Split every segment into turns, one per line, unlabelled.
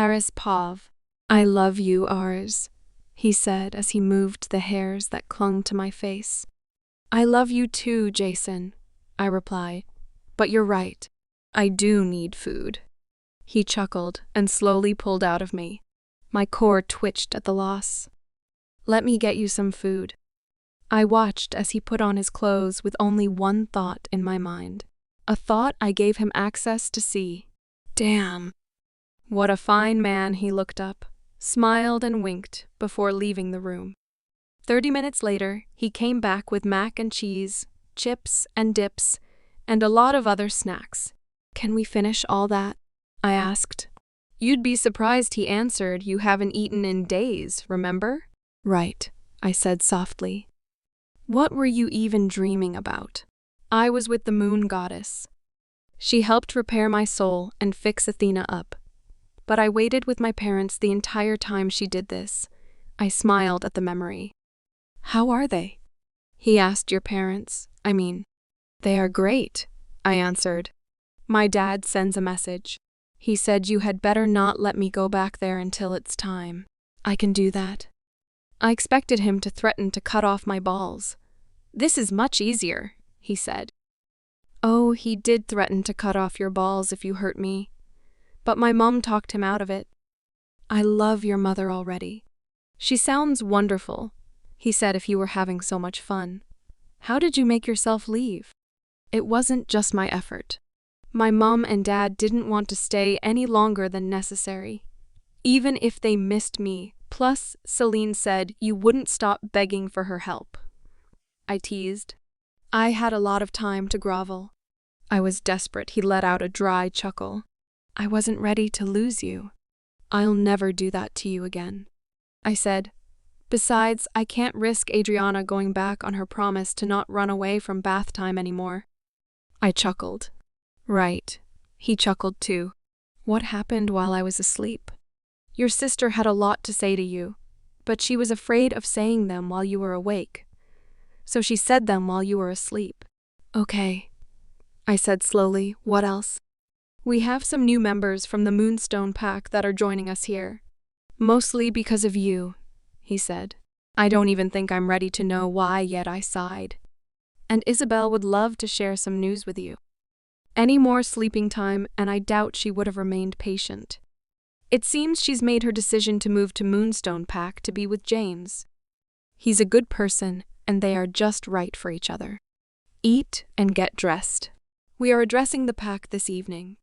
Aris Pav. I love you, Ars, he said as he moved the hairs that clung to my face. I love you too, Jason, I reply. But you're right. I do need food. He chuckled and slowly pulled out of me. My core twitched at the loss. Let me get you some food. I watched as he put on his clothes with only one thought in my mind. A thought I gave him access to see. Damn. What a fine man, he looked up, smiled and winked before leaving the room. 30 minutes later, he came back with mac and cheese, chips and dips, and a lot of other snacks. Can we finish all that? I asked. You'd be surprised, he answered. You haven't eaten in days, remember? Right, I said softly. What were you even dreaming about? I was with the moon goddess. She helped repair my soul and fix Athena up. But I waited with my parents the entire time she did this. I smiled at the memory. How are they? He asked. Your parents, I mean. They are great, I answered. My dad sends a message. He said you had better not let me go back there until it's time. I can do that. I expected him to threaten to cut off my balls. This is much easier, he said. Oh, he did threaten to cut off your balls if you hurt me. But my mom talked him out of it. I love your mother already. She sounds wonderful, he said, if you were having so much fun. How did you make yourself leave? It wasn't just my effort. My mom and dad didn't want to stay any longer than necessary, even if they missed me. Plus, Celine said you wouldn't stop begging for her help. I teased. I had a lot of time to grovel. I was desperate. He let out a dry chuckle. I wasn't ready to lose you. I'll never do that to you again, I said. Besides, I can't risk Adriana going back on her promise to not run away from bath time anymore. I chuckled. Right. He chuckled too. What happened while I was asleep? Your sister had a lot to say to you, but she was afraid of saying them while you were awake. So she said them while you were asleep. Okay, I said slowly. What else? We have some new members from the Moonstone Pack that are joining us here. Mostly because of you, he said. I don't even think I'm ready to know why yet, I sighed. And Isabel would love to share some news with you. Any more sleeping time, and I doubt she would have remained patient. It seems she's made her decision to move to Moonstone Pack to be with James. He's a good person, and they are just right for each other. Eat and get dressed. We are addressing the pack this evening.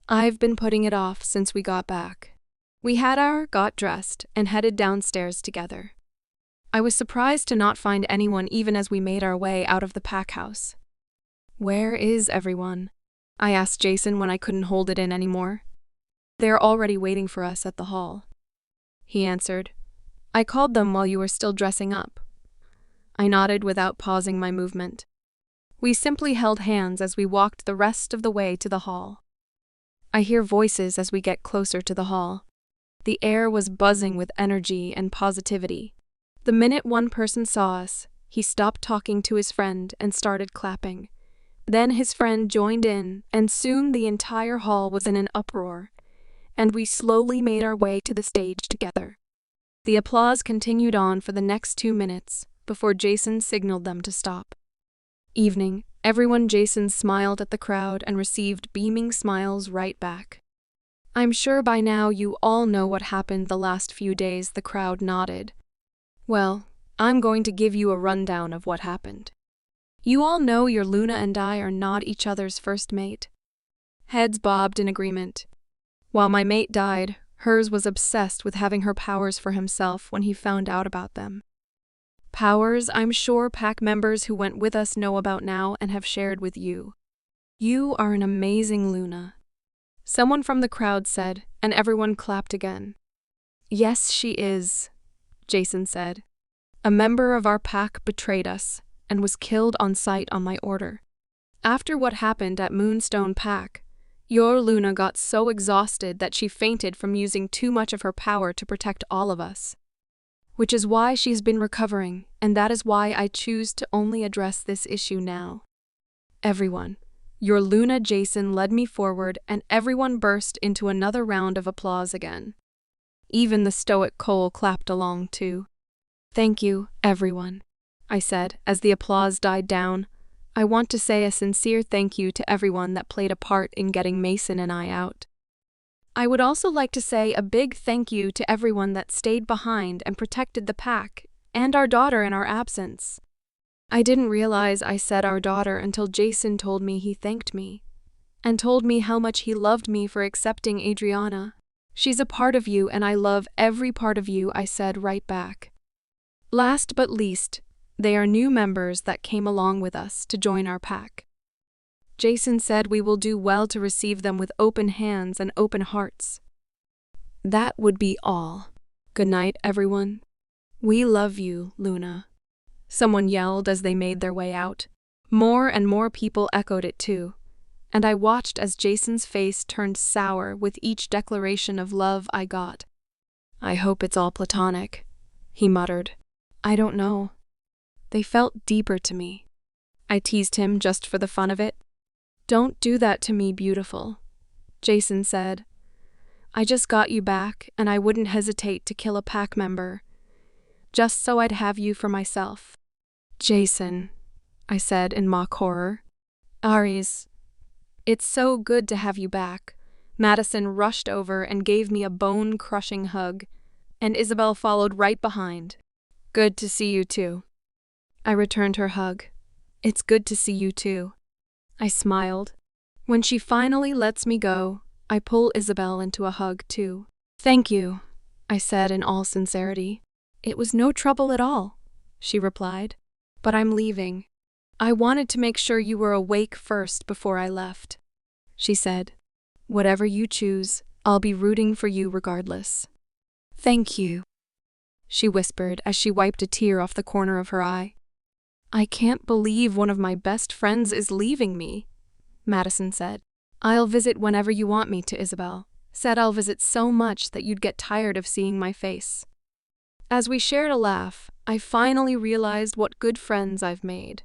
I've been putting it off since we got back. We got dressed, and headed downstairs together. I was surprised to not find anyone even as we made our way out of the pack house. Where is everyone? I asked Jason when I couldn't hold it in anymore. They're already waiting for us at the hall, he answered. I called them while you were still dressing up. I nodded without pausing my movement. We simply held hands as we walked the rest of the way to the hall. I hear voices as we get closer to the hall. The air was buzzing with energy and positivity. The minute one person saw us, he stopped talking to his friend and started clapping. Then his friend joined in, and soon the entire hall was in an uproar, and we slowly made our way to the stage together. The applause continued on for the next 2 minutes before Jason signaled them to stop. Evening, everyone. Jason smiled at the crowd and received beaming smiles right back. I'm sure by now you all know what happened the last few days. The crowd nodded. Well, I'm going to give you a rundown of what happened. You all know your Luna and I are not each other's first mate. Heads bobbed in agreement. While my mate died, hers was obsessed with having her powers for himself when he found out about them. Powers I'm sure pack members who went with us know about now and have shared with you. You are an amazing Luna, someone from the crowd said, and everyone clapped again. Yes, she is, Jason said. A member of our pack betrayed us and was killed on sight on my order. After what happened at Moonstone Pack, your Luna got so exhausted that she fainted from using too much of her power to protect all of us. Which is why she's been recovering, and that is why I choose to only address this issue now. Everyone, Your Luna Jason led me forward, and everyone burst into another round of applause again. Even the stoic Cole clapped along too. Thank you, everyone, I said as the applause died down. I want to say a sincere thank you to everyone that played a part in getting Mason and I out. I would also like to say a big thank you to everyone that stayed behind and protected the pack and our daughter in our absence. I didn't realize I said our daughter until Jason told me he thanked me and told me how much he loved me for accepting Adriana. She's a part of you and I love every part of you, I said right back. Last but least, they are new members that came along with us to join our pack. Jason said we will do well to receive them with open hands and open hearts. That would be all. Good night, everyone. We love you, Luna. Someone yelled as they made their way out. More and more people echoed it too, and I watched as Jason's face turned sour with each declaration of love I got. I hope it's all platonic, he muttered. I don't know. They felt deeper to me. I teased him just for the fun of it. Don't do that to me, beautiful, Jason said. I just got you back, and I wouldn't hesitate to kill a pack member, just so I'd have you for myself. Jason, I said in mock horror. Aries, it's so good to have you back. Madison rushed over and gave me a bone-crushing hug, and Isabel followed right behind. Good to see you too. I returned her hug. It's good to see you too. I smiled. When she finally lets me go, I pull Isabel into a hug too. Thank you, I said in all sincerity. It was no trouble at all, she replied. But I'm leaving. I wanted to make sure you were awake first before I left, she said. Whatever you choose, I'll be rooting for you regardless. Thank you, she whispered as she wiped a tear off the corner of her eye. I can't believe one of my best friends is leaving me, Madison said. I'll visit whenever you want me to, Isabel. Said I'll visit so much that you'd get tired of seeing my face. As we shared a laugh, I finally realized what good friends I've made.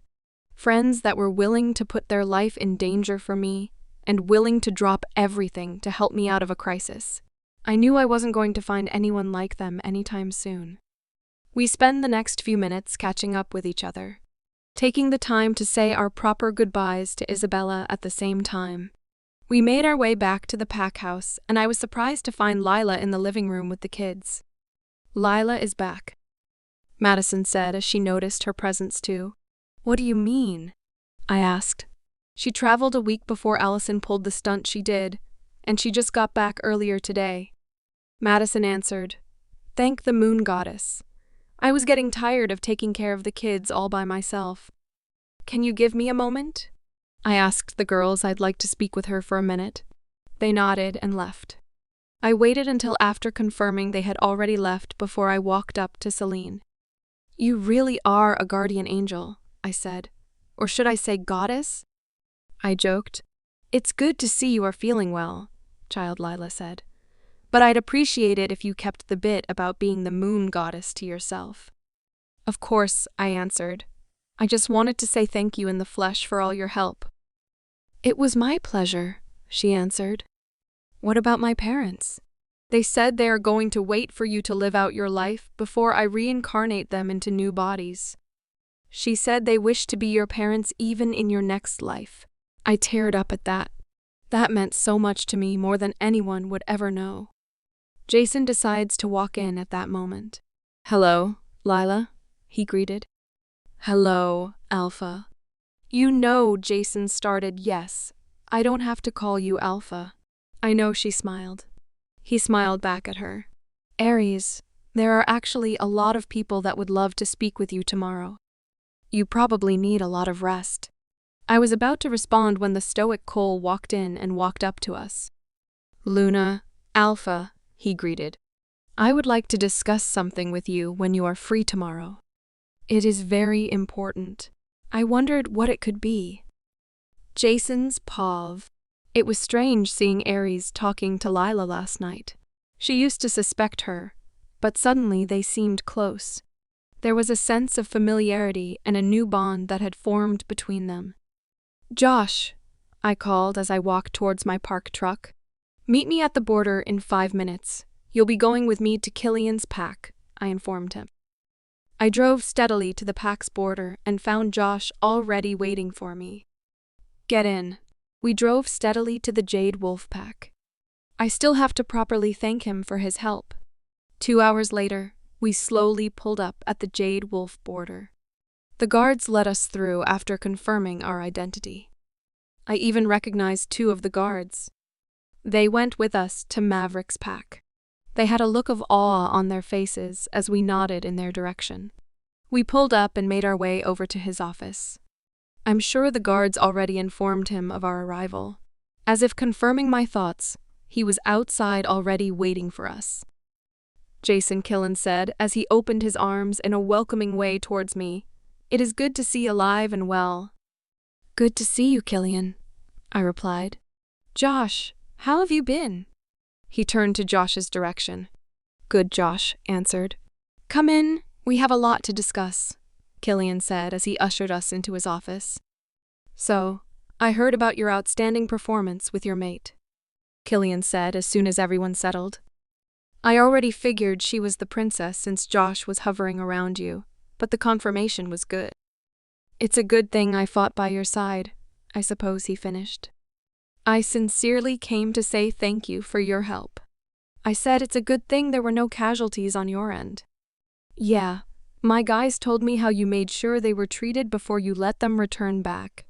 Friends that were willing to put their life in danger for me and willing to drop everything to help me out of a crisis. I knew I wasn't going to find anyone like them anytime soon. We spend the next few minutes catching up with each other, taking the time to say our proper goodbyes to Isabella at the same time. We made our way back to the pack house, and I was surprised to find Lila in the living room with the kids. Lila is back, Madison said as she noticed her presence too. What do you mean? I asked. She traveled a week before Allison pulled the stunt she did, and she just got back earlier today. Madison answered, Thank the moon goddess. I was getting tired of taking care of the kids all by myself. Can you give me a moment? I asked the girls I'd like to speak with her for a minute. They nodded and left. I waited until after confirming they had already left before I walked up to Celine. You really are a guardian angel, I said. Or should I say goddess? I joked. It's good to see you are feeling well, Child Lila said. But I'd appreciate it if you kept the bit about being the moon goddess to yourself. Of course, I answered. I just wanted to say thank you in the flesh for all your help. It was my pleasure, she answered. What about my parents? They said they are going to wait for you to live out your life before I reincarnate them into new bodies. She said they wish to be your parents even in your next life. I teared up at that. That meant so much to me, more than anyone would ever know. Jason decides to walk in at that moment. Hello, Lila, he greeted. Hello, Alpha. You know, Jason started, yes. I don't have to call you Alpha. I know, she smiled. He smiled back at her. Aries, there are actually a lot of people that would love to speak with you tomorrow. You probably need a lot of rest. I was about to respond when the stoic Cole walked in and walked up to us. Luna, Alpha, he greeted. I would like to discuss something with you when you are free tomorrow. It is very important. I wondered what it could be. Jason's pav. It was strange seeing Aries talking to Lila last night. She used to suspect her, but suddenly they seemed close. There was a sense of familiarity and a new bond that had formed between them. Josh, I called as I walked towards my parked truck. Meet me at the border in 5 minutes. You'll be going with me to Killian's pack, I informed him. I drove steadily to the pack's border and found Josh already waiting for me. Get in. We drove steadily to the Jade Wolf pack. I still have to properly thank him for his help. 2 hours later, we slowly pulled up at the Jade Wolf border. The guards let us through after confirming our identity. I even recognized 2 of the guards. They went with us to Maverick's pack. They had a look of awe on their faces as we nodded in their direction. We pulled up and made our way over to his office. I'm sure the guards already informed him of our arrival. As if confirming my thoughts, he was outside already waiting for us. Jason Killen said as he opened his arms in a welcoming way towards me. It is good to see you alive and well. Good to see you, Killian, I replied. Josh, how have you been? He turned to Josh's direction. Good, Josh answered. Come in, we have a lot to discuss, Killian said as he ushered us into his office. So, I heard about your outstanding performance with your mate, Killian said as soon as everyone settled. I already figured she was the princess since Josh was hovering around you, but the confirmation was good. It's a good thing I fought by your side, I suppose he finished. I sincerely came to say thank you for your help. I said it's a good thing there were no casualties on your end. Yeah, my guys told me how you made sure they were treated before you let them return back.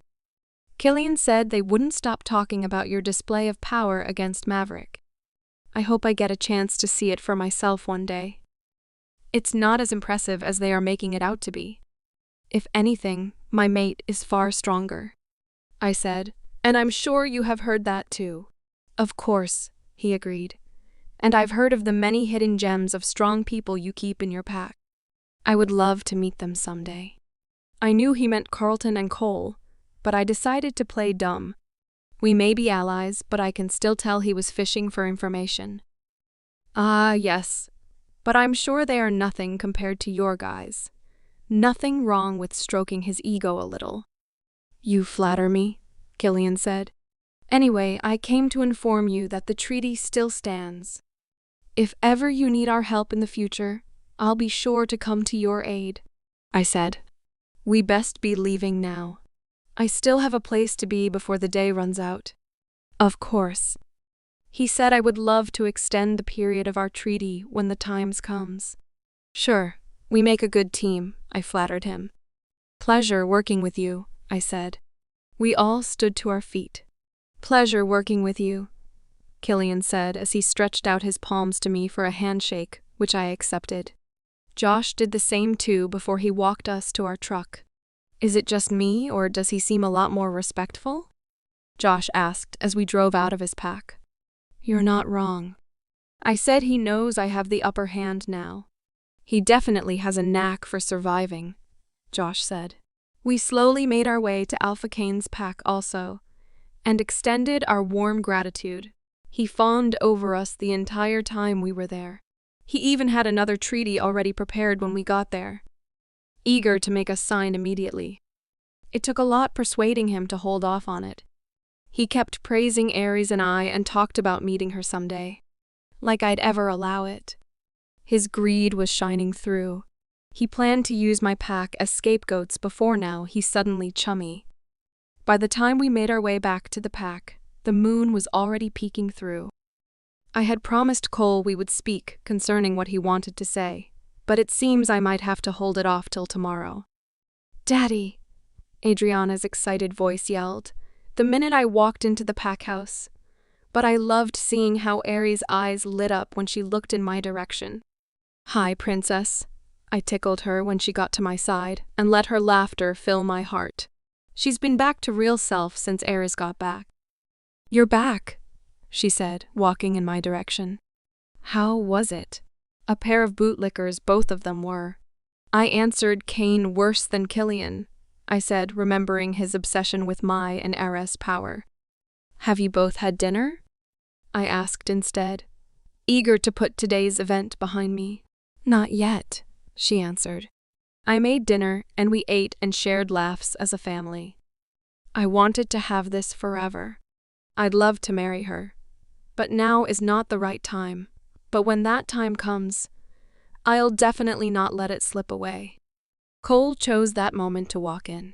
Killian said they wouldn't stop talking about your display of power against Maverick. I hope I get a chance to see it for myself one day. It's not as impressive as they are making it out to be. If anything, my mate is far stronger, I said, and I'm sure you have heard that too. Of course, he agreed. And I've heard of the many hidden gems of strong people you keep in your pack. I would love to meet them someday. I knew he meant Carlton and Cole, but I decided to play dumb. We may be allies, but I can still tell he was fishing for information. Ah, yes, but I'm sure they are nothing compared to your guys. Nothing wrong with stroking his ego a little. You flatter me, Killian said. Anyway, I came to inform you that the treaty still stands. If ever you need our help in the future, I'll be sure to come to your aid, I said. We best be leaving now. I still have a place to be before the day runs out. Of course. He said I would love to extend the period of our treaty when the times comes. Sure, we make a good team, I flattered him. Pleasure working with you, I said. We all stood to our feet. Pleasure working with you, Killian said as he stretched out his palms to me for a handshake, which I accepted. Josh did the same too before he walked us to our truck. Is it just me, or does he seem a lot more respectful? Josh asked as we drove out of his pack. You're not wrong. I said he knows I have the upper hand now. He definitely has a knack for surviving, Josh said. We slowly made our way to Alpha Kane's pack also, and extended our warm gratitude. He fawned over us the entire time we were there. He even had another treaty already prepared when we got there, eager to make us sign immediately. It took a lot persuading him to hold off on it. He kept praising Ares and I and talked about meeting her someday, like I'd ever allow it. His greed was shining through. He planned to use my pack as scapegoats before now he's suddenly chummy. By the time we made our way back to the pack, the moon was already peeking through. I had promised Cole we would speak concerning what he wanted to say, but it seems I might have to hold it off till tomorrow. Daddy, Adriana's excited voice yelled, the minute I walked into the pack house. But I loved seeing how Aries' eyes lit up when she looked in my direction. Hi, princess. I tickled her when she got to my side and let her laughter fill my heart. She's been back to real self since Aries got back. You're back, she said, walking in my direction. How was it? A pair of bootlickers, both of them were. I answered Kane worse than Killian, I said, remembering his obsession with my and Ares' power. Have you both had dinner? I asked instead, eager to put today's event behind me. Not yet, she answered. I made dinner and we ate and shared laughs as a family. I wanted to have this forever. I'd love to marry her. But now is not the right time. But when that time comes, I'll definitely not let it slip away. Cole chose that moment to walk in.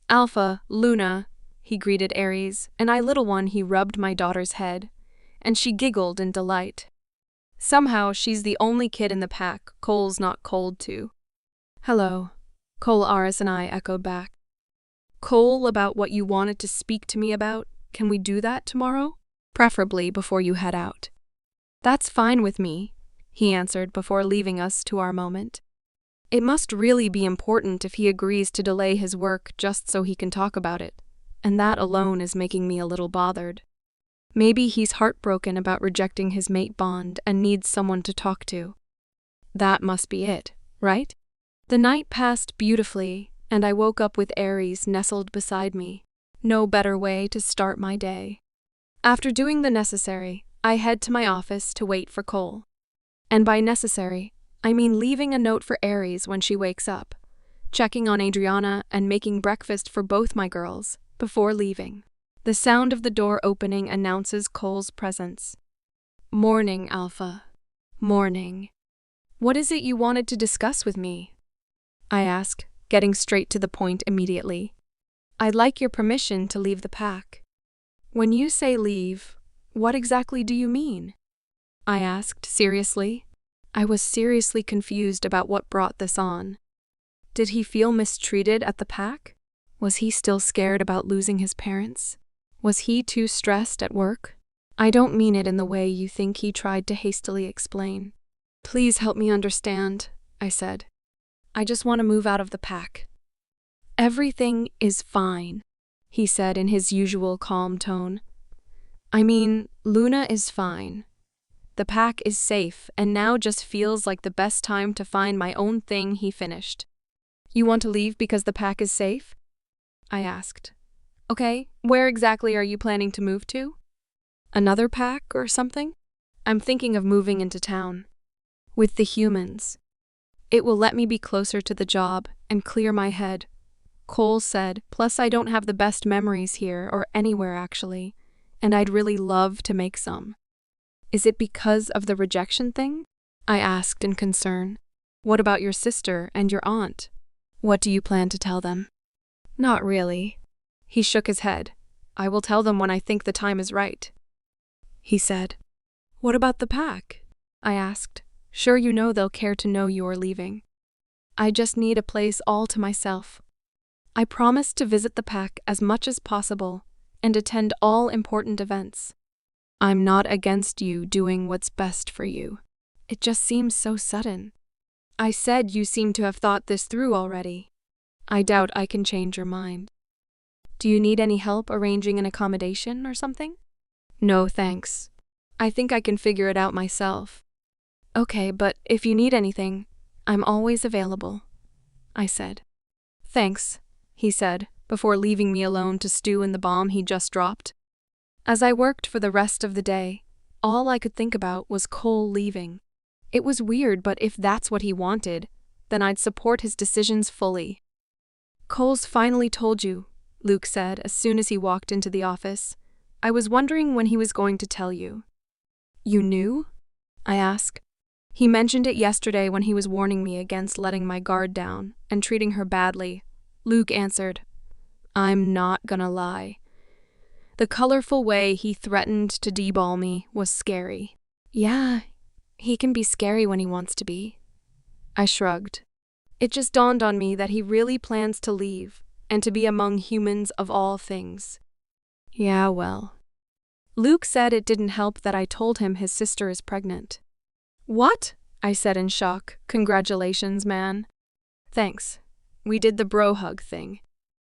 Alpha, Luna, he greeted Aries, and I little one he rubbed my daughter's head, and she giggled in delight. Somehow she's the only kid in the pack Cole's not cold to. Hello, Cole, Aris and I echoed back. Cole, about what you wanted to speak to me about, can we do that tomorrow? Preferably before you head out. That's fine with me, he answered before leaving us to our moment. It must really be important if he agrees to delay his work just so he can talk about it, and that alone is making me a little bothered. Maybe he's heartbroken about rejecting his mate bond and needs someone to talk to. That must be it, right? The night passed beautifully, and I woke up with Aries nestled beside me. No better way to start my day. After doing the necessary, I head to my office to wait for Cole. And by necessary, I mean leaving a note for Aries when she wakes up, checking on Adriana and making breakfast for both my girls before leaving. The sound of the door opening announces Cole's presence. Morning, Alpha. Morning. What is it you wanted to discuss with me? I ask, getting straight to the point immediately. I'd like your permission to leave the pack. When you say leave, what exactly do you mean? I asked seriously. I was seriously confused about what brought this on. Did he feel mistreated at the pack? Was he still scared about losing his parents? Was he too stressed at work? I don't mean it in the way you think he tried to hastily explain. Please help me understand, I said. I just want to move out of the pack. Everything is fine, he said in his usual calm tone. I mean, Luna is fine. The pack is safe, and now just feels like the best time to find my own thing, he finished. You want to leave because the pack is safe? I asked. Okay, where exactly are you planning to move to? Another pack or something? I'm thinking of moving into town. With the humans. It will let me be closer to the job and clear my head, Cole said, plus I don't have the best memories here or anywhere actually, and I'd really love to make some. Is it because of the rejection thing? I asked in concern. What about your sister and your aunt? What do you plan to tell them? Not really. He shook his head. I will tell them when I think the time is right. He said. What about the pack? I asked. Sure, you know they'll care to know you're leaving. I just need a place all to myself. I promised to visit the pack as much as possible and attend all important events. I'm not against you doing what's best for you. It just seems so sudden. I said you seem to have thought this through already. I doubt I can change your mind. Do you need any help arranging an accommodation or something? No, thanks. I think I can figure it out myself. Okay, but if you need anything, I'm always available, I said. Thanks, he said, before leaving me alone to stew in the bomb he just dropped. As I worked for the rest of the day, all I could think about was Cole leaving. It was weird, but if that's what he wanted, then I'd support his decisions fully. Cole's finally told you, Luke said as soon as he walked into the office. I was wondering when he was going to tell you. You knew? I asked. He mentioned it yesterday when he was warning me against letting my guard down and treating her badly. Luke answered. I'm not gonna lie. The colorful way he threatened to deball me was scary. Yeah, he can be scary when he wants to be. I shrugged. It just dawned on me that he really plans to leave and to be among humans of all things. Yeah, well. Luke said it didn't help that I told him his sister is pregnant. What? I said in shock. Congratulations, man. Thanks. We did the bro hug thing.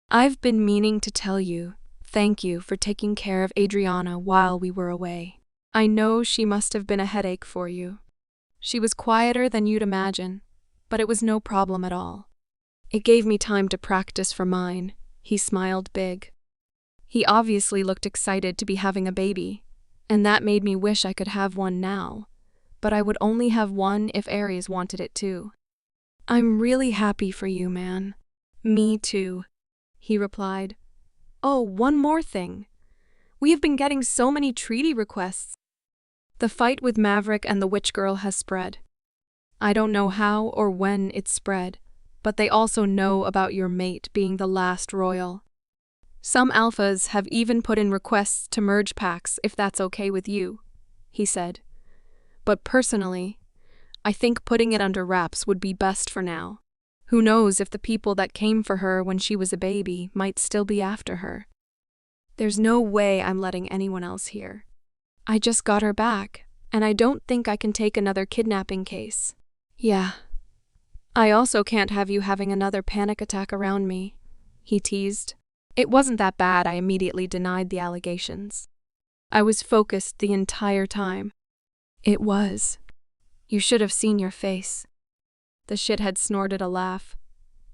I've been meaning to tell you, thank you for taking care of Adriana while we were away. I know she must have been a headache for you. She was quieter than you'd imagine, but it was no problem at all. It gave me time to practice for mine. He smiled big. He obviously looked excited to be having a baby, and that made me wish I could have one now, but I would only have one if Aries wanted it too. I'm really happy for you, man. Me too, he replied. Oh, one more thing. We have been getting so many treaty requests. The fight with Maverick and the witch girl has spread. I don't know how or when it spread, but they also know about your mate being the last royal. Some alphas have even put in requests to merge packs if that's okay with you, he said. But personally, I think putting it under wraps would be best for now. Who knows if the people that came for her when she was a baby might still be after her. There's no way I'm letting anyone else hear. I just got her back, and I don't think I can take another kidnapping case. Yeah. I also can't have you having another panic attack around me, he teased. It wasn't that bad. I immediately denied the allegations. I was focused the entire time. It was. You should have seen your face. The shithead snorted a laugh.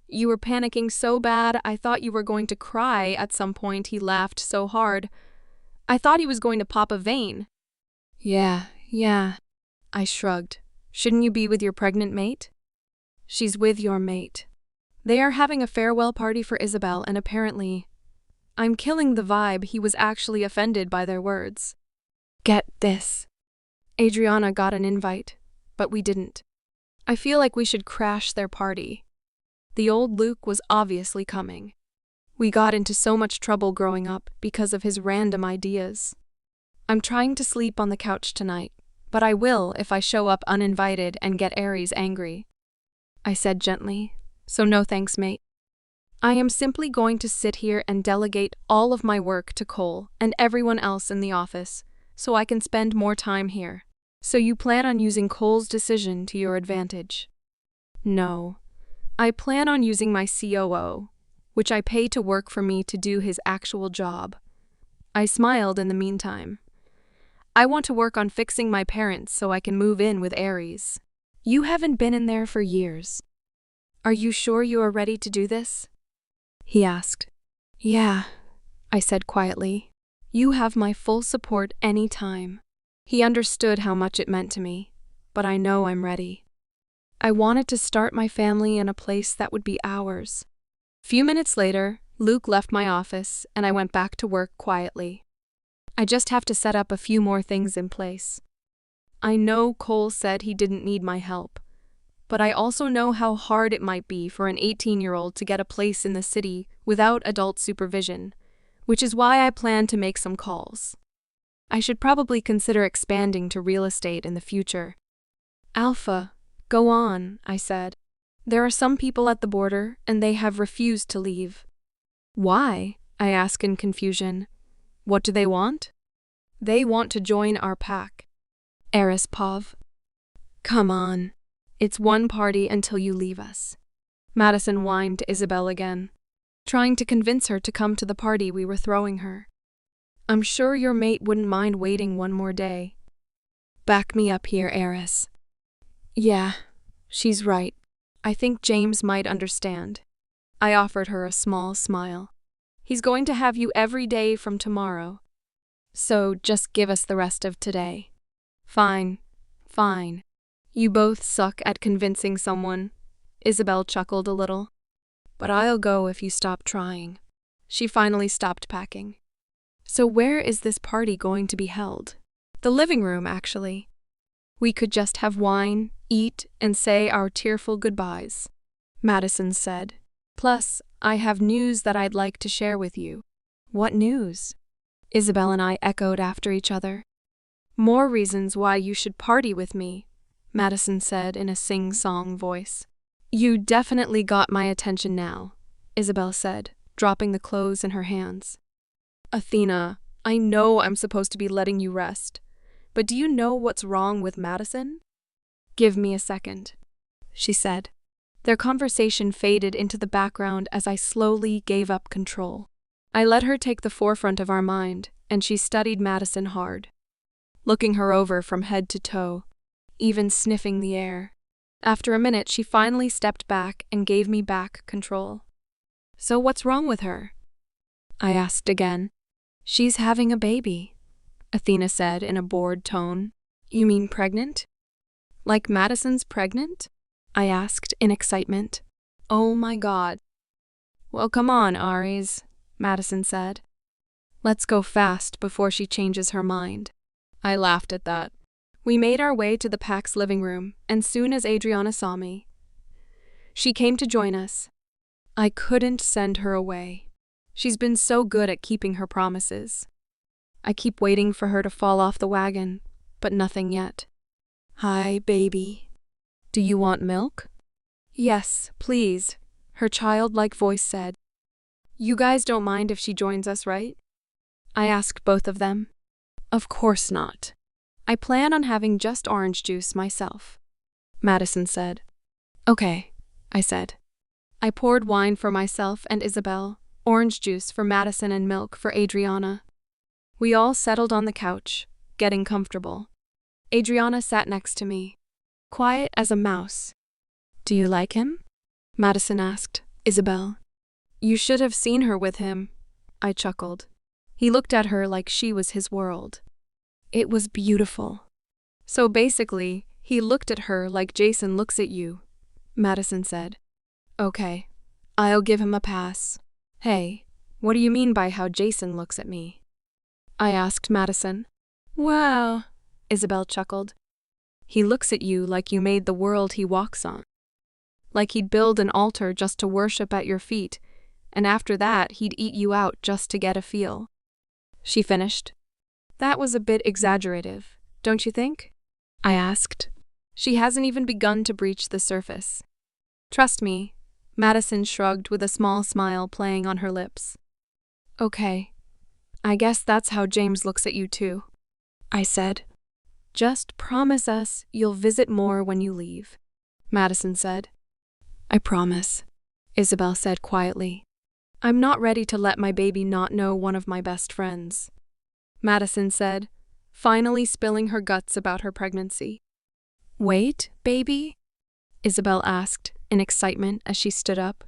You were panicking so bad, I thought you were going to cry at some point. He laughed so hard. I thought he was going to pop a vein. Yeah. I shrugged. Shouldn't you be with your pregnant mate? She's with your mate. They are having a farewell party for Isabel, and apparently, I'm killing the vibe. He was actually offended by their words. Get this. Adriana got an invite, but we didn't. I feel like we should crash their party. The old Luke was obviously coming. We got into so much trouble growing up because of his random ideas. I'm trying to sleep on the couch tonight, but I will if I show up uninvited and get Aries angry. I said gently, so no thanks, mate. I am simply going to sit here and delegate all of my work to Cole and everyone else in the office, so I can spend more time here. So you plan on using Cole's decision to your advantage? No. I plan on using my COO, which I pay to work for me, to do his actual job. I smiled in the meantime. I want to work on fixing my parents so I can move in with Aries. You haven't been in there for years. Are you sure you are ready to do this? He asked. Yeah, I said quietly. You have my full support any time. He understood how much it meant to me, but I know I'm ready. I wanted to start my family in a place that would be ours. Few minutes later, Luke left my office and I went back to work quietly. I just have to set up a few more things in place. I know Cole said he didn't need my help, but I also know how hard it might be for an 18-year-old to get a place in the city without adult supervision, which is why I plan to make some calls. I should probably consider expanding to real estate in the future. Alpha, go on, I said. There are some people at the border, and they have refused to leave. Why? I asked in confusion. What do they want? They want to join our pack. Arispov. Come on. It's one party until you leave us. Madison whined to Isabel again, trying to convince her to come to the party we were throwing her. I'm sure your mate wouldn't mind waiting one more day. Back me up here, Eris. Yeah, she's right. I think James might understand. I offered her a small smile. He's going to have you every day from tomorrow. So just give us the rest of today. Fine. You both suck at convincing someone. Isabel chuckled a little. But I'll go if you stop trying. She finally stopped packing. So where is this party going to be held? The living room, actually. We could just have wine, eat, and say our tearful goodbyes, Madison said. Plus, I have news that I'd like to share with you. What news? Isabel and I echoed after each other. More reasons why you should party with me, Madison said in a sing-song voice. You definitely got my attention now, Isabel said, dropping the clothes in her hands. Athena, I know I'm supposed to be letting you rest, but do you know what's wrong with Madison? Give me a second, she said. Their conversation faded into the background as I slowly gave up control. I let her take the forefront of our mind, and she studied Madison hard, looking her over from head to toe, even sniffing the air. After a minute, she finally stepped back and gave me back control. So what's wrong with her? I asked again. She's having a baby, Athena said in a bored tone. You mean pregnant? Like Madison's pregnant? I asked in excitement. Oh my God. Well, come on, Aries. Madison said. Let's go fast before she changes her mind. I laughed at that. We made our way to the pack's living room, and soon as Adriana saw me, she came to join us. I couldn't send her away. She's been so good at keeping her promises. I keep waiting for her to fall off the wagon, but nothing yet. Hi, baby. Do you want milk? Yes, please, her childlike voice said. You guys don't mind if she joins us, right? I asked both of them. Of course not. I plan on having just orange juice myself, Madison said. Okay, I said. I poured wine for myself and Isabel, orange juice for Madison and milk for Adriana. We all settled on the couch, getting comfortable. Adriana sat next to me, quiet as a mouse. Do you like him? Madison asked Isabel. You should have seen her with him, I chuckled. He looked at her like she was his world. It was beautiful. So basically, he looked at her like Jason looks at you, Madison said. Okay, I'll give him a pass. Hey, what do you mean by how Jason looks at me? I asked Madison. Wow, Isabel chuckled. He looks at you like you made the world he walks on. Like he'd build an altar just to worship at your feet, and after that he'd eat you out just to get a feel. She finished. That was a bit exaggerative, don't you think? I asked. She hasn't even begun to breach the surface. Trust me, Madison shrugged with a small smile playing on her lips. Okay, I guess that's how James looks at you too, I said. Just promise us you'll visit more when you leave, Madison said. I promise, Isabel said quietly. I'm not ready to let my baby not know one of my best friends, Madison said, finally spilling her guts about her pregnancy. Wait, baby? Isabel asked in excitement as she stood up.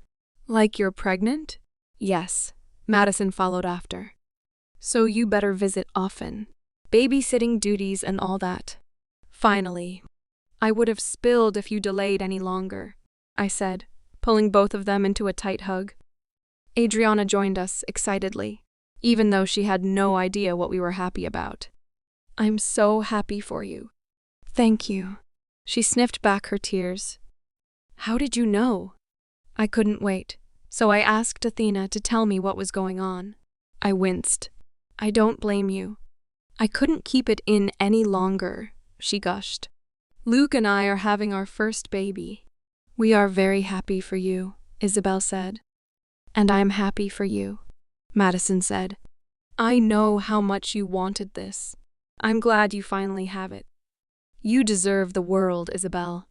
Like you're pregnant? Yes, Madison followed after. So you better visit often. Babysitting duties and all that. Finally. I would have spilled if you delayed any longer, I said, pulling both of them into a tight hug. Adriana joined us excitedly, even though she had no idea what we were happy about. I'm so happy for you. Thank you. She sniffed back her tears. How did you know? I couldn't wait, so I asked Athena to tell me what was going on. I winced. I don't blame you. I couldn't keep it in any longer, she gushed. Luke and I are having our first baby. We are very happy for you, Isabel said. And I'm happy for you, Madison said. I know how much you wanted this. I'm glad you finally have it. You deserve the world, Isabel.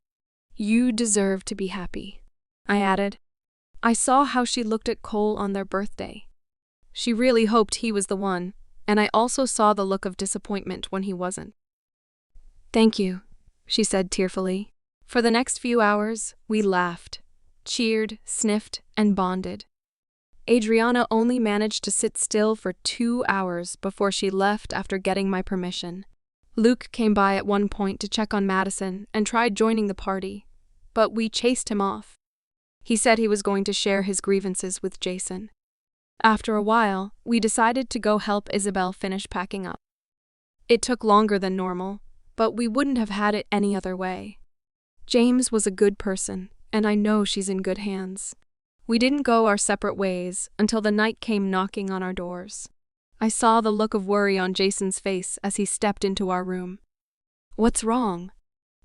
You deserve to be happy, I added. I saw how she looked at Cole on their birthday. She really hoped he was the one, and I also saw the look of disappointment when he wasn't. Thank you, she said tearfully. For the next few hours, we laughed, cheered, sniffed, and bonded. Adriana only managed to sit still for 2 hours before she left after getting my permission. Luke came by at one point to check on Madison and tried joining the party, but we chased him off. He said he was going to share his grievances with Jason. After a while, we decided to go help Isabel finish packing up. It took longer than normal, but we wouldn't have had it any other way. James was a good person, and I know she's in good hands. We didn't go our separate ways until the night came knocking on our doors. I saw the look of worry on Jason's face as he stepped into our room. What's wrong?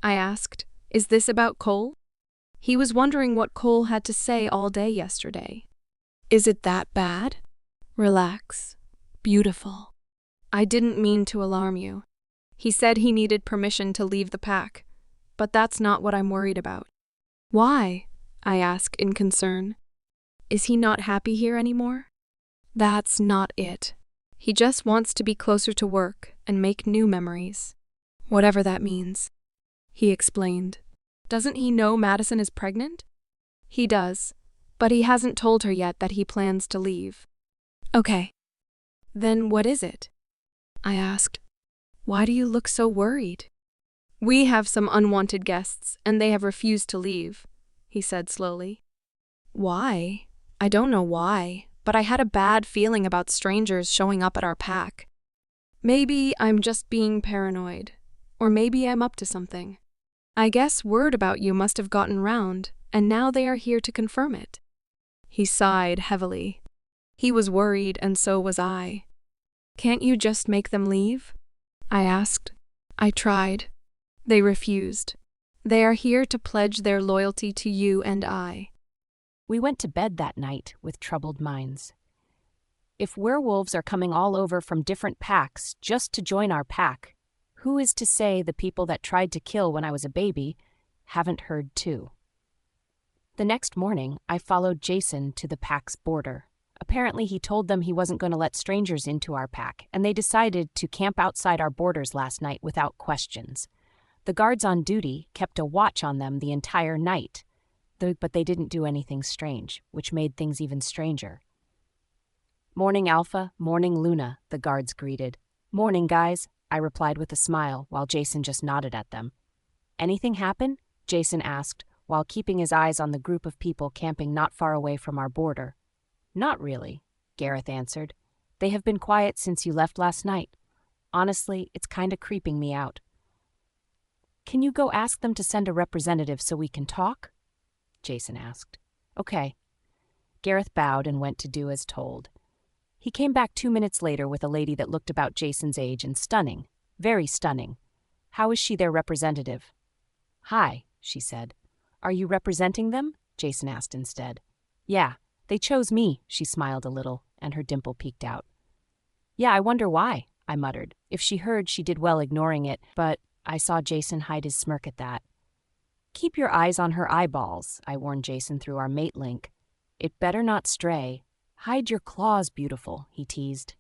I asked. Is this about Cole? He was wondering what Cole had to say all day yesterday. Is it that bad? Relax. Beautiful. I didn't mean to alarm you. He said he needed permission to leave the pack, but that's not what I'm worried about. Why? I asked in concern. Is he not happy here anymore? That's not it. He just wants to be closer to work and make new memories. Whatever that means. He explained. Doesn't he know Madison is pregnant? He does, but he hasn't told her yet that he plans to leave. Okay. Then what is it? I asked. Why do you look so worried? We have some unwanted guests, and they have refused to leave, he said slowly. Why? I don't know why, but I had a bad feeling about strangers showing up at our pack. Maybe I'm just being paranoid, or maybe I'm up to something. I guess word about you must have gotten round, and now they are here to confirm it." He sighed heavily. He was worried, and so was I. "Can't you just make them leave?" I asked. I tried. They refused. They are here to pledge their loyalty to you and I.
We went to bed that night with troubled minds. If werewolves are coming all over from different packs just to join our pack, who is to say the people that tried to kill when I was a baby haven't heard too? The next morning, I followed Jason to the pack's border. Apparently, he told them he wasn't going to let strangers into our pack, and they decided to camp outside our borders last night without questions. The guards on duty kept a watch on them the entire night, but they didn't do anything strange, which made things even stranger. "Morning, Alpha, morning, Luna," the guards greeted. "Morning, guys," I replied with a smile, while Jason just nodded at them. "Anything happen?" Jason asked, while keeping his eyes on the group of people camping not far away from our border. "Not really," Gareth answered. "They have been quiet since you left last night. Honestly, it's kinda creeping me out." "Can you go ask them to send a representative so we can talk?" Jason asked. "Okay." Gareth bowed and went to do as told. He came back 2 minutes later with a lady that looked about Jason's age and stunning, very stunning. "How is she their representative?" "Hi," she said. "Are you representing them?" Jason asked instead. "Yeah, they chose me," she smiled a little, and her dimple peeked out. "Yeah, I wonder why," I muttered. If she heard, she did well ignoring it, but I saw Jason hide his smirk at that. "Keep your eyes on her eyeballs," I warned Jason through our mate link. "It better not stray. Hide your claws, beautiful," he teased.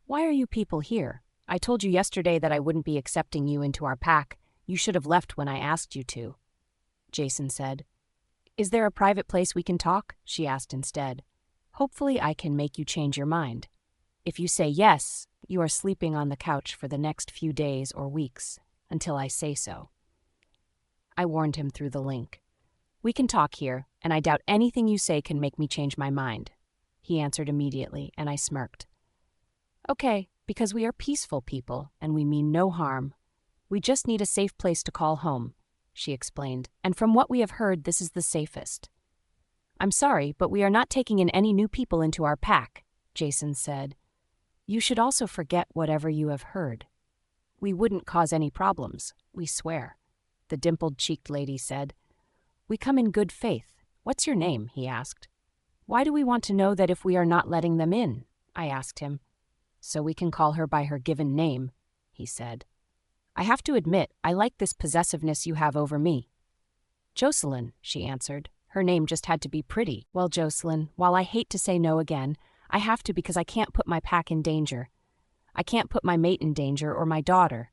"Why are you people here? I told you yesterday that I wouldn't be accepting you into our pack. You should have left when I asked you to," Jason said. "Is there a private place we can talk?" she asked instead. "Hopefully I can make you change your mind. If you say yes, you are sleeping on the couch for the next few days or weeks, until I say so." I warned him through the link. "We can talk here, and I doubt anything you say can make me change my mind," he answered immediately, and I smirked. "Okay, because we are peaceful people, and we mean no harm. We just need a safe place to call home," she explained, "and from what we have heard, this is the safest." "I'm sorry, but we are not taking in any new people into our pack," Jason said. "You should also forget whatever you have heard. We wouldn't cause any problems, we swear," the dimpled-cheeked lady said. "We come in good faith. What's your name?" he asked. "Why do we want to know that if we are not letting them in?" I asked him. "So we can call her by her given name," he said. "I have to admit, I like this possessiveness you have over me." "Jocelyn," she answered. Her name just had to be pretty. "Well, Jocelyn, while I hate to say no again, I have to because I can't put my pack in danger. I can't put my mate in danger or my daughter.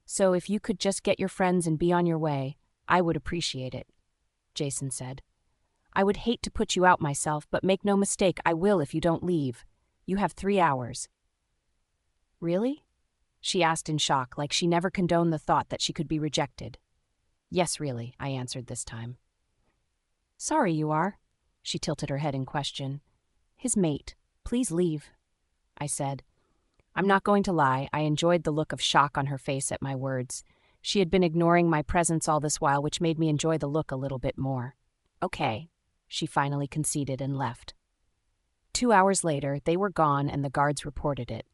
So if you could just get your friends and be on your way, I would appreciate it," Jason said. "I would hate to put you out myself, but make no mistake, I will if you don't leave. You have 3 hours. "Really?" she asked in shock, like she never condoned the thought that she could be rejected. "Yes, really," I answered this time. "Sorry you are." She tilted her head in question. "His mate. Please leave," I said. I'm not going to lie, I enjoyed the look of shock on her face at my words. She had been ignoring my presence all this while, which made me enjoy the look a little bit more. "Okay," she finally conceded and left. 2 hours later, they were gone and the guards reported it.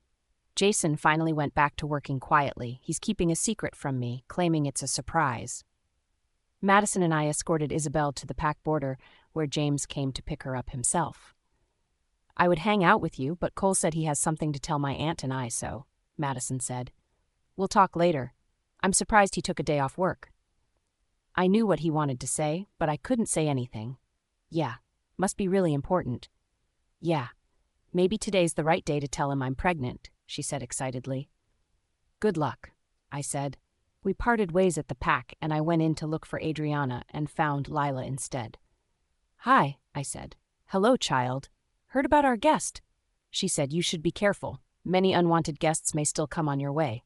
Jason finally went back to working quietly. He's keeping a secret from me, claiming it's a surprise. Madison and I escorted Isabel to the pack border, where James came to pick her up himself. "I would hang out with you, but Cole said he has something to tell my aunt and I, so," Madison said. "We'll talk later. I'm surprised he took a day off work." I knew what he wanted to say, but I couldn't say anything. "Yeah, must be really important." "Yeah, maybe today's the right day to tell him I'm pregnant," she said excitedly. "Good luck," I said. We parted ways at the pack, and I went in to look for Adriana and found Lila instead. "Hi," I said. "Hello, child. Heard about our guest." She said, "You should be careful. Many unwanted guests may still come on your way."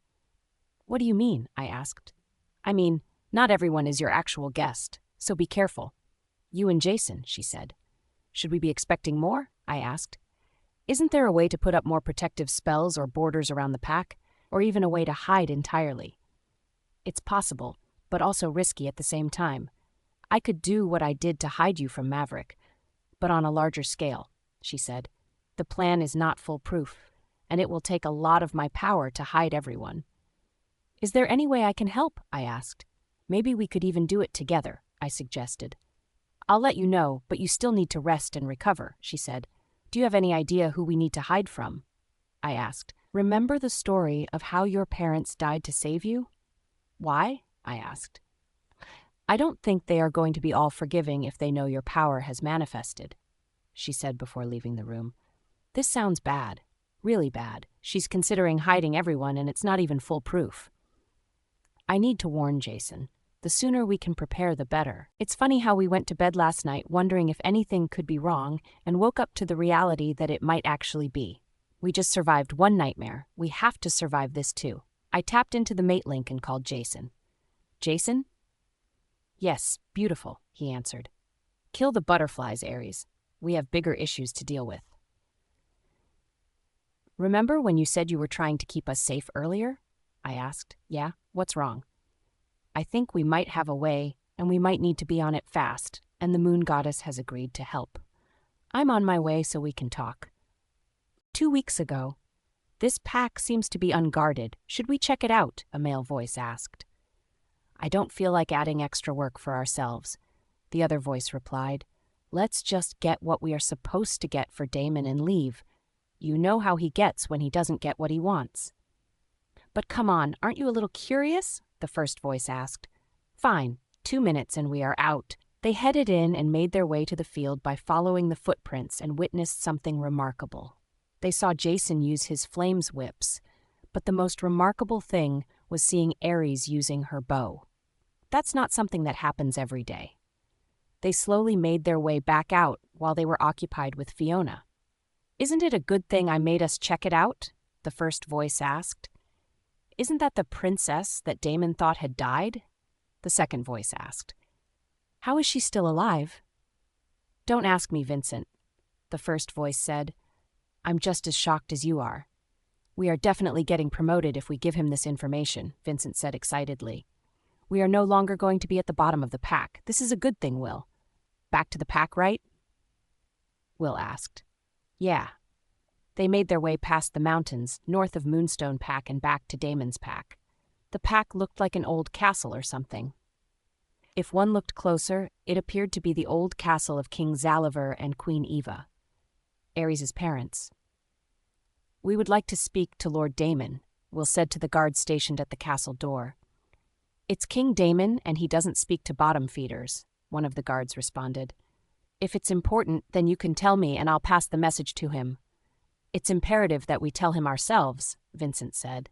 "What do you mean?" I asked. "I mean, not everyone is your actual guest, so be careful." "You and Jason," she said. Should we be expecting more? I asked. Isn't there a way to put up more protective spells or borders around the pack, or even a way to hide entirely? It's possible, but also risky at the same time. I could do what I did to hide you from Maverick, but on a larger scale, she said. The plan is not foolproof, and it will take a lot of my power to hide everyone. Is there any way I can help? I asked. Maybe we could even do it together, I suggested. I'll let you know, but you still need to rest and recover, she said. Do you have any idea who we need to hide from? I asked. Remember the story of how your parents died to save you? Why? I asked. I don't think they are going to be all forgiving if they know your power has manifested, she said before leaving the room. This sounds bad, really bad. She's considering hiding everyone and it's not even foolproof. I need to warn Jason. The sooner we can prepare, the better. It's funny how we went to bed last night wondering if anything could be wrong and woke up to the reality that it might actually be. We just survived one nightmare. We have to survive this too. I tapped into the mate link and called Jason. Jason? Yes, beautiful, he answered. Kill the butterflies, Aries. We have bigger issues to deal with. Remember when you said you were trying to keep us safe earlier? I asked. Yeah, what's wrong? I think we might have a way, and we might need to be on it fast, and the moon goddess has agreed to help. I'm on my way so we can talk. 2 weeks ago, this pack seems to be unguarded. Should we check it out? A male voice asked. I don't feel like adding extra work for ourselves, the other voice replied. Let's just get what we are supposed to get for Damon and leave. You know how he gets when he doesn't get what he wants. But come on, aren't you a little curious? The first voice asked. Fine, 2 minutes and we are out. They headed in and made their way to the field by following the footprints and witnessed something remarkable. They saw Jason use his flames whips, but the most remarkable thing was seeing Aries using her bow. That's not something that happens every day. They slowly made their way back out while they were occupied with Fiona. Isn't it a good thing I made us check it out? The first voice asked. Isn't that the princess that Damon thought had died? The second voice asked. How is she still alive? Don't ask me, Vincent, the first voice said. I'm just as shocked as you are. We are definitely getting promoted if we give him this information, Vincent said excitedly. We are no longer going to be at the bottom of the pack. This is a good thing, Will. Back to the pack, right? Will asked. Yeah. They made their way past the mountains, north of Moonstone Pack and back to Damon's pack. The pack looked like an old castle or something. If one looked closer, it appeared to be the old castle of King Zalaver and Queen Eva, Ares' parents. We would like to speak to Lord Damon, Will said to the guard stationed at the castle door. It's King Damon, and he doesn't speak to bottom feeders, one of the guards responded. If it's important, then you can tell me and I'll pass the message to him. It's imperative that we tell him ourselves, Vincent said.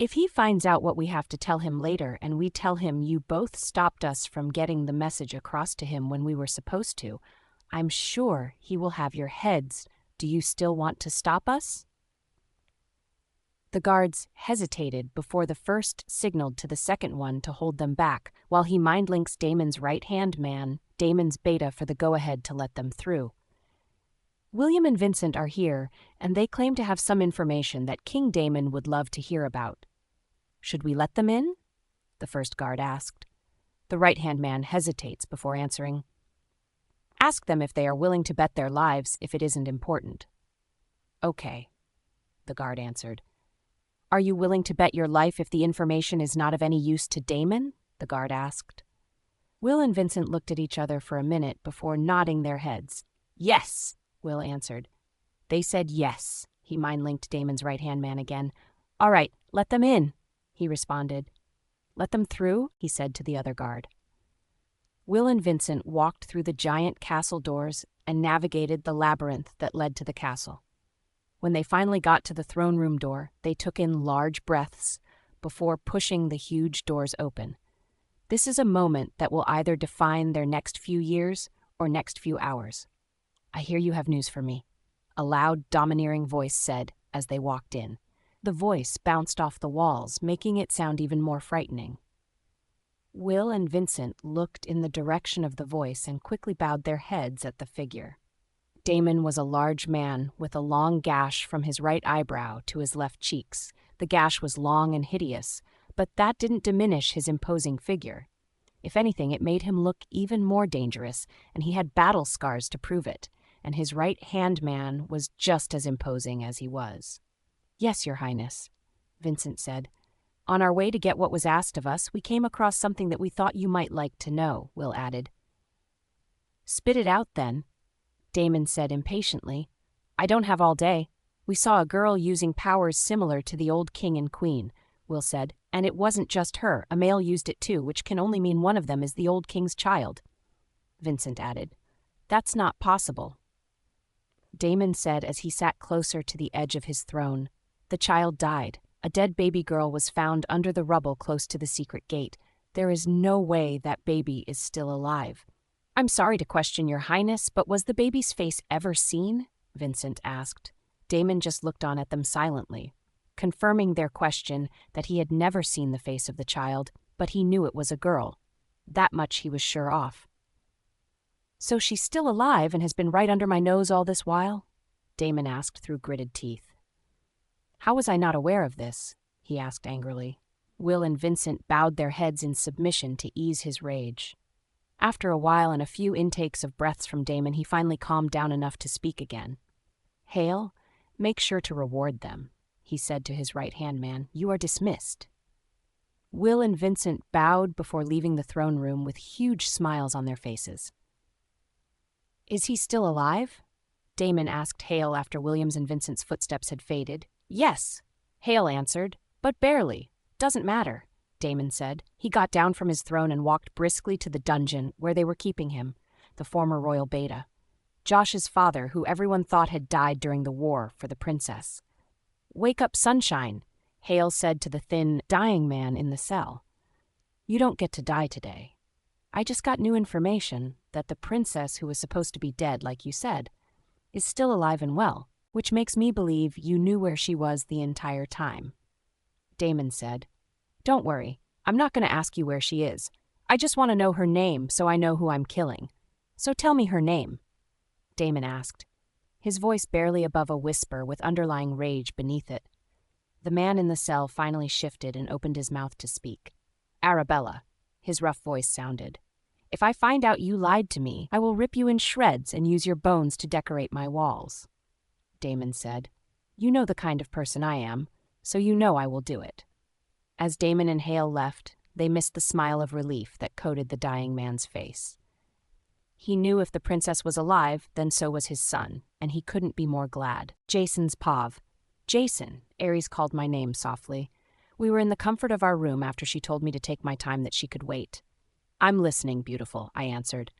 If he finds out what we have to tell him later and we tell him you both stopped us from getting the message across to him when we were supposed to, I'm sure he will have your heads. Do you still want to stop us? The guards hesitated before the first signaled to the second one to hold them back, while he mind-links Damon's right-hand man, Damon's beta, for the go-ahead to let them through. William and Vincent are here, and they claim to have some information that King Damon would love to hear about. Should we let them in? The first guard asked. The right-hand man hesitates before answering. Ask them if they are willing to bet their lives if it isn't important. Okay, the guard answered. Are you willing to bet your life if the information is not of any use to Damon? The guard asked. Will and Vincent looked at each other for a minute before nodding their heads. Yes, Will answered. They said yes. He mind-linked Damon's right-hand man again. All right, let them in, he responded. Let them through, he said to the other guard. Will and Vincent walked through the giant castle doors and navigated the labyrinth that led to the castle. When they finally got to the throne room door, they took in large breaths before pushing the huge doors open. This is a moment that will either define their next few years or next few hours. I hear you have news for me, a loud, domineering voice said as they walked in. The voice bounced off the walls, making it sound even more frightening. Will and Vincent looked in the direction of the voice and quickly bowed their heads at the figure. Damon was a large man with a long gash from his right eyebrow to his left cheeks. The gash was long and hideous, but that didn't diminish his imposing figure. If anything, it made him look even more dangerous, and he had battle scars to prove it, and his right-hand man was just as imposing as he was. "Yes, Your Highness," Vincent said. "On our way to get what was asked of us, we came across something that we thought you might like to know," Will added. "Spit it out, then," Damon said impatiently. "I don't have all day. We saw a girl using powers similar to the old king and queen," Will said, "and it wasn't just her. A male used it too, which can only mean one of them is the old king's child." Vincent added, "That's not possible," Damon said as he sat closer to the edge of his throne. "The child died. A dead baby girl was found under the rubble close to the secret gate. There is no way that baby is still alive." "I'm sorry to question Your Highness, but was the baby's face ever seen?" Vincent asked. Damon just looked on at them silently, confirming their question that he had never seen the face of the child, but he knew it was a girl. That much he was sure of. "So she's still alive and has been right under my nose all this while?" Damon asked through gritted teeth. "How was I not aware of this?" he asked angrily. Will and Vincent bowed their heads in submission to ease his rage. After a while and a few intakes of breaths from Damon, he finally calmed down enough to speak again. "Hale, make sure to reward them," he said to his right-hand man. "You are dismissed." Will and Vincent bowed before leaving the throne room with huge smiles on their faces. "Is he still alive?" Damon asked Hale after William's and Vincent's footsteps had faded. "Yes," Hale answered, "but barely. Doesn't matter," Damon said. He got down from his throne and walked briskly to the dungeon where they were keeping him, the former royal beta, Josh's father, who everyone thought had died during the war for the princess. "Wake up, sunshine," Hale said to the thin, dying man in the cell. "You don't get to die today. I just got new information that the princess, who was supposed to be dead, like you said, is still alive and well, which makes me believe you knew where she was the entire time." Damon said, "Don't worry, I'm not going to ask you where she is. I just want to know her name so I know who I'm killing. So tell me her name," Damon asked, his voice barely above a whisper with underlying rage beneath it. The man in the cell finally shifted and opened his mouth to speak. "Arabella," his rough voice sounded. "If I find out you lied to me, I will rip you in shreds and use your bones to decorate my walls." Damon said, "You know the kind of person I am, so you know I will do it." As Damon and Hale left, they missed the smile of relief that coated the dying man's face. He knew if the princess was alive, then so was his son, and he couldn't be more glad. "Jason's Pav." "Jason," Ares called my name softly. "We were in the comfort of our room after she told me to take my time, that she could wait." "I'm listening, beautiful," I answered.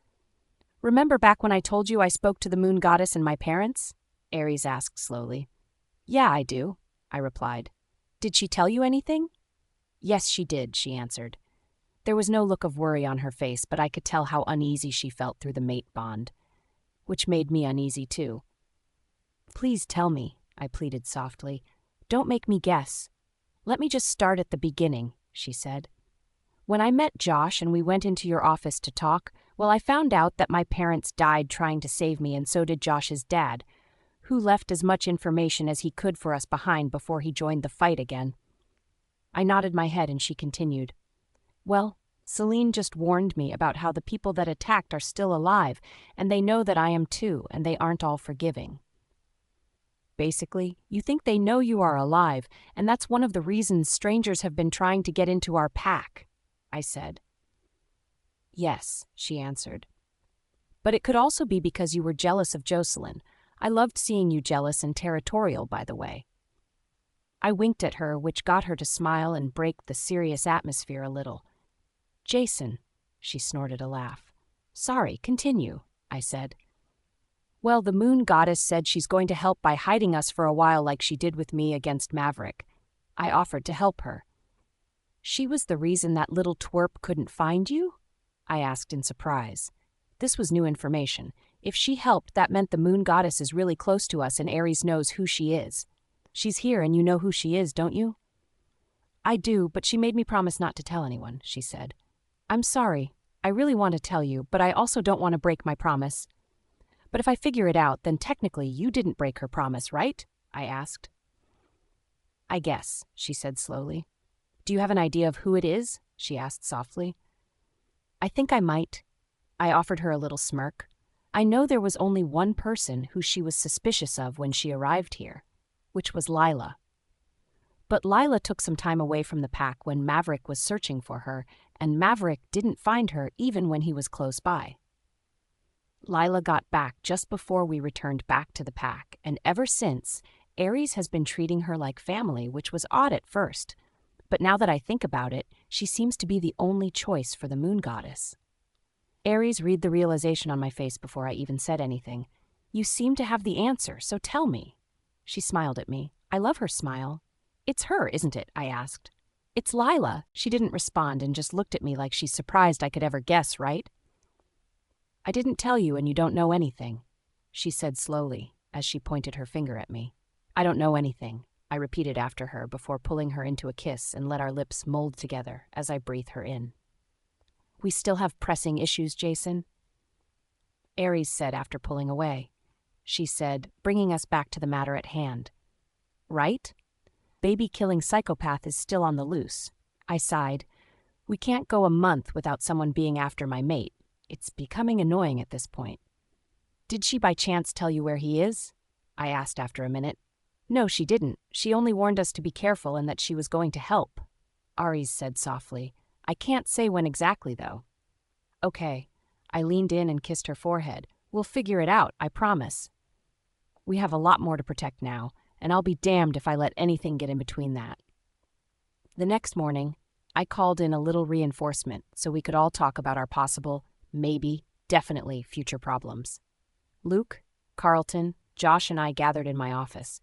"Remember back when I told you I spoke to the moon goddess and my parents?" Ares asked slowly. "Yeah, I do," I replied. "Did she tell you anything?" "Yes, she did," she answered. There was no look of worry on her face, but I could tell how uneasy she felt through the mate bond, which made me uneasy too. "Please tell me," I pleaded softly. "Don't make me guess. Let me just start at the beginning," she said. "When I met Josh and we went into your office to talk, well, I found out that my parents died trying to save me, and so did Josh's dad, who left as much information as he could for us behind before he joined the fight again." I nodded my head and she continued. "Well, Celine just warned me about how the people that attacked are still alive, and they know that I am too, and they aren't all forgiving. Basically, you think they know you are alive, and that's one of the reasons strangers have been trying to get into our pack," I said. "Yes," she answered. "But it could also be because you were jealous of Jocelyn. I loved seeing you jealous and territorial, by the way." I winked at her, which got her to smile and break the serious atmosphere a little. "Jason," she snorted a laugh. "Sorry, continue," I said. "Well, the moon goddess said she's going to help by hiding us for a while like she did with me against Maverick. I offered to help her." "She was the reason that little twerp couldn't find you?" I asked in surprise. This was new information. If she helped, that meant the moon goddess is really close to us and Ares knows who she is. "She's here and you know who she is, don't you?" "I do, but she made me promise not to tell anyone," she said. "I'm sorry. I really want to tell you, but I also don't want to break my promise." But if I figure it out, then technically you didn't break her promise, right? I asked. I guess, she said slowly. Do you have an idea of who it is? She asked softly. I think I might. I offered her a little smirk. I know there was only one person who she was suspicious of when she arrived here, which was Lila. But Lila took some time away from the pack when Maverick was searching for her, and Maverick didn't find her even when he was close by. Lila got back just before we returned back to the pack, and ever since, Ares has been treating her like family, which was odd at first. But now that I think about it, she seems to be the only choice for the moon goddess. Ares read the realization on my face before I even said anything. You seem to have the answer, so tell me. She smiled at me. I love her smile. It's her, isn't it? I asked. It's Lila. She didn't respond and just looked at me like she's surprised I could ever guess, right? I didn't tell you and you don't know anything, she said slowly as she pointed her finger at me. I don't know anything, I repeated after her before pulling her into a kiss and let our lips mold together as I breathed her in. We still have pressing issues, Jason? Ares said after pulling away. She said, bringing us back to the matter at hand. Right? Baby-killing psychopath is still on the loose. I sighed. We can't go a month without someone being after my mate. It's becoming annoying at this point. Did she by chance tell you where he is? I asked after a minute. No, she didn't. She only warned us to be careful and that she was going to help. Ares said softly. I can't say when exactly, though. Okay. I leaned in and kissed her forehead. We'll figure it out, I promise. We have a lot more to protect now, and I'll be damned if I let anything get in between that. The next morning, I called in a little reinforcement so we could all talk about our possible, maybe, definitely future problems. Luke, Carlton, Josh, and I gathered in my office.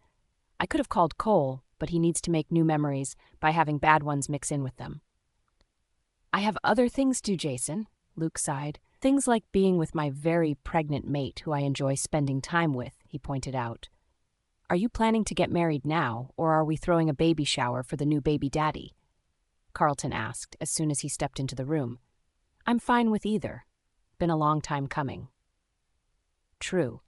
I could have called Cole, but he needs to make new memories by having bad ones mix in with them. I have other things to do, Jason, Luke sighed. Things like being with my very pregnant mate who I enjoy spending time with, he pointed out. Are you planning to get married now, or are we throwing a baby shower for the new baby daddy? Carlton asked as soon as he stepped into the room. I'm fine with either. Been a long time coming. True.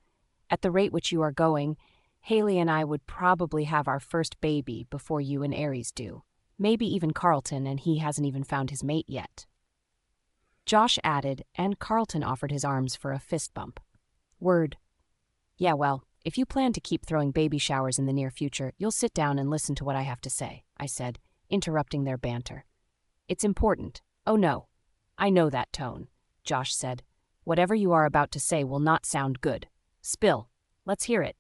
At the rate which you are going, Haley and I would probably have our first baby before you and Ares do. Maybe even Carlton, and he hasn't even found his mate yet. Josh added, and Carlton offered his arms for a fist bump. Word. Yeah, well, if you plan to keep throwing baby showers in the near future, you'll sit down and listen to what I have to say, I said, interrupting their banter. It's important. Oh no. I know that tone, Josh said. Whatever you are about to say will not sound good. Spill. Let's hear it.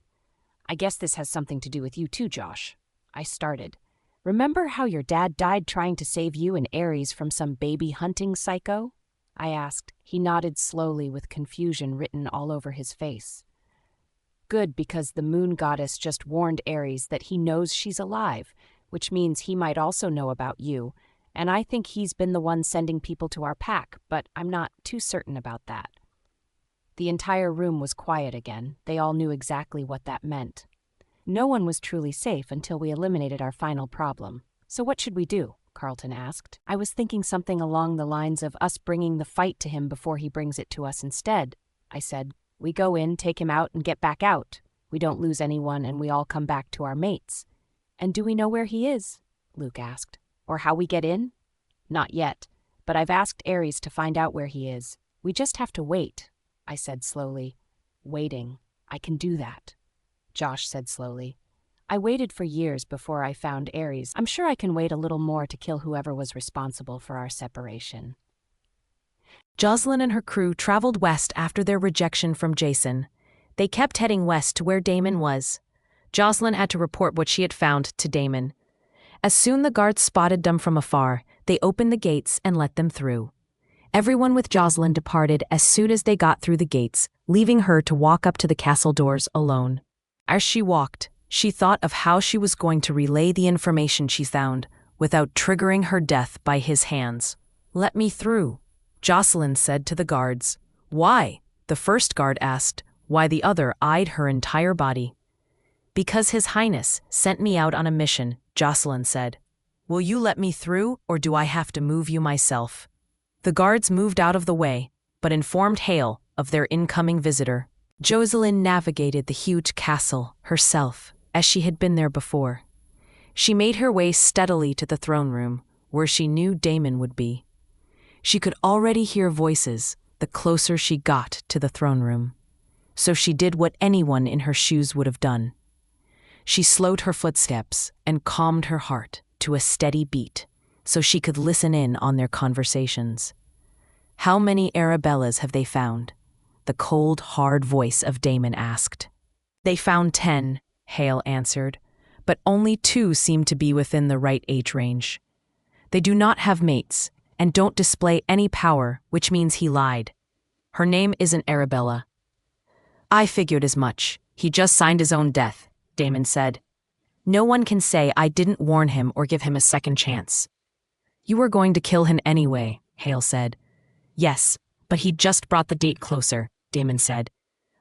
I guess this has something to do with you too, Josh. I started. Remember how your dad died trying to save you and Ares from some baby hunting psycho? I asked. He nodded slowly with confusion written all over his face. Good, because the moon goddess just warned Ares that he knows she's alive, which means he might also know about you, and I think he's been the one sending people to our pack, but I'm not too certain about that. The entire room was quiet again. They all knew exactly what that meant. No one was truly safe until we eliminated our final problem. So what should we do? Carlton asked. I was thinking something along the lines of us bringing the fight to him before he brings it to us instead. I said, we go in, take him out, and get back out. We don't lose anyone, and we all come back to our mates. And do we know where he is? Luke asked. Or how we get in? Not yet, but I've asked Ares to find out where he is. We just have to wait, I said slowly. Waiting. I can do that. Josh said slowly. I waited for years before I found Ares. I'm sure I can wait a little more to kill whoever was responsible for our separation.
Jocelyn and her crew traveled west after their rejection from Jason. They kept heading west to where Damon was. Jocelyn had to report what she had found to Damon. As soon the guards spotted them from afar, they opened the gates and let them through. Everyone with Jocelyn departed as soon as they got through the gates, leaving her to walk up to the castle doors alone. As she walked, she thought of how she was going to relay the information she found without triggering her death by his hands. Let me through, Jocelyn said to the guards. Why? The first guard asked, while the other eyed her entire body. Because His Highness sent me out on a mission, Jocelyn said. Will you let me through, or do I have to move you myself? The guards moved out of the way, but informed Hale of their incoming visitor. Jocelyn navigated the huge castle herself, as she had been there before. She made her way steadily to the throne room, where she knew Damon would be. She could already hear voices the closer she got to the throne room. So she did what anyone in her shoes would have done. She slowed her footsteps and calmed her heart to a steady beat, so she could listen in on their conversations. "How many Arabellas have they found?" the cold, hard voice of Damon asked. "They found 10, Hale answered, but only 2 seem to be within the right age range. They do not have mates and don't display any power, which means he lied. Her name isn't Arabella." "I figured as much. He just signed his own death," Damon said. "No one can say I didn't warn him or give him a second chance." "You were going to kill him anyway," Hale said. "Yes, but he just brought the date closer," Damon said.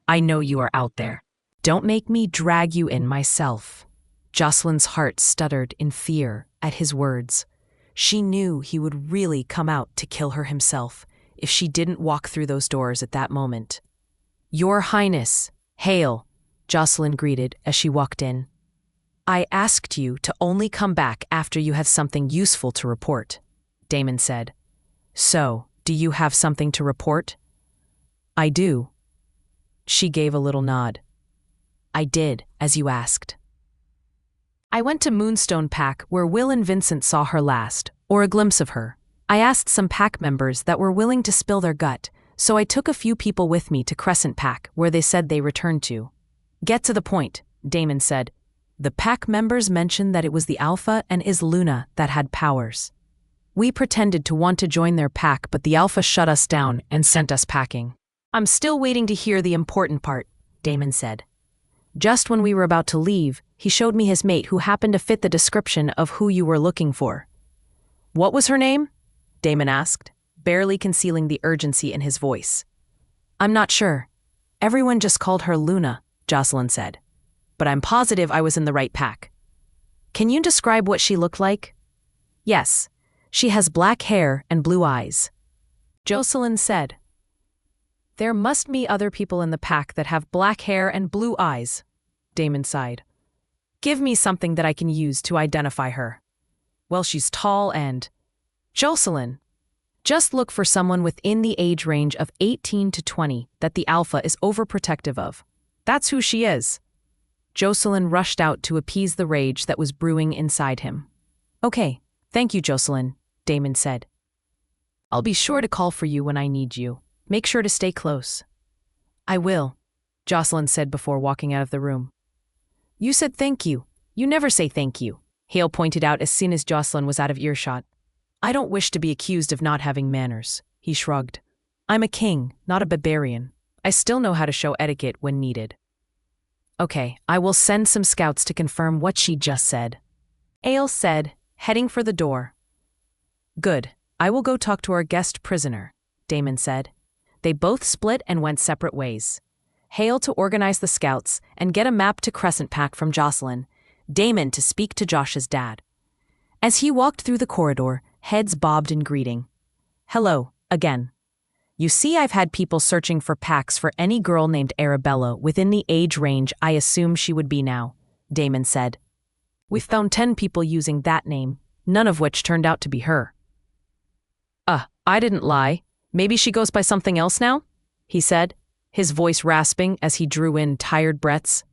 "I know you are out there. Don't make me drag you in myself." Jocelyn's heart stuttered in fear at his words. She knew he would really come out to kill her himself if she didn't walk through those doors at that moment. "Your Highness, Hale," Jocelyn greeted as she walked in. "I asked you to only come back after you have something useful to report," Damon said. "So, do you have something to report?" "I do." She gave a little nod. "I did, as you asked. I went to Moonstone Pack where Will and Vincent saw her last, or a glimpse of her. I asked some pack members that were willing to spill their gut, so I took a few people with me to Crescent Pack where they said they returned to." "Get to the point," Damon said. "The pack members mentioned that it was the Alpha and Luna that had powers. We pretended to want to join their pack, but the Alpha shut us down and sent us packing." "I'm still waiting to hear the important part," Damon said. "Just when we were about to leave, he showed me his mate who happened to fit the description of who you were looking for." "What was her name?" Damon asked, barely concealing the urgency in his voice. "I'm not sure. Everyone just called her Luna," Jocelyn said. "But I'm positive I was in the right pack." "Can you describe what she looked like?" "Yes. She has black hair and blue eyes," Jocelyn said. "There must be other people in the pack that have black hair and blue eyes," Damon sighed. "Give me something that I can use to identify her." "Well, she's tall and—" "Jocelyn, just look for someone within the age range of 18 to 20 that the Alpha is overprotective of. That's who she is." Jocelyn rushed out to appease the rage that was brewing inside him. "Okay, thank you, Jocelyn," Damon said. "I'll be sure to call for you when I need you. Make sure to stay close." "I will," Jocelyn said before walking out of the room. "You said thank you. You never say thank you," Hale pointed out as soon as Jocelyn was out of earshot. "I don't wish to be accused of not having manners," he shrugged. "I'm a king, not a barbarian. I still know how to show etiquette when needed." "Okay, I will send some scouts to confirm what she just said," Hale said, heading for the door. "Good. I will go talk to our guest prisoner," Damon said. They both split and went separate ways. Hale to organize the scouts and get a map to Crescent Pack from Jocelyn, Damon to speak to Josh's dad. As he walked through the corridor, heads bobbed in greeting. "Hello, again. You see, I've had people searching for packs for any girl named Arabella within the age range I assume she would be now," Damon said. "We've found 10 people using that name, none of which turned out to be her." I didn't lie. Maybe she goes by something else now?" he said, his voice rasping as he drew in tired breaths.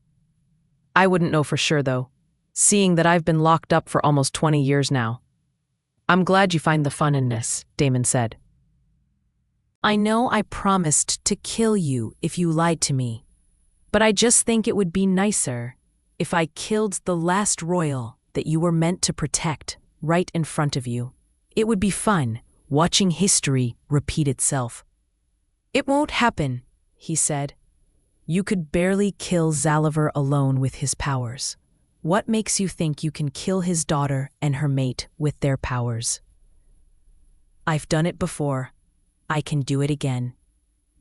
"I wouldn't know for sure, though, seeing that I've been locked up for almost 20 years now." "I'm glad you find the fun in this," Damon said. "I know I promised to kill you if you lied to me, but I just think it would be nicer if I killed the last royal that you were meant to protect right in front of you. It would be fun watching history repeat itself." "It won't happen," he said. "You could barely kill Zalaver alone with his powers. What makes you think you can kill his daughter and her mate with their powers?" "I've done it before. I can do it again,"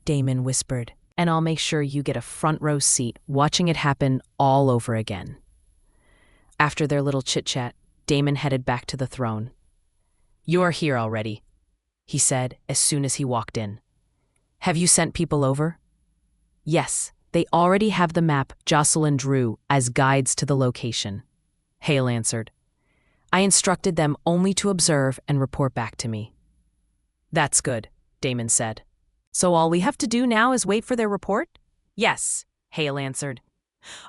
Damon whispered, "and I'll make sure you get a front row seat watching it happen all over again." After their little chit-chat, Damon headed back to the throne. "You're here already," he said as soon as he walked in. "Have you sent people over?" "Yes, They already have the map Jocelyn drew as guides to the location, Hale answered. I instructed them only to observe and report back to me. That's good, Damon said. So all we have to do now is wait for their report? Yes, Hale answered.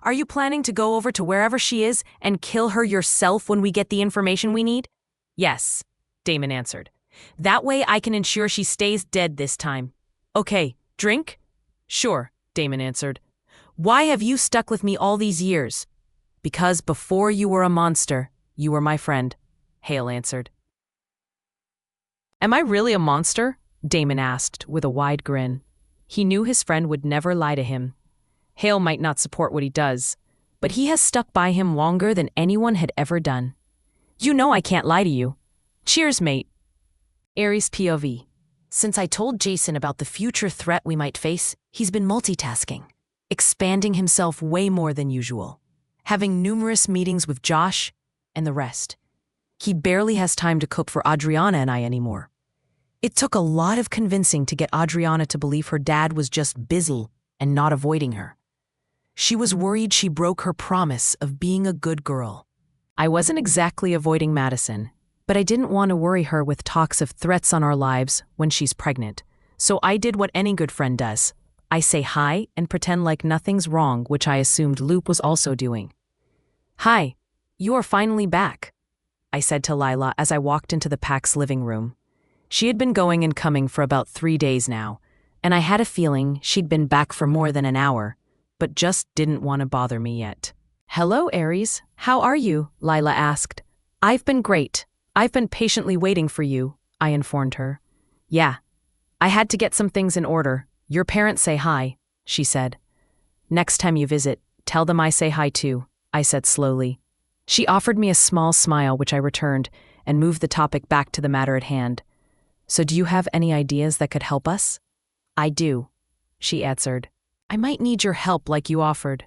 Are you planning to go over to wherever she is and kill her yourself when we get the information we need? Yes, Damon answered. That way I can ensure she stays dead this time. Okay, drink? Sure, Damon answered. Why have you stuck with me all these years? Because before you were a monster, you were my friend, Hale answered. Am I really a monster? Damon asked with a wide grin. He knew his friend would never lie to him. Hale might not support what he does, but he has stuck by him longer than anyone had ever done. You know I can't lie to you. Cheers, mate. Aries POV. Since I told Jason about the future threat we might face, he's been multitasking, expanding himself way more than usual, having numerous meetings with Josh and the rest. He barely has time to cook for Adriana and I anymore. It took a lot of convincing to get Adriana to believe her dad was just busy and not avoiding her. She was worried she broke her promise of being a good girl. I wasn't exactly avoiding Madison, but I didn't want to worry her with talks of threats on our lives when she's pregnant. So I did what any good friend does. I say hi and pretend like nothing's wrong, which I assumed Luke was also doing. Hi, you are finally back, I said to Lila as I walked into the pack's living room. She had been going and coming for about 3 days now, and I had a feeling she'd been back for more than an hour, but just didn't want to bother me yet. Hello, Aries. How are you? Lila asked. I've been great. I've been patiently waiting for you, I informed her. Yeah. I had to get some things in order. Your parents say hi, she said. Next time you visit, tell them I say hi too, I said slowly. She offered me a small smile, which I returned, and moved the topic back to the matter at hand. So do you have any ideas that could help us? I do, she answered. I might need your help like you offered.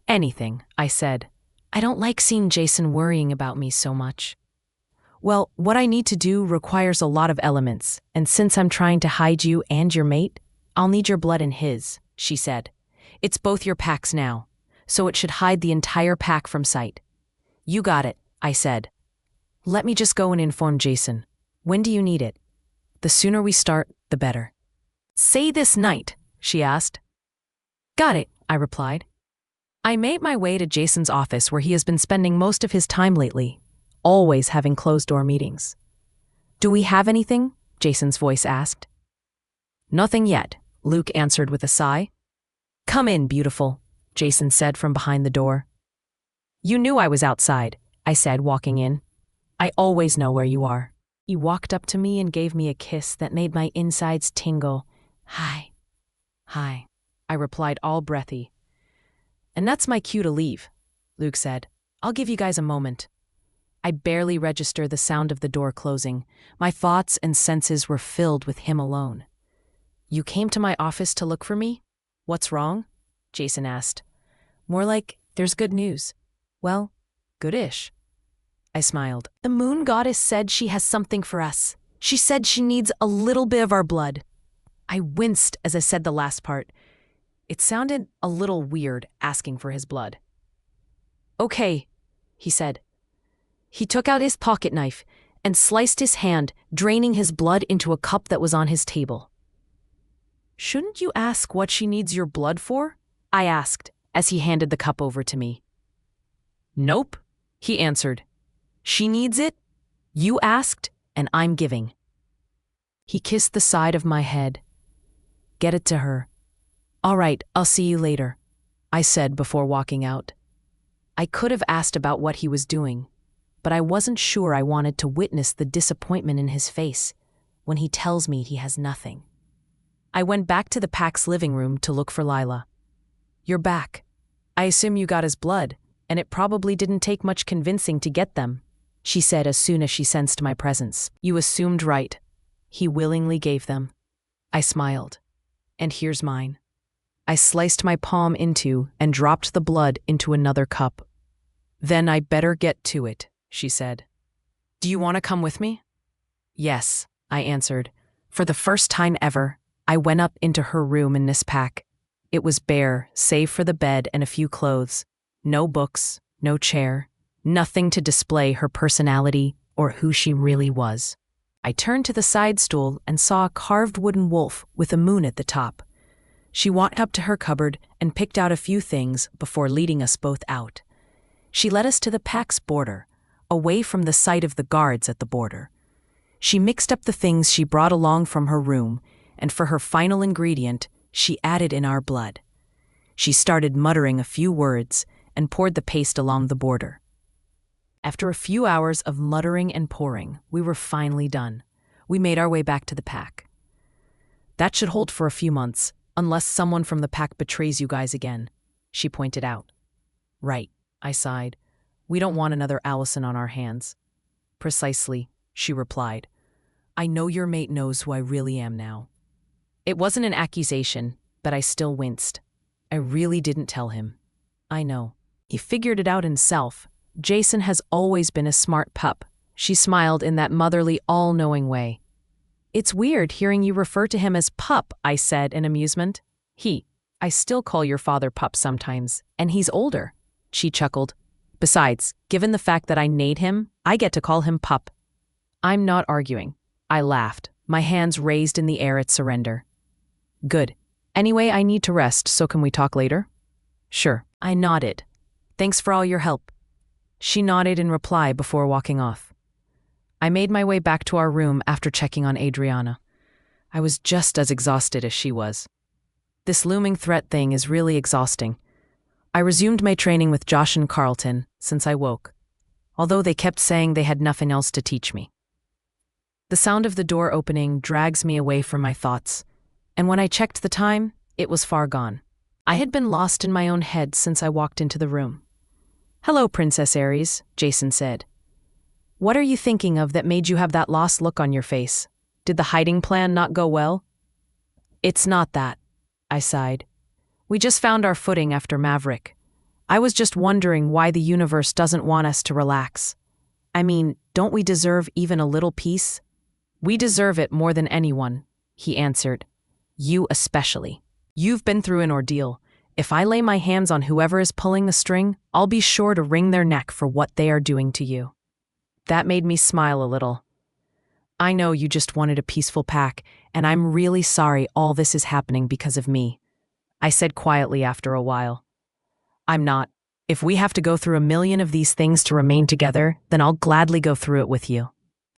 Anything, I said. I don't like seeing Jason worrying about me so much. Well, what I need to do requires a lot of elements, and since I'm trying to hide you and your mate, I'll need your blood and his, she said. It's both your packs now, so it should hide the entire pack from sight. You got it, I said. Let me just go and inform Jason. When do you need it? The sooner we start, the better. Say this night, she asked. Got it, I replied. I made my way to Jason's office where he has been spending most of his time lately, always having closed-door meetings. Do we have anything? Jason's voice asked. Nothing yet, Luke answered with a sigh. Come in, beautiful, Jason said from behind the door. You knew I was outside, I said, walking in. I always know where you are. He walked up to me and gave me a kiss that made my insides tingle. Hi. Hi, I replied, all breathy. And that's my cue to leave, Luke said. I'll give you guys a moment. I barely registered the sound of the door closing. My thoughts and senses were filled with him alone. You came to my office to look for me? What's wrong? Jason asked. More like, there's good news. Well, goodish. I smiled. The moon goddess said she has something for us. She said she needs a little bit of our blood. I winced as I said the last part. It sounded a little weird asking for his blood. Okay, he said. He took out his pocket knife and sliced his hand, draining his blood into a cup that was on his table. Shouldn't you ask what she needs your blood for? I asked as he handed the cup over to me. Nope, he answered. She needs it, you asked, and I'm giving. He kissed the side of my head. Get it to her. All right, I'll see you later, I said before walking out. I could have asked about what he was doing, but I wasn't sure I wanted to witness the disappointment in his face when he tells me he has nothing. I went back to the pack's living room to look for Lila. You're back. I assume you got his blood, and it probably didn't take much convincing to get them, she said as soon as she sensed my presence. You assumed right. He willingly gave them. I smiled. And here's mine. I sliced my palm into and dropped the blood into another cup. Then I better get to it, she said. Do you want to come with me? Yes, I answered. For the first time ever, I went up into her room in this pack. It was bare, save for the bed and a few clothes. No books, no chair, nothing to display her personality or who she really was. I turned to the side stool and saw a carved wooden wolf with a moon at the top. She walked up to her cupboard and picked out a few things before leading us both out. She led us to the pack's border, away from the sight of the guards at the border. She mixed up the things she brought along from her room, and for her final ingredient, she added in our blood. She started muttering a few words and poured the paste along the border. After a few hours of muttering and pouring, we were finally done. We made our way back to the pack. That should hold for a few months, unless someone from the pack betrays you guys again, she pointed out. Right, I sighed. We don't want another Allison on our hands. Precisely, she replied. I know your mate knows who I really am now. It wasn't an accusation, but I still winced. I really didn't tell him. I know. He figured it out himself. Jason has always been a smart pup. She smiled in that motherly, all-knowing way. It's weird hearing you refer to him as pup, I said in amusement. I still call your father pup sometimes, and he's older, she chuckled. Besides, given the fact that I nayed him, I get to call him pup. I'm not arguing. I laughed, my hands raised in the air at surrender. Good. Anyway, I need to rest, so can we talk later? Sure. I nodded. Thanks for all your help. She nodded in reply before walking off. I made my way back to our room after checking on Adriana. I was just as exhausted as she was. This looming threat thing is really exhausting. I resumed my training with Josh and Carlton since I woke, although they kept saying they had nothing else to teach me. The sound of the door opening drags me away from my thoughts, and when I checked the time, it was far gone. I had been lost in my own head since I walked into the room. Hello, Princess Aries, Jason said. What are you thinking of that made you have that lost look on your face? Did the hiding plan not go well? It's not that, I sighed. We just found our footing after Maverick. I was just wondering why the universe doesn't want us to relax. I mean, don't we deserve even a little peace? We deserve it more than anyone, he answered. You especially. You've been through an ordeal. If I lay my hands on whoever is pulling the string, I'll be sure to wring their neck for what they are doing to you. That made me smile a little. I know you just wanted a peaceful pack, and I'm really sorry all this is happening because of me, I said quietly after a while. I'm not. If we have to go through a million of these things to remain together, then I'll gladly go through it with you.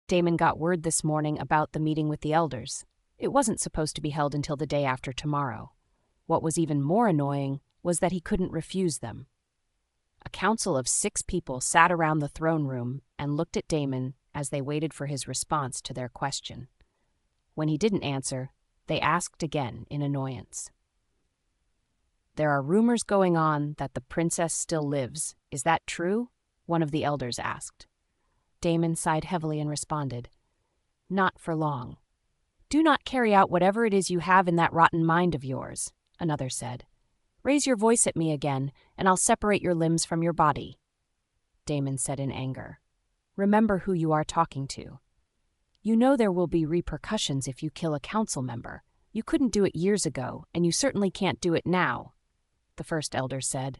Damon got word this morning about the meeting with the elders. It wasn't supposed to be held until the day after tomorrow. What was even more annoying was that he couldn't refuse them. A council of 6 people sat around the throne room and looked at Damon as they waited for his response to their question. When he didn't answer, they asked again in annoyance. There are rumors going on that the princess still lives. Is that true? One of the elders asked. Damon sighed heavily and responded, Not for long. Do not carry out whatever it is you have in that rotten mind of yours, another said. Raise your voice at me again, and I'll separate your limbs from your body. Damon said in anger. Remember who you are talking to. You know there will be repercussions if you kill a council member. You couldn't do it years ago, and you certainly can't do it now, the first elder said.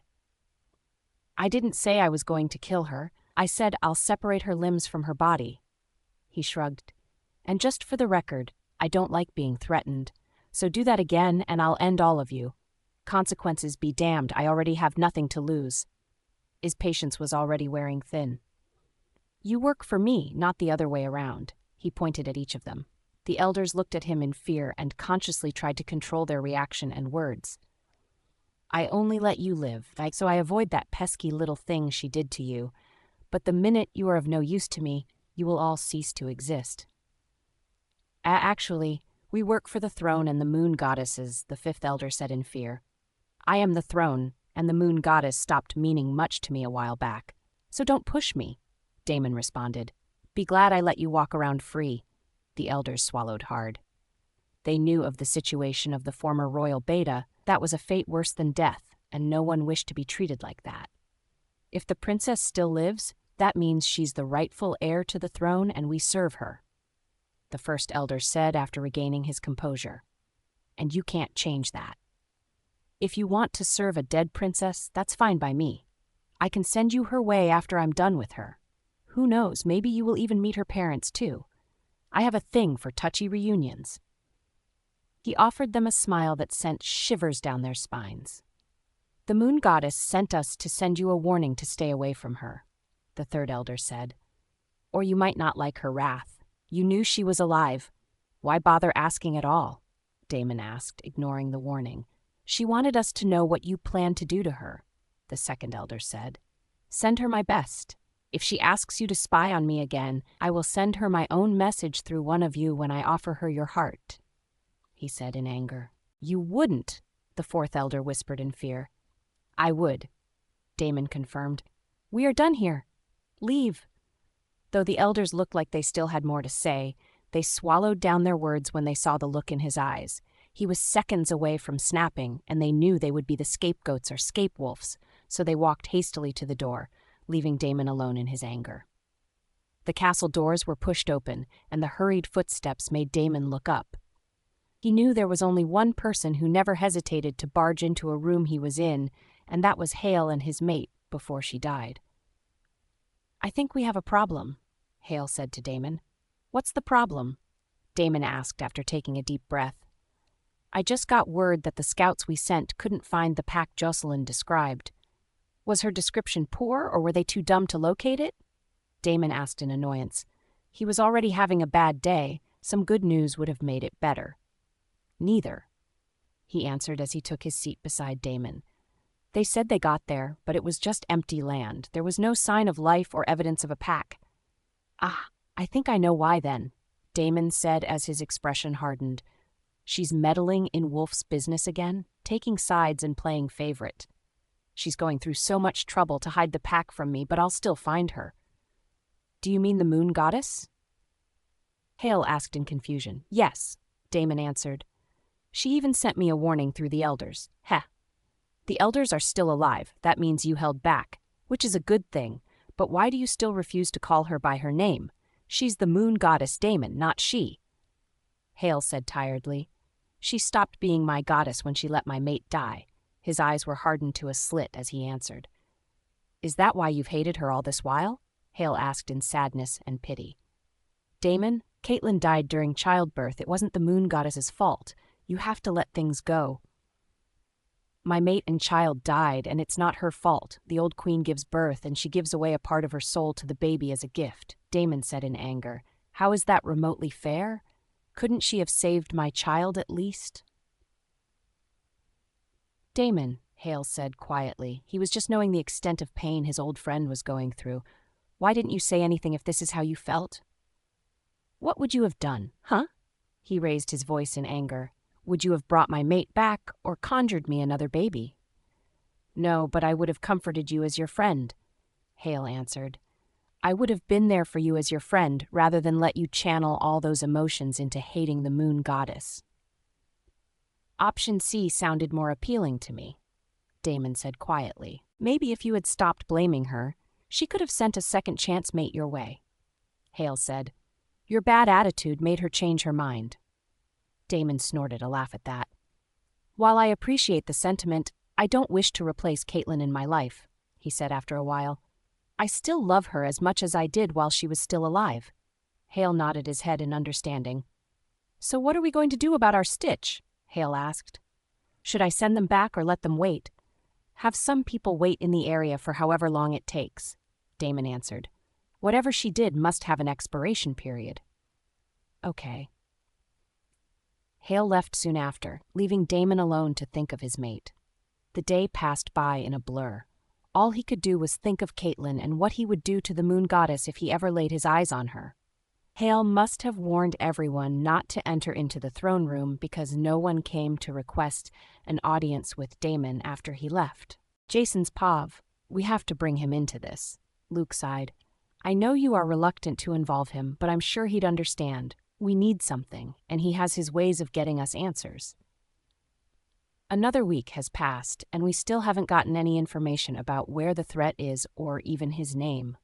I didn't say I was going to kill her. I said I'll separate her limbs from her body. He shrugged. And just for the record, I don't like being threatened. So do that again, and I'll end all of you. Consequences be damned, I already have nothing to lose. His patience was already wearing thin. You work for me, not the other way around, he pointed at each of them. The elders looked at him in fear and consciously tried to control their reaction and words. I only let you live, so I avoid that pesky little thing she did to you. But the minute you are of no use to me, you will all cease to exist. Actually, we work for the throne and the moon goddesses, the fifth elder said in fear. I am the throne, and the moon goddess stopped meaning much to me a while back. So don't push me, Damon responded. Be glad I let you walk around free. The elders swallowed hard. They knew of the situation of the former royal beta. That was a fate worse than death, and no one wished to be treated like that. If the princess still lives, that means she's the rightful heir to the throne and we serve her, the first elder said after regaining his composure. And you can't change that. If you want to serve a dead princess, that's fine by me. I can send you her way after I'm done with her. Who knows, maybe you will even meet her parents too. I have a thing for touchy reunions." He offered them a smile that sent shivers down their spines. "The moon goddess sent us to send you a warning to stay away from her," the third elder said. "Or you might not like her wrath. You knew she was alive. Why bother asking at all?" Damon asked, ignoring the warning. "She wanted us to know what you plan to do to her," the second elder said. "Send her my best. If she asks you to spy on me again, I will send her my own message through one of you when I offer her your heart," he said in anger. "You wouldn't," the fourth elder whispered in fear. "I would," Damon confirmed. "We are done here. Leave." Though the elders looked like they still had more to say, they swallowed down their words when they saw the look in his eyes. He was seconds away from snapping, and they knew they would be the scapegoats or scapewolves, so they walked hastily to the door, leaving Damon alone in his anger. The castle doors were pushed open, and the hurried footsteps made Damon look up. He knew there was only one person who never hesitated to barge into a room he was in, and that was Hale and his mate before she died. "I think we have a problem," Hale said to Damon. "What's the problem?" Damon asked after taking a deep breath. "I just got word that the scouts we sent couldn't find the pack Jocelyn described. Was her description poor, or were they too dumb to locate it?" Damon asked in annoyance. He was already having a bad day. Some good news would have made it better. "Neither," he answered as he took his seat beside Damon. "They said they got there, but it was just empty land. There was no sign of life or evidence of a pack." "Ah, I think I know why then," Damon said as his expression hardened. "She's meddling in Wolf's business again, taking sides and playing favorite. She's going through so much trouble to hide the pack from me, but I'll still find her." "Do you mean the moon goddess?" Hale asked in confusion. "Yes," Damon answered. "She even sent me a warning through the elders. Heh. The elders are still alive. That means you held back, which is a good thing. But why do you still refuse to call her by her name? She's the moon goddess Damon, not she." Hale said tiredly. "She stopped being my goddess when she let my mate die." His eyes were hardened to a slit as he answered. "Is that why you've hated her all this while?" Hale asked in sadness and pity. "Damon, Caitlin died during childbirth. It wasn't the moon goddess's fault. You have to let things go. My mate and child died, and it's not her fault. The old queen gives birth, and she gives away a part of her soul to the baby as a gift," Damon said in anger. "How is that remotely fair? Couldn't she have saved my child at least?" "Damon," Hale said quietly. He was just knowing the extent of pain his old friend was going through. "Why didn't you say anything if this is how you felt?" "What would you have done, huh?" He raised his voice in anger. "Would you have brought my mate back or conjured me another baby?" "No, but I would have comforted you as your friend," Hale answered. "I would have been there for you as your friend rather than let you channel all those emotions into hating the moon goddess." "Option C sounded more appealing to me," Damon said quietly. "Maybe if you had stopped blaming her, she could have sent a second chance mate your way." Hale said, "Your bad attitude made her change her mind." Damon snorted a laugh at that. "While I appreciate the sentiment, I don't wish to replace Caitlin in my life," he said after a while. "I still love her as much as I did while she was still alive." Hale nodded his head in understanding. "So what are we going to do about our Stitch?" Hale asked. "Should I send them back or let them wait?" "Have some people wait in the area for however long it takes," Damon answered. "Whatever she did must have an expiration period." "Okay." Hale left soon after, leaving Damon alone to think of his mate. The day passed by in a blur. All he could do was think of Caitlin and what he would do to the moon goddess if he ever laid his eyes on her. Hale must have warned everyone not to enter into the throne room because no one came to request an audience with Damon after he left. "Jason's Pav. We have to bring him into this," Luke sighed. "I know you are reluctant to involve him, but I'm sure he'd understand. We need something, and he has his ways of getting us answers." Another week has passed, and we still haven't gotten any information about where the threat is or even his name.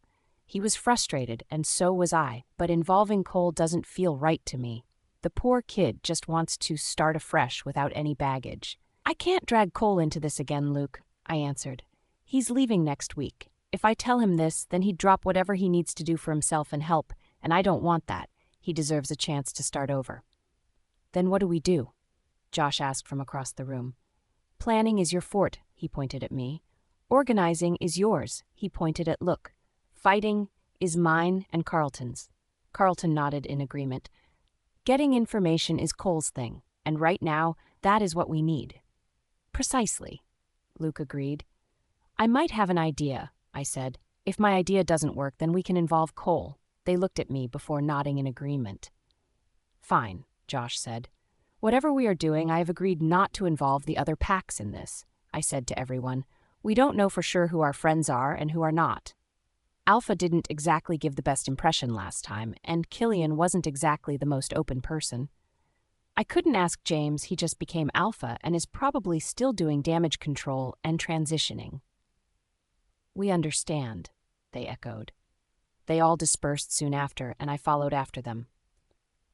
He was frustrated, and so was I, but involving Cole doesn't feel right to me. The poor kid just wants to start afresh without any baggage. I can't drag Cole into this again, Luke, I answered. He's leaving next week. If I tell him this, then he'd drop whatever he needs to do for himself and help, and I don't want that. He deserves a chance to start over. Then what do we do? Josh asked from across the room. Planning is your forte, he pointed at me. Organizing is yours, he pointed at Luke. Fighting is mine and Carlton's. Carlton nodded in agreement. Getting information is Cole's thing, and right now, that is what we need. Precisely, Luke agreed. I might have an idea, I said. If my idea doesn't work, then we can involve Cole. They looked at me before nodding in agreement. Fine, Josh said. Whatever we are doing, I have agreed not to involve the other packs in this, I said to everyone. We don't know for sure who our friends are and who are not. Alpha didn't exactly give the best impression last time, and Killian wasn't exactly the most open person. I couldn't ask James, he just became Alpha and is probably still doing damage control and transitioning. We understand, they echoed. They all dispersed soon after, and I followed after them.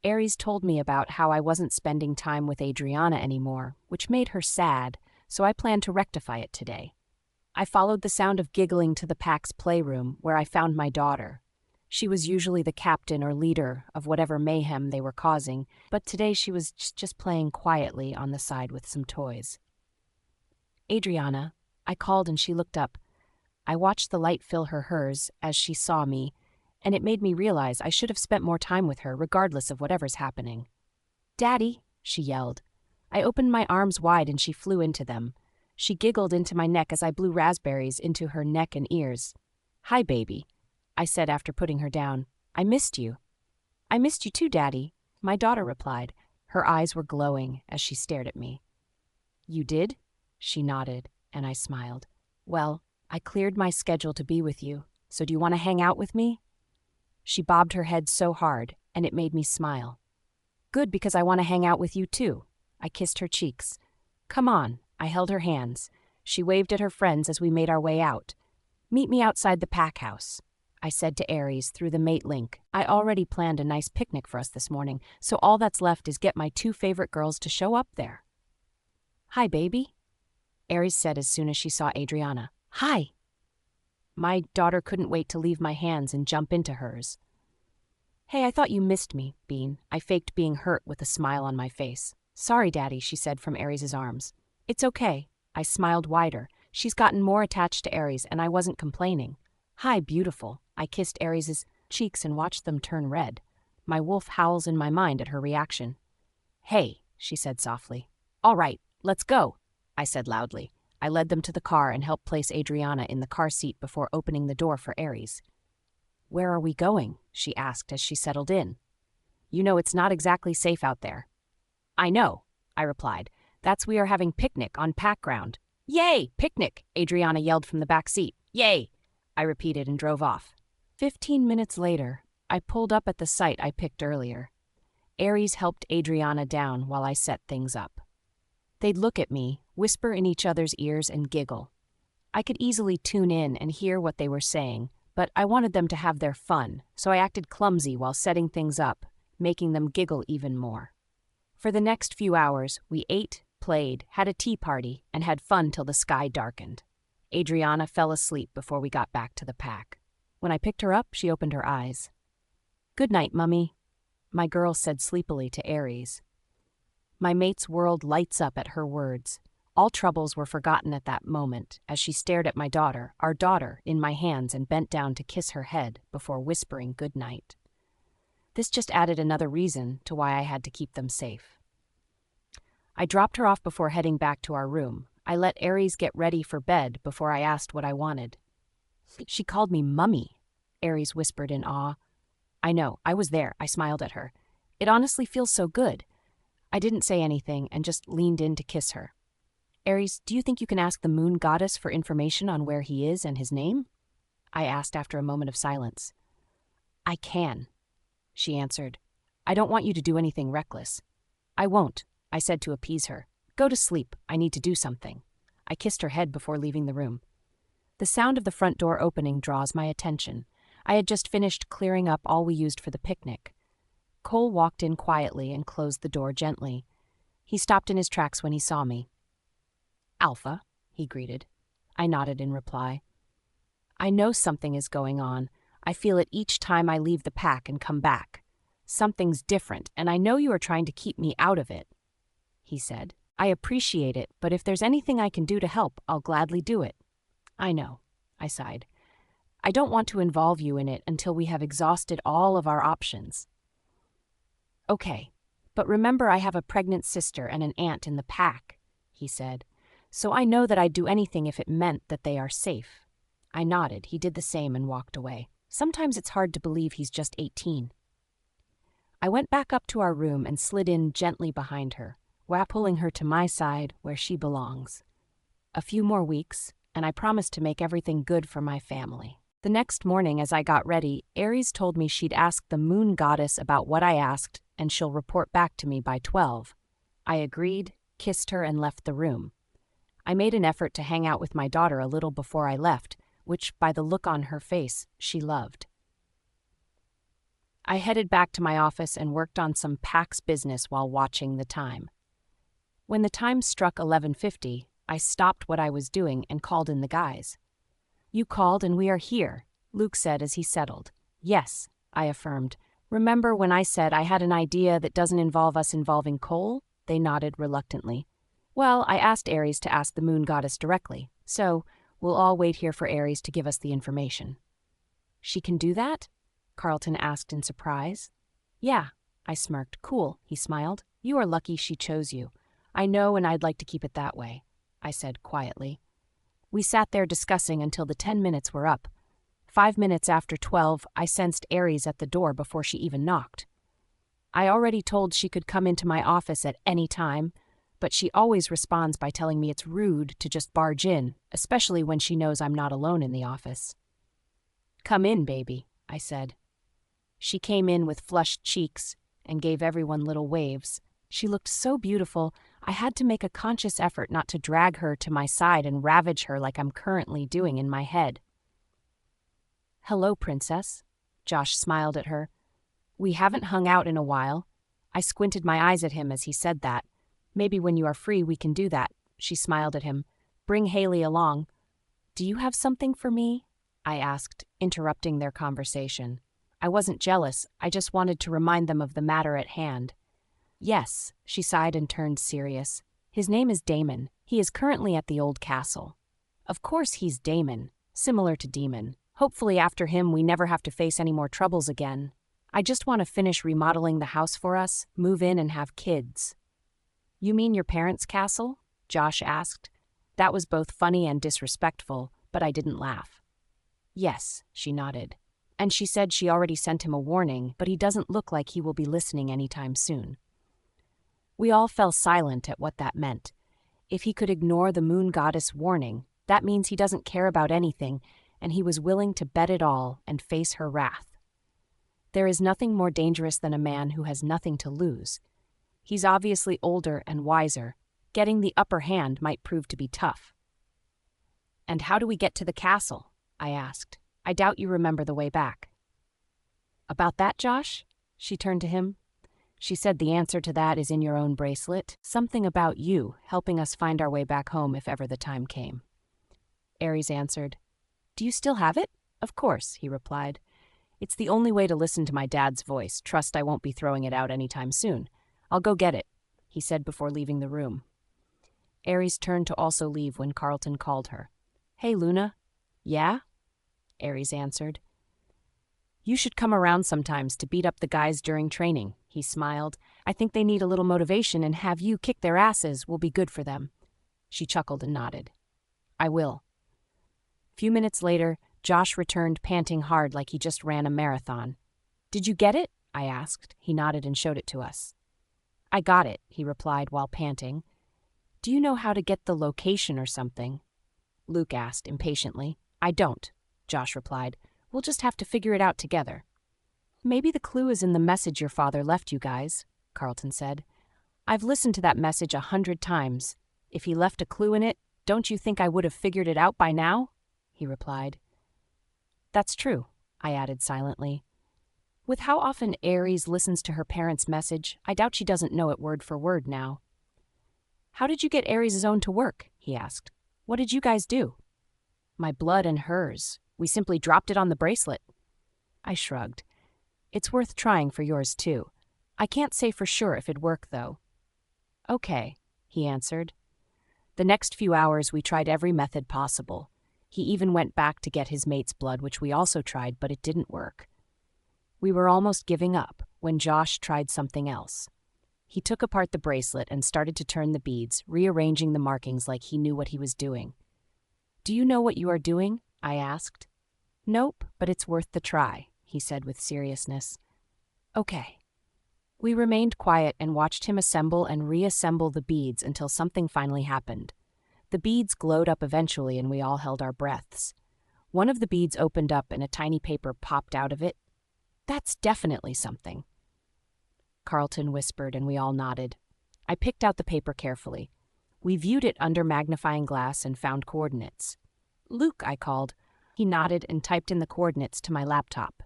Aries told me about how I wasn't spending time with Adriana anymore, which made her sad, so I planned to rectify it today. I followed the sound of giggling to the pack's playroom, where I found my daughter. She was usually the captain or leader of whatever mayhem they were causing, but today she was just playing quietly on the side with some toys. Adriana, I called and she looked up. I watched the light fill hers as she saw me, and it made me realize I should have spent more time with her regardless of whatever's happening. Daddy, she yelled. I opened my arms wide and she flew into them. She giggled into my neck as I blew raspberries into her neck and ears. Hi, baby, I said after putting her down. I missed you. I missed you too, Daddy, my daughter replied. Her eyes were glowing as she stared at me. You did? She nodded, and I smiled. Well, I cleared my schedule to be with you, so do you want to hang out with me? She bobbed her head so hard, and it made me smile. Good, because I want to hang out with you too. I kissed her cheeks. Come on, I held her hands. She waved at her friends as we made our way out. Meet me outside the pack house, I said to Aries through the mate link. I already planned a nice picnic for us this morning, so all that's left is get my two favorite girls to show up there. Hi, baby, Aries said as soon as she saw Adriana. Hi. My daughter couldn't wait to leave my hands and jump into hers. Hey, I thought you missed me, Bean. I faked being hurt with a smile on my face. Sorry, Daddy, she said from Aries' arms. It's okay. I smiled wider. She's gotten more attached to Aries, and I wasn't complaining. Hi, beautiful. I kissed Aries' cheeks and watched them turn red. My wolf howls in my mind at her reaction. Hey, she said softly. All right, let's go, I said loudly. I led them to the car and helped place Adriana in the car seat before opening the door for Aries. Where are we going? She asked as she settled in. You know it's not exactly safe out there. I know, I replied. That's we are having picnic on pack ground. Yay, picnic, Adriana yelled from the back seat. Yay, I repeated and drove off. 15 minutes later, I pulled up at the site I picked earlier. Aries helped Adriana down while I set things up. They'd look at me, whisper in each other's ears, and giggle. I could easily tune in and hear what they were saying, but I wanted them to have their fun, so I acted clumsy while setting things up, making them giggle even more. For the next few hours, we ate, played, had a tea party, and had fun till the sky darkened. Adriana fell asleep before we got back to the pack. When I picked her up, she opened her eyes. Good night, Mummy, my girl said sleepily to Aries. My mate's world lights up at her words. All troubles were forgotten at that moment as she stared at my daughter, our daughter, in my hands and bent down to kiss her head before whispering good night. This just added another reason to why I had to keep them safe. I dropped her off before heading back to our room. I let Aries get ready for bed before I asked what I wanted. She called me Mummy, Aries whispered in awe. I know, I was there, I smiled at her. It honestly feels so good. I didn't say anything and just leaned in to kiss her. Aries, do you think you can ask the moon goddess for information on where he is and his name? I asked after a moment of silence. I can, she answered. I don't want you to do anything reckless. I won't, I said to appease her. Go to sleep, I need to do something. I kissed her head before leaving the room. The sound of the front door opening draws my attention. I had just finished clearing up all we used for the picnic. Cole walked in quietly and closed the door gently. He stopped in his tracks when he saw me. Alpha, he greeted. I nodded in reply. I know something is going on. I feel it each time I leave the pack and come back. Something's different, and I know you are trying to keep me out of it, he said. I appreciate it, but if there's anything I can do to help, I'll gladly do it. I know, I sighed. I don't want to involve you in it until we have exhausted all of our options. Okay, but remember I have a pregnant sister and an aunt in the pack, he said, so I know that I'd do anything if it meant that they are safe. I nodded, he did the same and walked away. Sometimes it's hard to believe he's just 18. I went back up to our room and slid in gently behind her, pulling her to my side where she belongs. A few more weeks, and I promised to make everything good for my family. The next morning, as I got ready, Aries told me she'd ask the moon goddess about what I asked, and she'll report back to me by 12. I agreed, kissed her, and left the room. I made an effort to hang out with my daughter a little before I left, which, by the look on her face, she loved. I headed back to my office and worked on some PAX business while watching the time. When the time struck 11:50, I stopped what I was doing and called in the guys. You called and we are here, Luke said as he settled. Yes, I affirmed. Remember when I said I had an idea that doesn't involve us involving Cole? They nodded reluctantly. Well, I asked Aries to ask the moon goddess directly, so we'll all wait here for Aries to give us the information. She can do that? Carlton asked in surprise. Yeah, I smirked. Cool, he smiled. You are lucky she chose you. I know, and I'd like to keep it that way, I said quietly. We sat there discussing until the 10 minutes were up. 5 minutes after 12, I sensed Aries at the door before she even knocked. I already told she could come into my office at any time, but she always responds by telling me it's rude to just barge in, especially when she knows I'm not alone in the office. Come in, baby, I said. She came in with flushed cheeks and gave everyone little waves. She looked so beautiful, I had to make a conscious effort not to drag her to my side and ravage her like I'm currently doing in my head. Hello, princess. Josh smiled at her. We haven't hung out in a while. I squinted my eyes at him as he said that. Maybe when you are free we can do that. She smiled at him. Bring Haley along. Do you have something for me? I asked, interrupting their conversation. I wasn't jealous, I just wanted to remind them of the matter at hand. Yes, she sighed and turned serious. His name is Damon. He is currently at the old castle. Of course he's Damon, similar to Demon. Hopefully after him we never have to face any more troubles again. I just want to finish remodeling the house for us, move in and have kids. You mean your parents' castle? Josh asked. That was both funny and disrespectful, but I didn't laugh. Yes, she nodded. And she said she already sent him a warning, but he doesn't look like he will be listening anytime soon. We all fell silent at what that meant. If he could ignore the moon goddess' warning, that means he doesn't care about anything, and he was willing to bet it all and face her wrath. There is nothing more dangerous than a man who has nothing to lose. He's obviously older and wiser. Getting the upper hand might prove to be tough. And how do we get to the castle? I asked. I doubt you remember the way back. About that, Josh? She turned to him. She said the answer to that is in your own bracelet. Something about you helping us find our way back home if ever the time came. Aries answered. Do you still have it? Of course, he replied. It's the only way to listen to my dad's voice. Trust I won't be throwing it out anytime soon. I'll go get it, he said before leaving the room. Aries turned to also leave when Carlton called her. Hey, Luna. Yeah? Aries answered. You should come around sometimes to beat up the guys during training, he smiled. I think they need a little motivation, and have you kick their asses will be good for them. She chuckled and nodded. I will. A few minutes later, Josh returned panting hard like he just ran a marathon. Did you get it? I asked. He nodded and showed it to us. I got it, he replied while panting. Do you know how to get the location or something? Luke asked impatiently. I don't, Josh replied. We'll just have to figure it out together. Maybe the clue is in the message your father left you guys, Carlton said. I've listened to that message 100 times. If he left a clue in it, don't you think I would have figured it out by now? He replied. That's true, I added silently. With how often Aries listens to her parents' message, I doubt she doesn't know it word for word now. How did you get Aries' own to work? he asked. What did you guys do? My blood and hers. We simply dropped it on the bracelet. I shrugged. It's worth trying for yours, too. I can't say for sure if it'd work, though. Okay, he answered. The next few hours we tried every method possible. He even went back to get his mate's blood, which we also tried, but it didn't work. We were almost giving up when Josh tried something else. He took apart the bracelet and started to turn the beads, rearranging the markings like he knew what he was doing. Do you know what you are doing? I asked. Nope, but it's worth the try, he said with seriousness. Okay. We remained quiet and watched him assemble and reassemble the beads until something finally happened. The beads glowed up eventually and we all held our breaths. One of the beads opened up and a tiny paper popped out of it. That's definitely something, Carlton whispered and we all nodded. I picked out the paper carefully. We viewed it under magnifying glass and found coordinates. Luke, I called. He nodded and typed in the coordinates to my laptop.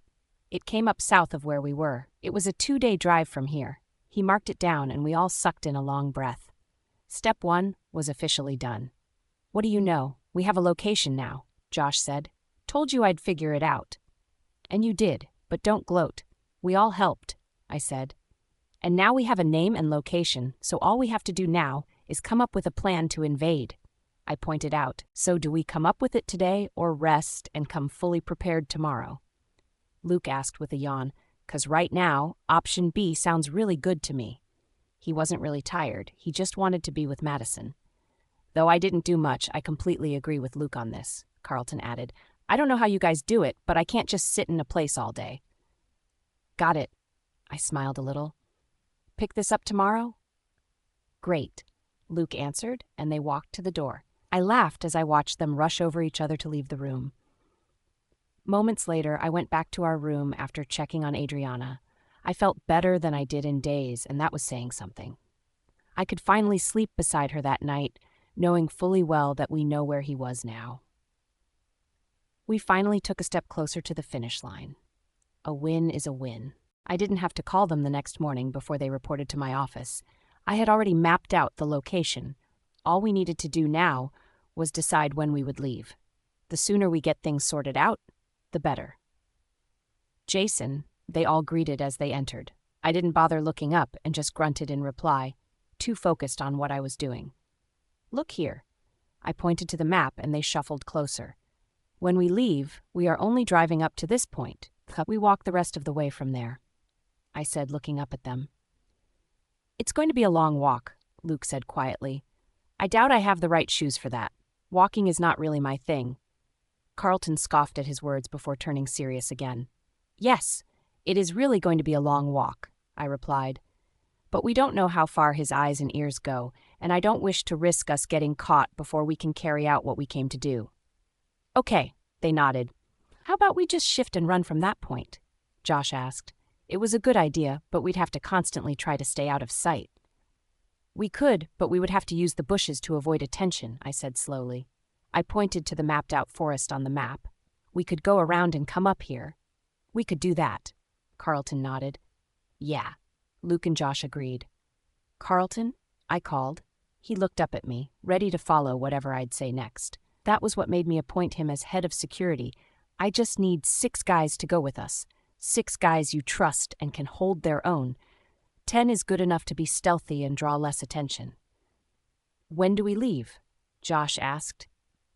It came up south of where we were. It was a 2-day drive from here. He marked it down and we all sucked in a long breath. Step 1 was officially done. What do you know? We have a location now, Josh said. Told you I'd figure it out. And you did, but don't gloat. We all helped, I said. And now we have a name and location, so all we have to do now is come up with a plan to invade. I pointed out, so do we come up with it today or rest and come fully prepared tomorrow? Luke asked with a yawn, 'cause right now, option B sounds really good to me. He wasn't really tired, he just wanted to be with Madison. Though I didn't do much, I completely agree with Luke on this, Carlton added. I don't know how you guys do it, but I can't just sit in a place all day. Got it. I smiled a little. Pick this up tomorrow? Great, Luke answered, and they walked to the door. I laughed as I watched them rush over each other to leave the room. Moments later, I went back to our room after checking on Adriana. I felt better than I did in days, and that was saying something. I could finally sleep beside her that night, knowing fully well that we know where he was now. We finally took a step closer to the finish line. A win is a win. I didn't have to call them the next morning before they reported to my office. I had already mapped out the location. All we needed to do now was decide when we would leave. The sooner we get things sorted out, the better. Jason, they all greeted as they entered. I didn't bother looking up and just grunted in reply, too focused on what I was doing. Look here. I pointed to the map and they shuffled closer. When we leave, we are only driving up to this point. We walk the rest of the way from there, I said, looking up at them. It's going to be a long walk, Luke said quietly. I doubt I have the right shoes for that. Walking is not really my thing. Carlton scoffed at his words before turning serious again. Yes, it is really going to be a long walk, I replied. But we don't know how far his eyes and ears go, and I don't wish to risk us getting caught before we can carry out what we came to do. Okay, they nodded. How about we just shift and run from that point? Josh asked. It was a good idea, but we'd have to constantly try to stay out of sight. We could, but we would have to use the bushes to avoid attention, I said slowly. I pointed to the mapped-out forest on the map. We could go around and come up here. We could do that. Carlton nodded. Yeah, Luke and Josh agreed. Carlton, I called. He looked up at me, ready to follow whatever I'd say next. That was what made me appoint him as head of security. I just need 6 guys to go with us. 6 guys you trust and can hold their own. 10 is good enough to be stealthy and draw less attention. When do we leave? Josh asked.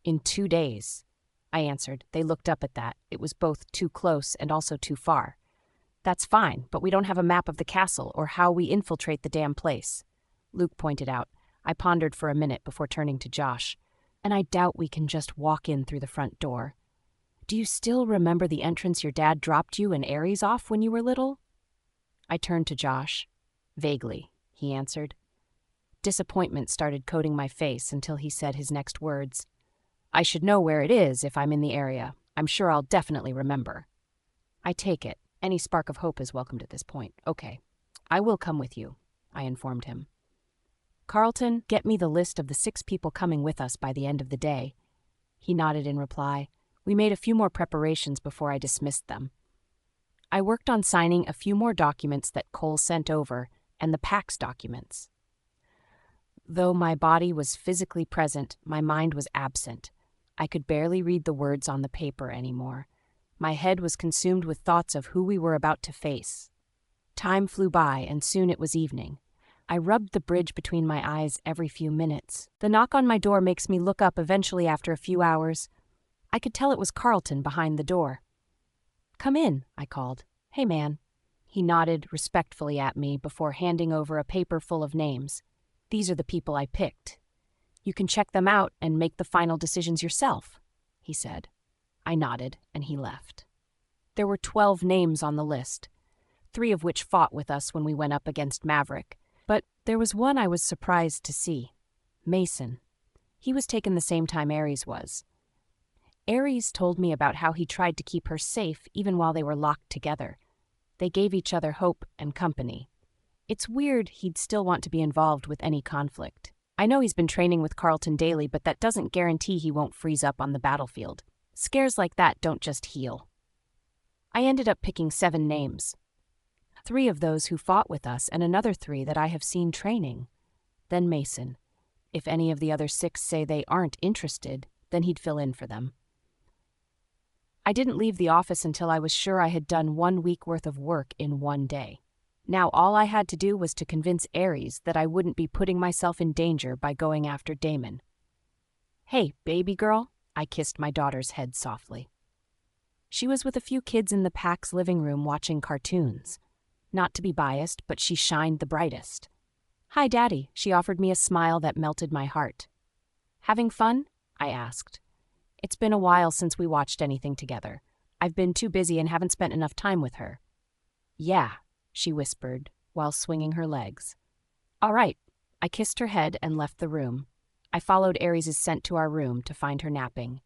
In 2 days, I answered. They looked up at that. It was both too close and also too far. That's fine, but we don't have a map of the castle or how we infiltrate the damn place, Luke pointed out. I pondered for a minute before turning to Josh. And I doubt we can just walk in through the front door. Do you still remember the entrance your dad dropped you and Aries off when you were little? I turned to Josh. Vaguely, he answered. Disappointment started coating my face until he said his next words. I should know where it is if I'm in the area. I'm sure I'll definitely remember. I take it. Any spark of hope is welcomed at this point. Okay, I will come with you, I informed him. Carlton, get me the list of the 6 people coming with us by the end of the day. He nodded in reply. We made a few more preparations before I dismissed them. I worked on signing a few more documents that Cole sent over and the PAX documents. Though my body was physically present, my mind was absent. I could barely read the words on the paper anymore. My head was consumed with thoughts of who we were about to face. Time flew by, and soon it was evening. I rubbed the bridge between my eyes every few minutes. The knock on my door makes me look up eventually after a few hours. I could tell it was Carlton behind the door. "Come in," I called. "Hey, man." He nodded respectfully at me before handing over a paper full of names. "These are the people I picked. You can check them out and make the final decisions yourself," he said. I nodded, and he left. There were 12 names on the list, 3 of which fought with us when we went up against Maverick. But there was one I was surprised to see. Mason. He was taken the same time Aries was. Aries told me about how he tried to keep her safe even while they were locked together. They gave each other hope and company. It's weird he'd still want to be involved with any conflict. I know he's been training with Carlton daily, but that doesn't guarantee he won't freeze up on the battlefield. Scares like that don't just heal. I ended up picking 7 names. 3 of those who fought with us and another 3 that I have seen training. Then Mason. If any of the other 6 say they aren't interested, then he'd fill in for them. I didn't leave the office until I was sure I had done 1 week worth of work in 1 day. Now all I had to do was to convince Aries that I wouldn't be putting myself in danger by going after Damon. "Hey, baby girl," I kissed my daughter's head softly. She was with a few kids in the pack's living room watching cartoons. Not to be biased, but she shined the brightest. "Hi, Daddy," she offered me a smile that melted my heart. "Having fun?" I asked. It's been a while since we watched anything together. I've been too busy and haven't spent enough time with her. "Yeah," she whispered, while swinging her legs. "All right." I kissed her head and left the room. I followed Aries' scent to our room to find her napping.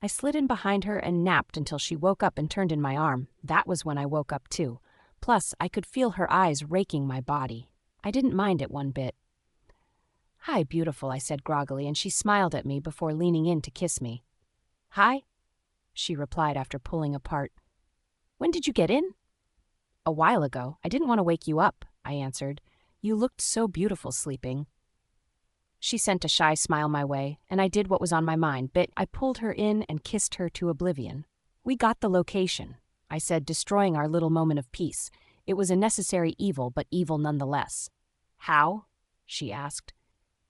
I slid in behind her and napped until she woke up and turned in my arm. That was when I woke up too. Plus, I could feel her eyes raking my body. I didn't mind it one bit. "Hi, beautiful," I said groggily, and she smiled at me before leaning in to kiss me. "Hi," she replied after pulling apart. "When did you get in?" "A while ago. I didn't want to wake you up," I answered. "You looked so beautiful sleeping." She sent a shy smile my way, and I did what was on my mind, but I pulled her in and kissed her to oblivion. "We got the location," I said, destroying our little moment of peace. It was a necessary evil, but evil nonetheless. "How?" she asked.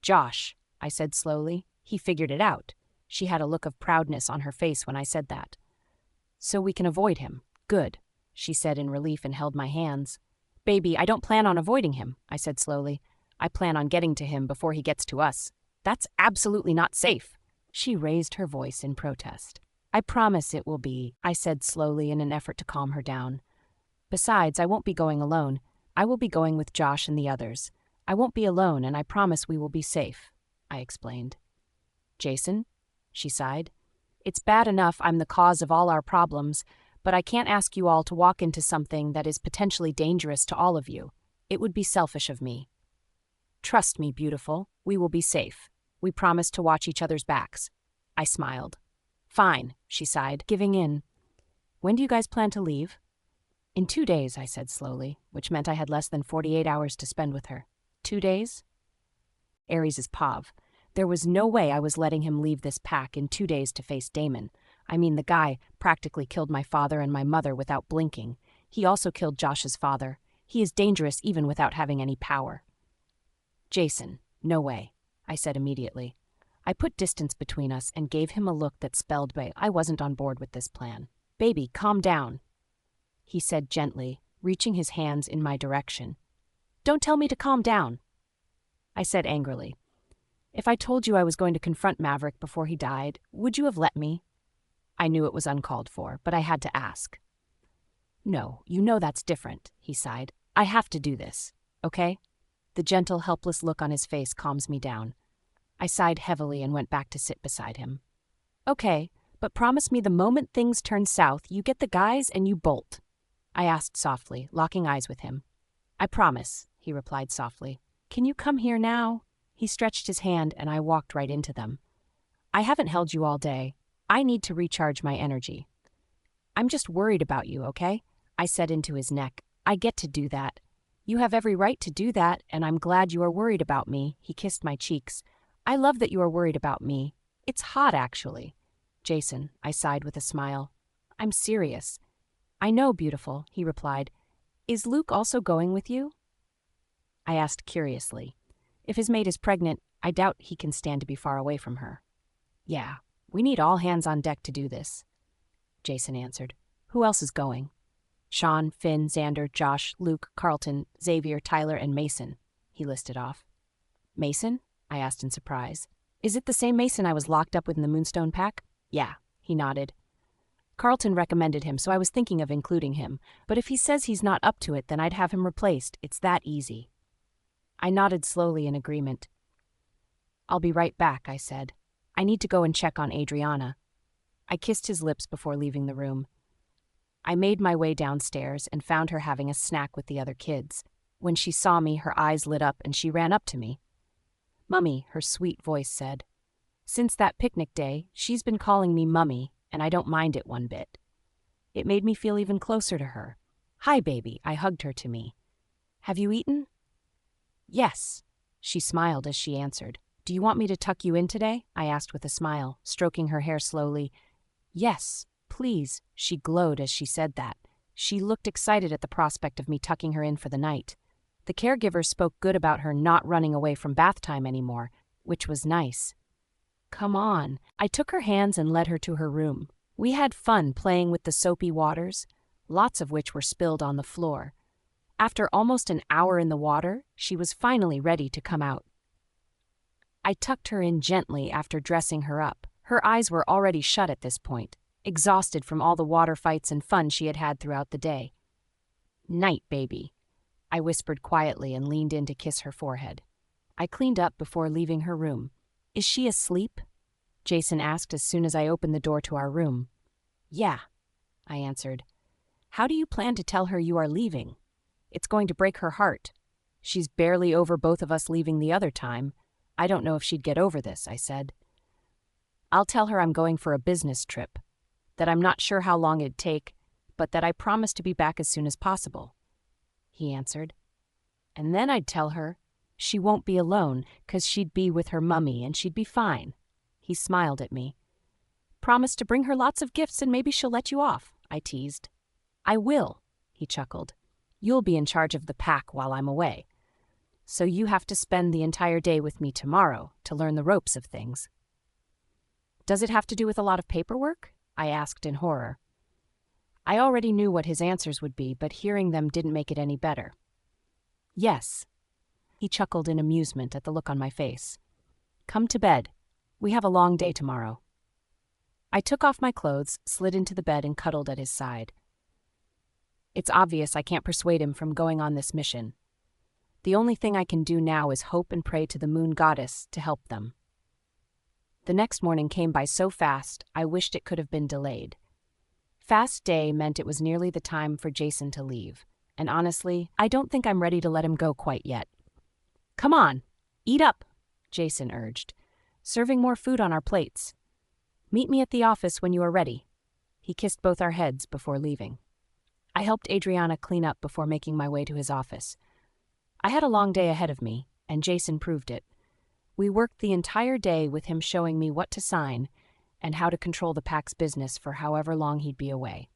"Josh," I said slowly. "He figured it out." She had a look of proudness on her face when I said that. "So we can avoid him. Good," she said in relief and held my hands. "Baby, I don't plan on avoiding him," I said slowly. "I plan on getting to him before he gets to us. That's absolutely not safe." She raised her voice in protest. "I promise it will be," I said slowly in an effort to calm her down. "Besides, I won't be going alone. I will be going with Josh and the others. I won't be alone, and I promise we will be safe," I explained. "Jason?" she sighed. "It's bad enough I'm the cause of all our problems, but I can't ask you all to walk into something that is potentially dangerous to all of you. It would be selfish of me. Trust me, beautiful, we will be safe. We promise to watch each other's backs." I smiled. "Fine," she sighed, giving in. "When do you guys plan to leave?" "In 2 days," I said slowly, which meant I had less than 48 hours to spend with her. 2 days? Aries is Pav. There was no way I was letting him leave this pack in 2 days to face Damon. I mean, the guy practically killed my father and my mother without blinking. He also killed Josh's father. He is dangerous even without having any power. "Jason, no way," I said immediately. I put distance between us and gave him a look that spelled I wasn't on board with this plan. "Baby, calm down," he said gently, reaching his hands in my direction. "Don't tell me to calm down," I said angrily. "If I told you I was going to confront Maverick before he died, would you have let me?" I knew it was uncalled for, but I had to ask. "No, you know that's different," he sighed. "I have to do this, okay?" The gentle, helpless look on his face calms me down. I sighed heavily and went back to sit beside him. "Okay, but promise me the moment things turn south, you get the guys and you bolt," I asked softly, locking eyes with him. "I promise," he replied softly. "Can you come here now?" He stretched his hand and I walked right into them. "I haven't held you all day. I need to recharge my energy." "I'm just worried about you, okay?" I said into his neck. "I get to do that." You have every right to do that, and I'm glad you are worried about me. He kissed my cheeks. I love that you are worried about me. It's hot, actually. Jason, I sighed with a smile. I'm serious. I know, beautiful, he replied. Is Luke also going with you? I asked curiously. If his mate is pregnant, I doubt he can stand to be far away from her. Yeah, we need all hands on deck to do this, Jason answered. Who else is going? Sean, Finn, Xander, Josh, Luke, Carlton, Xavier, Tyler, and Mason, he listed off. Mason? I asked in surprise. Is it the same Mason I was locked up with in the Moonstone Pack? Yeah, he nodded. Carlton recommended him, so I was thinking of including him, but if he says he's not up to it, then I'd have him replaced. It's that easy. I nodded slowly in agreement. I'll be right back, I said. I need to go and check on Adriana. I kissed his lips before leaving the room. I made my way downstairs and found her having a snack with the other kids. When she saw me, her eyes lit up and she ran up to me. Mummy, her sweet voice said. Since that picnic day, she's been calling me Mummy, and I don't mind it one bit. It made me feel even closer to her. Hi, baby, I hugged her to me. Have you eaten? Yes, she smiled as she answered. Do you want me to tuck you in today? I asked with a smile, stroking her hair slowly. Yes, please, she glowed as she said that. She looked excited at the prospect of me tucking her in for the night. The caregivers spoke good about her not running away from bath time anymore, which was nice. Come on. I took her hands and led her to her room. We had fun playing with the soapy waters, lots of which were spilled on the floor. After almost an hour in the water, she was finally ready to come out. I tucked her in gently after dressing her up. Her eyes were already shut at this point, exhausted from all the water fights and fun she had had throughout the day. Night, baby, I whispered quietly and leaned in to kiss her forehead. I cleaned up before leaving her room. Is she asleep? Jason asked as soon as I opened the door to our room. Yeah, I answered. How do you plan to tell her you are leaving? It's going to break her heart. She's barely over both of us leaving the other time. I don't know if she'd get over this, I said. I'll tell her I'm going for a business trip, that I'm not sure how long it'd take, but that I promise to be back as soon as possible, he answered. And then I'd tell her she won't be alone, 'cause she'd be with her mummy and she'd be fine. He smiled at me. Promise to bring her lots of gifts and maybe she'll let you off, I teased. I will, he chuckled. You'll be in charge of the pack while I'm away. So you have to spend the entire day with me tomorrow to learn the ropes of things. Does it have to do with a lot of paperwork? I asked in horror. I already knew what his answers would be, but hearing them didn't make it any better. Yes. He chuckled in amusement at the look on my face. Come to bed. We have a long day tomorrow. I took off my clothes, slid into the bed, and cuddled at his side. It's obvious I can't persuade him from going on this mission. The only thing I can do now is hope and pray to the moon goddess to help them. The next morning came by so fast, I wished it could have been delayed. Fast day meant it was nearly the time for Jason to leave, and honestly, I don't think I'm ready to let him go quite yet. Come on, eat up, Jason urged, serving more food on our plates. Meet me at the office when you are ready. He kissed both our heads before leaving. I helped Adriana clean up before making my way to his office. I had a long day ahead of me, and Jason proved it. We worked the entire day with him showing me what to sign and how to control the pack's business for however long he'd be away.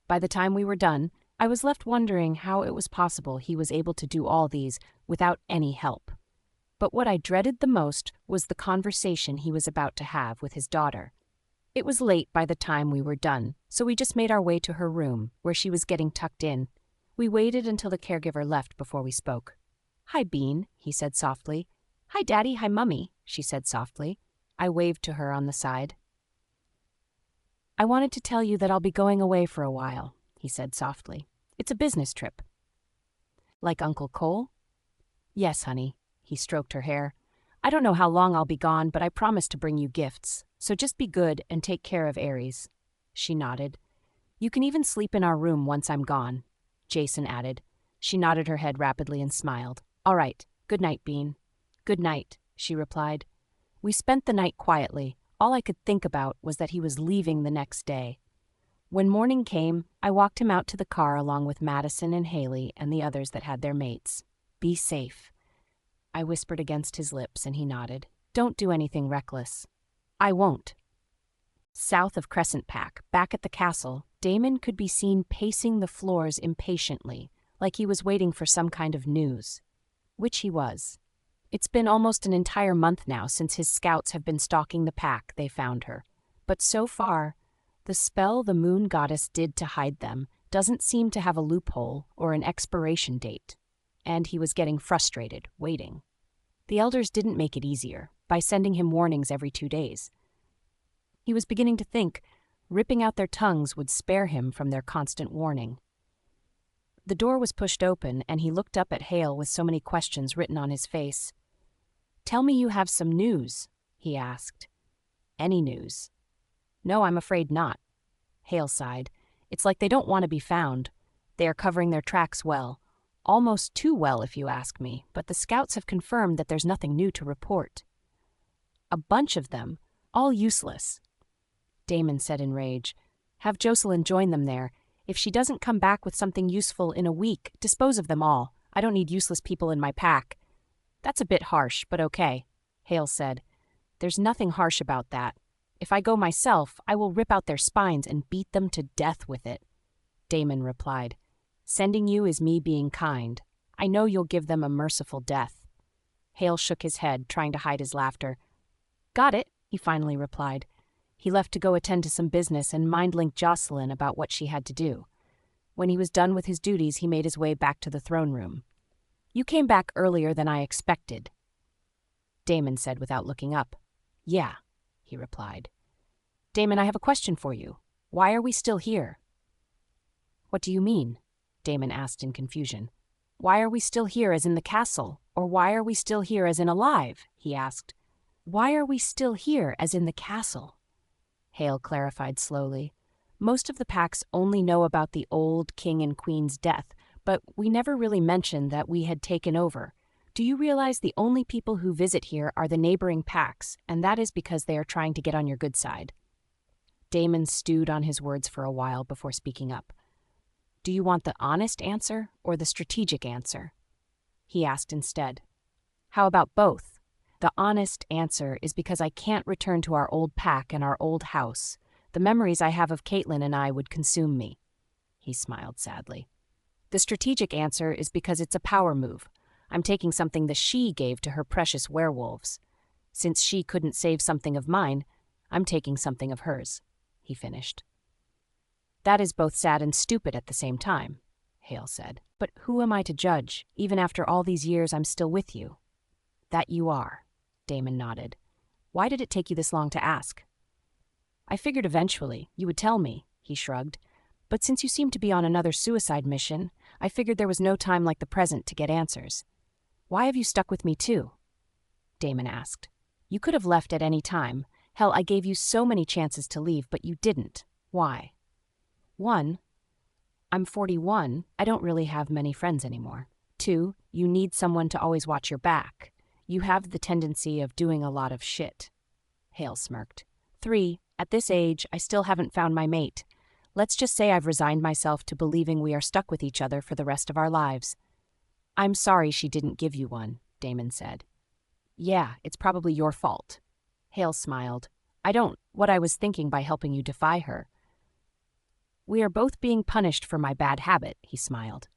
By the time we were done, I was left wondering how it was possible he was able to do all these without any help. But what I dreaded the most was the conversation he was about to have with his daughter. It was late by the time we were done, so we just made our way to her room, where she was getting tucked in. We waited until the caregiver left before we spoke. Hi, Bean, he said softly. Hi, Daddy, hi, Mummy, she said softly. I waved to her on the side. I wanted to tell you that I'll be going away for a while, he said softly. It's a business trip. Like Uncle Cole? Yes, honey, he stroked her hair. I don't know how long I'll be gone, but I promise to bring you gifts, so just be good and take care of Aries. She nodded. You can even sleep in our room once I'm gone, Jason added. She nodded her head rapidly and smiled. All right, good night, Bean. Good night, she replied. We spent the night quietly. All I could think about was that he was leaving the next day. When morning came, I walked him out to the car along with Madison and Haley and the others that had their mates. Be safe. I whispered against his lips and he nodded. Don't do anything reckless. I won't. South of Crescent Pack, back at the castle, Damon could be seen pacing the floors impatiently, like he was waiting for some kind of news. Which he was. It's been almost an entire month now since his scouts have been stalking the pack they found her. But so far, the spell the moon goddess did to hide them doesn't seem to have a loophole or an expiration date. And he was getting frustrated, waiting. The elders didn't make it easier by sending him warnings every 2 days. He was beginning to think ripping out their tongues would spare him from their constant warning. The door was pushed open, and he looked up at Hale with so many questions written on his face. "Tell me you have some news," he asked. "Any news?" "No, I'm afraid not." Hale sighed. "It's like they don't want to be found. They are covering their tracks well. Almost too well, if you ask me, but the scouts have confirmed that there's nothing new to report." "A bunch of them, all useless." Damon said in rage. "Have Jocelyn join them there. If she doesn't come back with something useful in a week, dispose of them all. I don't need useless people in my pack." "That's a bit harsh, but okay," Hale said. "There's nothing harsh about that. If I go myself, I will rip out their spines and beat them to death with it." Damon replied. "Sending you is me being kind. I know you'll give them a merciful death." Hale shook his head, trying to hide his laughter. "Got it," he finally replied. He left to go attend to some business and mind-link Jocelyn about what she had to do. When he was done with his duties, he made his way back to the throne room. "You came back earlier than I expected," Damon said without looking up. "Yeah," he replied. "Damon, I have a question for you. Why are we still here?" "What do you mean?" Damon asked in confusion. "Why are we still here as in the castle? Or why are we still here as in alive?" he asked. "Why are we still here as in the castle?" Hale clarified slowly. "Most of the packs only know about the old king and queen's death, but we never really mentioned that we had taken over. Do you realize the only people who visit here are the neighboring packs, and that is because they are trying to get on your good side?" Damon stewed on his words for a while before speaking up. "Do you want the honest answer or the strategic answer?" he asked instead. "How about both? The honest answer is because I can't return to our old pack and our old house. The memories I have of Caitlin and I would consume me." He smiled sadly. "The strategic answer is because it's a power move. I'm taking something the she gave to her precious werewolves. Since she couldn't save something of mine, I'm taking something of hers," he finished. "That is both sad and stupid at the same time," Hale said. "But who am I to judge? Even after all these years, I'm still with you." "That you are," Damon nodded. "Why did it take you this long to ask?" "I figured eventually you would tell me," he shrugged. "But since you seem to be on another suicide mission, I figured there was no time like the present to get answers." "Why have you stuck with me too?" Damon asked. "You could have left at any time. Hell, I gave you so many chances to leave, but you didn't. Why?" "1, I'm 41. I don't really have many friends anymore. 2, you need someone to always watch your back. You have the tendency of doing a lot of shit." Hale smirked. 3, at this age, I still haven't found my mate. Let's just say I've resigned myself to believing we are stuck with each other for the rest of our lives." "I'm sorry she didn't give you one," Damon said. "Yeah, it's probably your fault." Hale smiled. What I was thinking by helping you defy her." "We are both being punished for my bad habit," he smiled.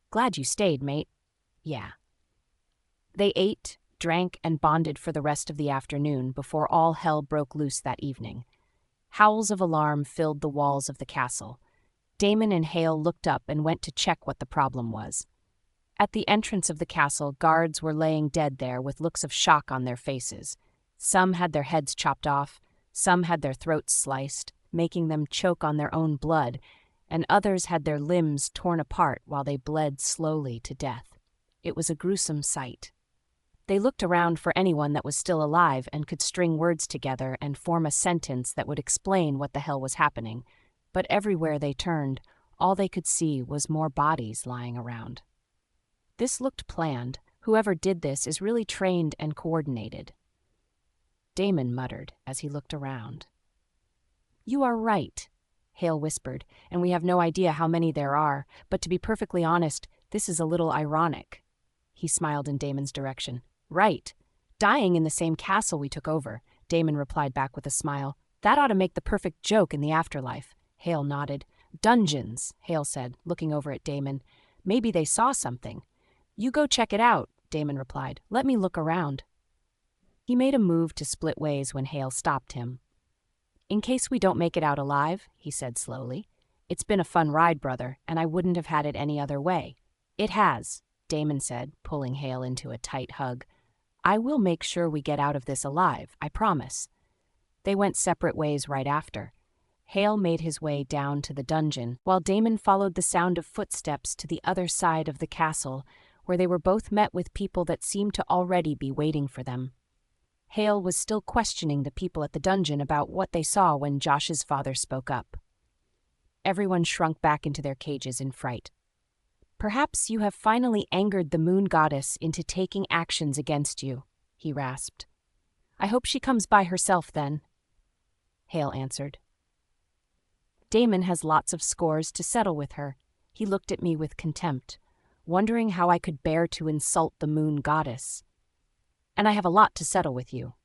"Glad you stayed, mate." "Yeah." They ate, drank, and bonded for the rest of the afternoon before all hell broke loose that evening. Howls of alarm filled the walls of the castle. Damon and Hale looked up and went to check what the problem was. At the entrance of the castle, guards were laying dead there with looks of shock on their faces. Some had their heads chopped off, some had their throats sliced, making them choke on their own blood, and others had their limbs torn apart while they bled slowly to death. It was a gruesome sight. They looked around for anyone that was still alive and could string words together and form a sentence that would explain what the hell was happening, but everywhere they turned, all they could see was more bodies lying around. This looked planned. Whoever did this is really trained and coordinated. Damon muttered as he looked around. "You are right," Hale whispered, and we have no idea how many there are, but to be perfectly honest, this is a little ironic. He smiled in Damon's direction. Right. Dying in the same castle we took over, Damon replied back with a smile. That ought to make the perfect joke in the afterlife. Hale nodded. Dungeons, Hale said, looking over at Damon. Maybe they saw something. You go check it out, Damon replied. Let me look around. He made a move to split ways when Hale stopped him. In case we don't make it out alive, he said slowly. It's been a fun ride, brother, and I wouldn't have had it any other way. It has, Damon said, pulling Hale into a tight hug. I will make sure we get out of this alive, I promise. They went separate ways right after. Hale made his way down to the dungeon, while Damon followed the sound of footsteps to the other side of the castle, where they were both met with people that seemed to already be waiting for them. Hale was still questioning the people at the dungeon about what they saw when Josh's father spoke up. Everyone shrunk back into their cages in fright. Perhaps you have finally angered the moon goddess into taking actions against you, he rasped. I hope she comes by herself then, Hale answered. Damon has lots of scores to settle with her. He looked at me with contempt, wondering how I could bear to insult the moon goddess. And I have a lot to settle with you,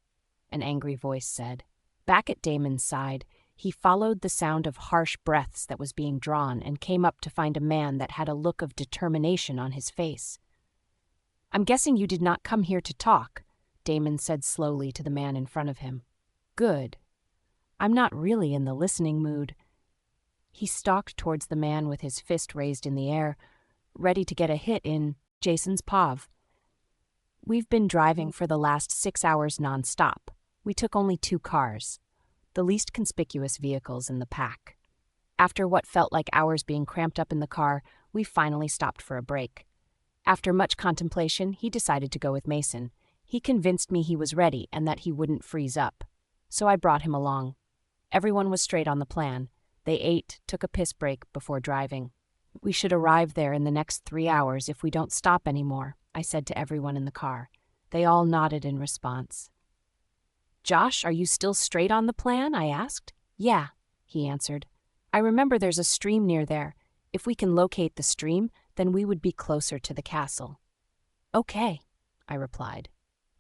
an angry voice said. Back at Damon's side, he followed the sound of harsh breaths that was being drawn and came up to find a man that had a look of determination on his face. I'm guessing you did not come here to talk, Damon said slowly to the man in front of him. Good. I'm not really in the listening mood. He stalked towards the man with his fist raised in the air, ready to get a hit in Jason's pav. We've been driving for the last 6 hours non-stop. We took only 2 cars, the least conspicuous vehicles in the pack. After what felt like hours being cramped up in the car, we finally stopped for a break. After much contemplation, he decided to go with Mason. He convinced me he was ready and that he wouldn't freeze up. So I brought him along. Everyone was straight on the plan. They ate, took a piss break before driving. We should arrive there in the next 3 hours if we don't stop anymore, I said to everyone in the car. They all nodded in response. Josh, are you still straight on the plan? I asked. Yeah, he answered. I remember there's a stream near there. If we can locate the stream, then we would be closer to the castle. Okay, I replied.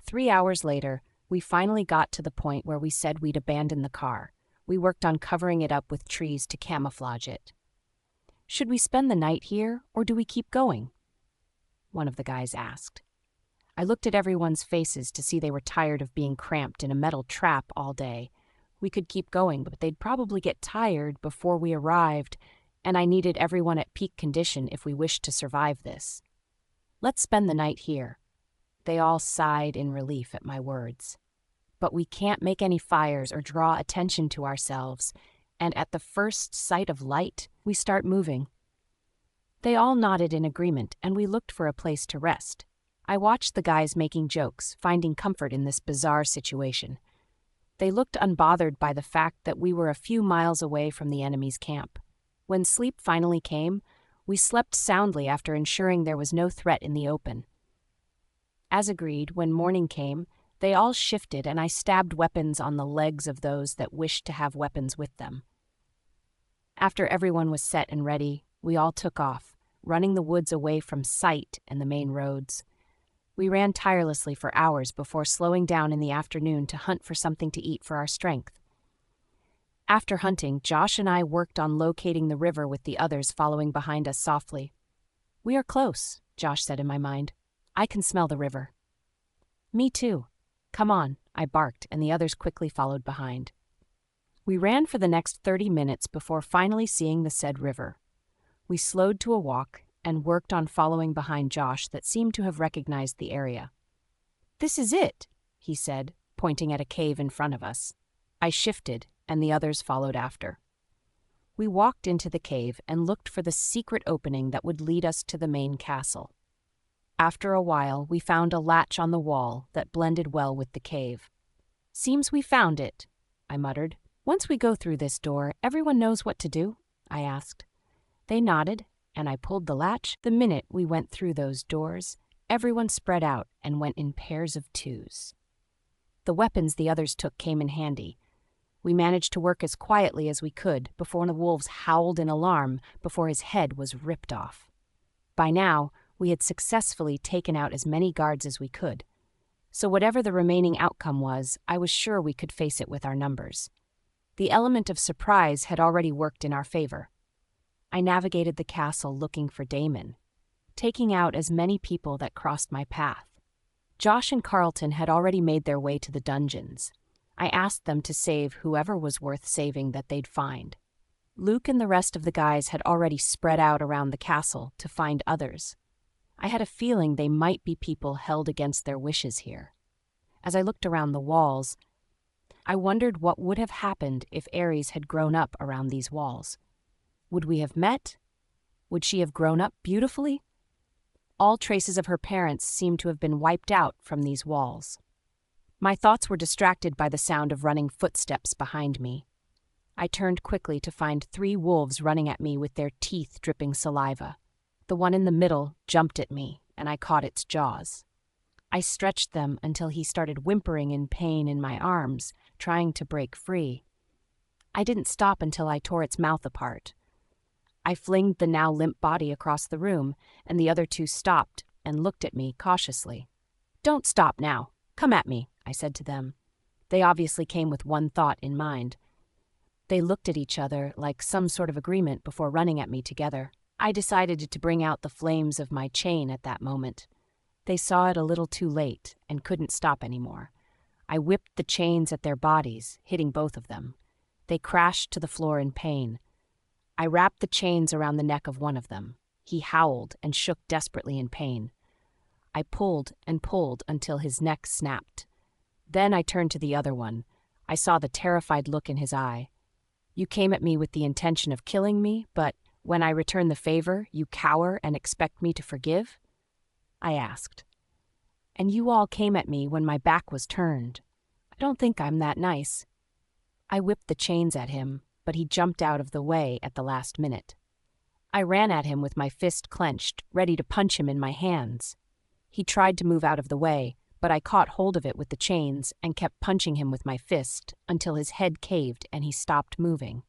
3 hours later, we finally got to the point where we said we'd abandon the car. We worked on covering it up with trees to camouflage it. Should we spend the night here, or do we keep going? One of the guys asked. I looked at everyone's faces to see they were tired of being cramped in a metal trap all day. We could keep going, but they'd probably get tired before we arrived, and I needed everyone at peak condition if we wished to survive this. Let's spend the night here. They all sighed in relief at my words. But we can't make any fires or draw attention to ourselves, and at the first sight of light, we start moving. They all nodded in agreement, and we looked for a place to rest. I watched the guys making jokes, finding comfort in this bizarre situation. They looked unbothered by the fact that we were a few miles away from the enemy's camp. When sleep finally came, we slept soundly after ensuring there was no threat in the open. As agreed, when morning came, they all shifted and I stabbed weapons on the legs of those that wished to have weapons with them. After everyone was set and ready, we all took off, running the woods away from sight and the main roads. We ran tirelessly for hours before slowing down in the afternoon to hunt for something to eat for our strength. After hunting, Josh and I worked on locating the river with the others following behind us softly. We are close, Josh said in my mind. I can smell the river. Me too. Come on, I barked, and the others quickly followed behind. We ran for the next 30 minutes before finally seeing the said river. We slowed to a walk and worked on following behind Josh that seemed to have recognized the area. This is it, he said, pointing at a cave in front of us. I shifted, and the others followed after. We walked into the cave and looked for the secret opening that would lead us to the main castle. After a while, we found a latch on the wall that blended well with the cave. Seems we found it, I muttered. Once we go through this door, everyone knows what to do? I asked. They nodded, and I pulled the latch. The minute we went through those doors, everyone spread out and went in pairs of twos. The weapons the others took came in handy. We managed to work as quietly as we could before one of the wolves howled in alarm before his head was ripped off. By now, we had successfully taken out as many guards as we could. So whatever the remaining outcome was, I was sure we could face it with our numbers. The element of surprise had already worked in our favor. I navigated the castle looking for Damon, taking out as many people that crossed my path. Josh and Carlton had already made their way to the dungeons. I asked them to save whoever was worth saving that they'd find. Luke and the rest of the guys had already spread out around the castle to find others. I had a feeling they might be people held against their wishes here. As I looked around the walls, I wondered what would have happened if Ares had grown up around these walls. Would we have met? Would she have grown up beautifully? All traces of her parents seemed to have been wiped out from these walls. My thoughts were distracted by the sound of running footsteps behind me. I turned quickly to find 3 wolves running at me with their teeth dripping saliva. The one in the middle jumped at me, and I caught its jaws. I stretched them until he started whimpering in pain in my arms, trying to break free. I didn't stop until I tore its mouth apart. I flinged the now limp body across the room, and the other 2 stopped and looked at me cautiously. "Don't stop now. Come at me," I said to them. They obviously came with one thought in mind. They looked at each other like some sort of agreement before running at me together. I decided to bring out the flames of my chain at that moment. They saw it a little too late and couldn't stop anymore. I whipped the chains at their bodies, hitting both of them. They crashed to the floor in pain. I wrapped the chains around the neck of one of them. He howled and shook desperately in pain. I pulled and pulled until his neck snapped. Then I turned to the other one. I saw the terrified look in his eye. "You came at me with the intention of killing me, but when I return the favor, you cower and expect me to forgive?" I asked. "And you all came at me when my back was turned. I don't think I'm that nice." I whipped the chains at him, but he jumped out of the way at the last minute. I ran at him with my fist clenched, ready to punch him in my hands. He tried to move out of the way, but I caught hold of it with the chains and kept punching him with my fist until his head caved and he stopped moving.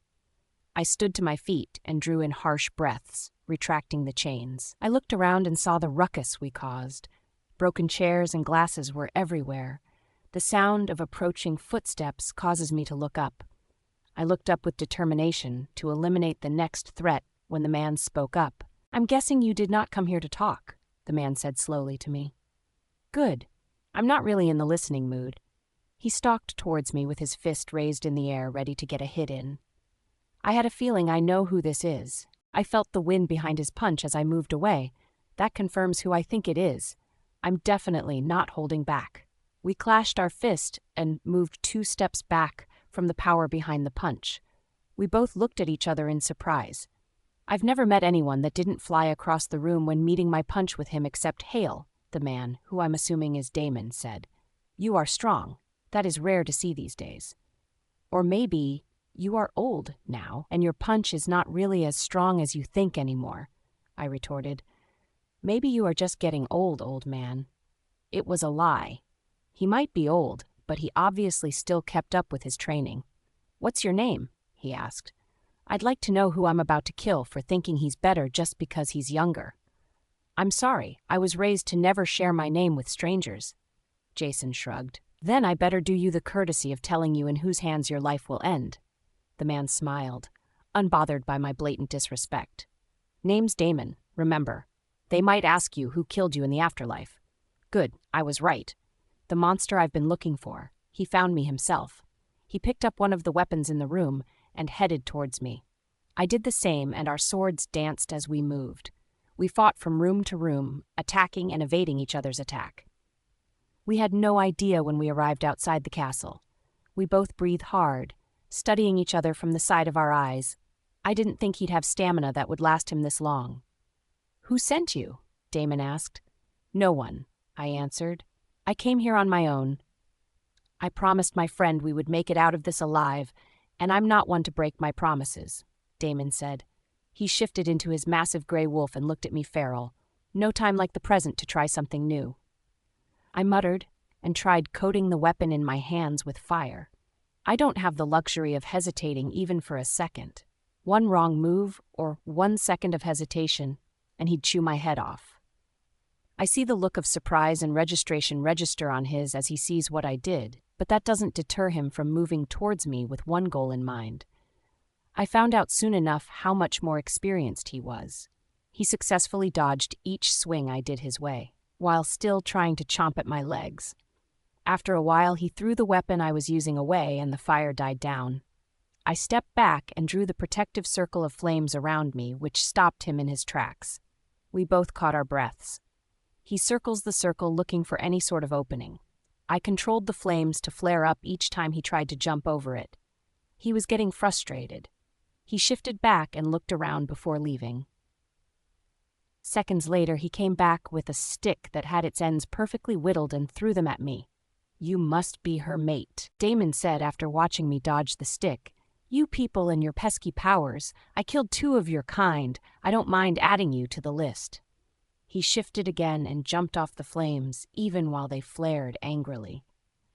I stood to my feet and drew in harsh breaths, retracting the chains. I looked around and saw the ruckus we caused. Broken chairs and glasses were everywhere. The sound of approaching footsteps causes me to look up. I looked up with determination to eliminate the next threat when the man spoke up. "I'm guessing you did not come here to talk," the man said slowly to me. "Good. I'm not really in the listening mood." He stalked towards me with his fist raised in the air, ready to get a hit in. I had a feeling I know who this is. I felt the wind behind his punch as I moved away. That confirms who I think it is. I'm definitely not holding back. We clashed our fist and moved 2 steps back from the power behind the punch. We both looked at each other in surprise. I've never met anyone that didn't fly across the room when meeting my punch with him except Hale, the man, who I'm assuming is Damon, said. "You are strong. That is rare to see these days. Or maybe you are old now, and your punch is not really as strong as you think anymore," I retorted. "Maybe you are just getting old man." It was a lie. He might be old, but he obviously still kept up with his training. "What's your name?" he asked. "I'd like to know who I'm about to kill for thinking he's better just because he's younger." "I'm sorry, I was raised to never share my name with strangers." Jason shrugged. "Then I better do you the courtesy of telling you in whose hands your life will end." The man smiled, unbothered by my blatant disrespect. "Name's Damon, remember. They might ask you who killed you in the afterlife." "Good, I was right. The monster I've been looking for. He found me himself." He picked up one of the weapons in the room and headed towards me. I did the same, and our swords danced as we moved. We fought from room to room, attacking and evading each other's attack. We had no idea when we arrived outside the castle. We both breathed hard, studying each other from the side of our eyes. I didn't think he'd have stamina that would last him this long. "Who sent you?" Damon asked. "No one," I answered. "I came here on my own. I promised my friend we would make it out of this alive, and I'm not one to break my promises," Damon said. He shifted into his massive gray wolf and looked at me feral. No time like the present to try something new. I muttered and tried coating the weapon in my hands with fire. I don't have the luxury of hesitating even for a second. One wrong move or 1 second of hesitation, and he'd chew my head off. I see the look of surprise and registration register on his as he sees what I did, but that doesn't deter him from moving towards me with one goal in mind. I found out soon enough how much more experienced he was. He successfully dodged each swing I did his way, while still trying to chomp at my legs. After a while, he threw the weapon I was using away and the fire died down. I stepped back and drew the protective circle of flames around me, which stopped him in his tracks. We both caught our breaths. He circles the circle looking for any sort of opening. I controlled the flames to flare up each time he tried to jump over it. He was getting frustrated. He shifted back and looked around before leaving. Seconds later, he came back with a stick that had its ends perfectly whittled and threw them at me. "You must be her mate," Damon said after watching me dodge the stick. "You people and your pesky powers. I killed 2 of your kind. I don't mind adding you to the list." He shifted again and jumped off the flames, even while they flared angrily.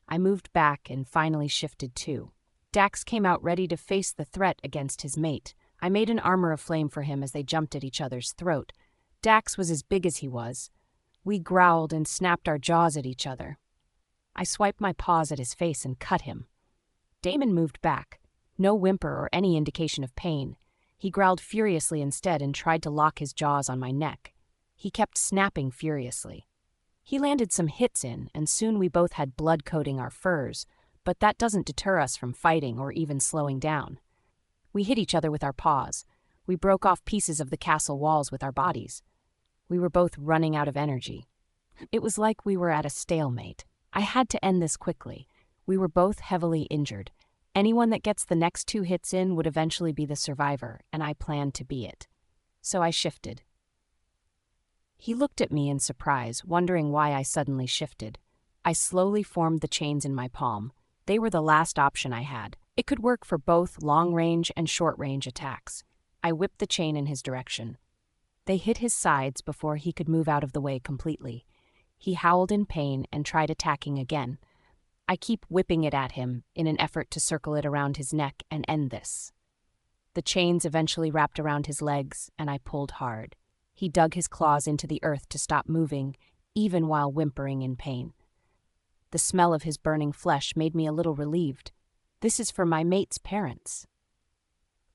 I moved back and finally shifted too. Dax came out ready to face the threat against his mate. I made an armor of flame for him as they jumped at each other's throat. Dax was as big as he was. We growled and snapped our jaws at each other. I swiped my paws at his face and cut him. Damon moved back. No whimper or any indication of pain. He growled furiously instead and tried to lock his jaws on my neck. He kept snapping furiously. He landed some hits in, and soon we both had blood coating our furs, but that doesn't deter us from fighting or even slowing down. We hit each other with our paws. We broke off pieces of the castle walls with our bodies. We were both running out of energy. It was like we were at a stalemate. I had to end this quickly. We were both heavily injured. Anyone that gets the next 2 hits in would eventually be the survivor, and I planned to be it. So I shifted. He looked at me in surprise, wondering why I suddenly shifted. I slowly formed the chains in my palm. They were the last option I had. It could work for both long-range and short-range attacks. I whipped the chain in his direction. They hit his sides before he could move out of the way completely. He howled in pain and tried attacking again. I keep whipping it at him in an effort to circle it around his neck and end this. The chains eventually wrapped around his legs, and I pulled hard. He dug his claws into the earth to stop moving, even while whimpering in pain. The smell of his burning flesh made me a little relieved. This is for my mate's parents.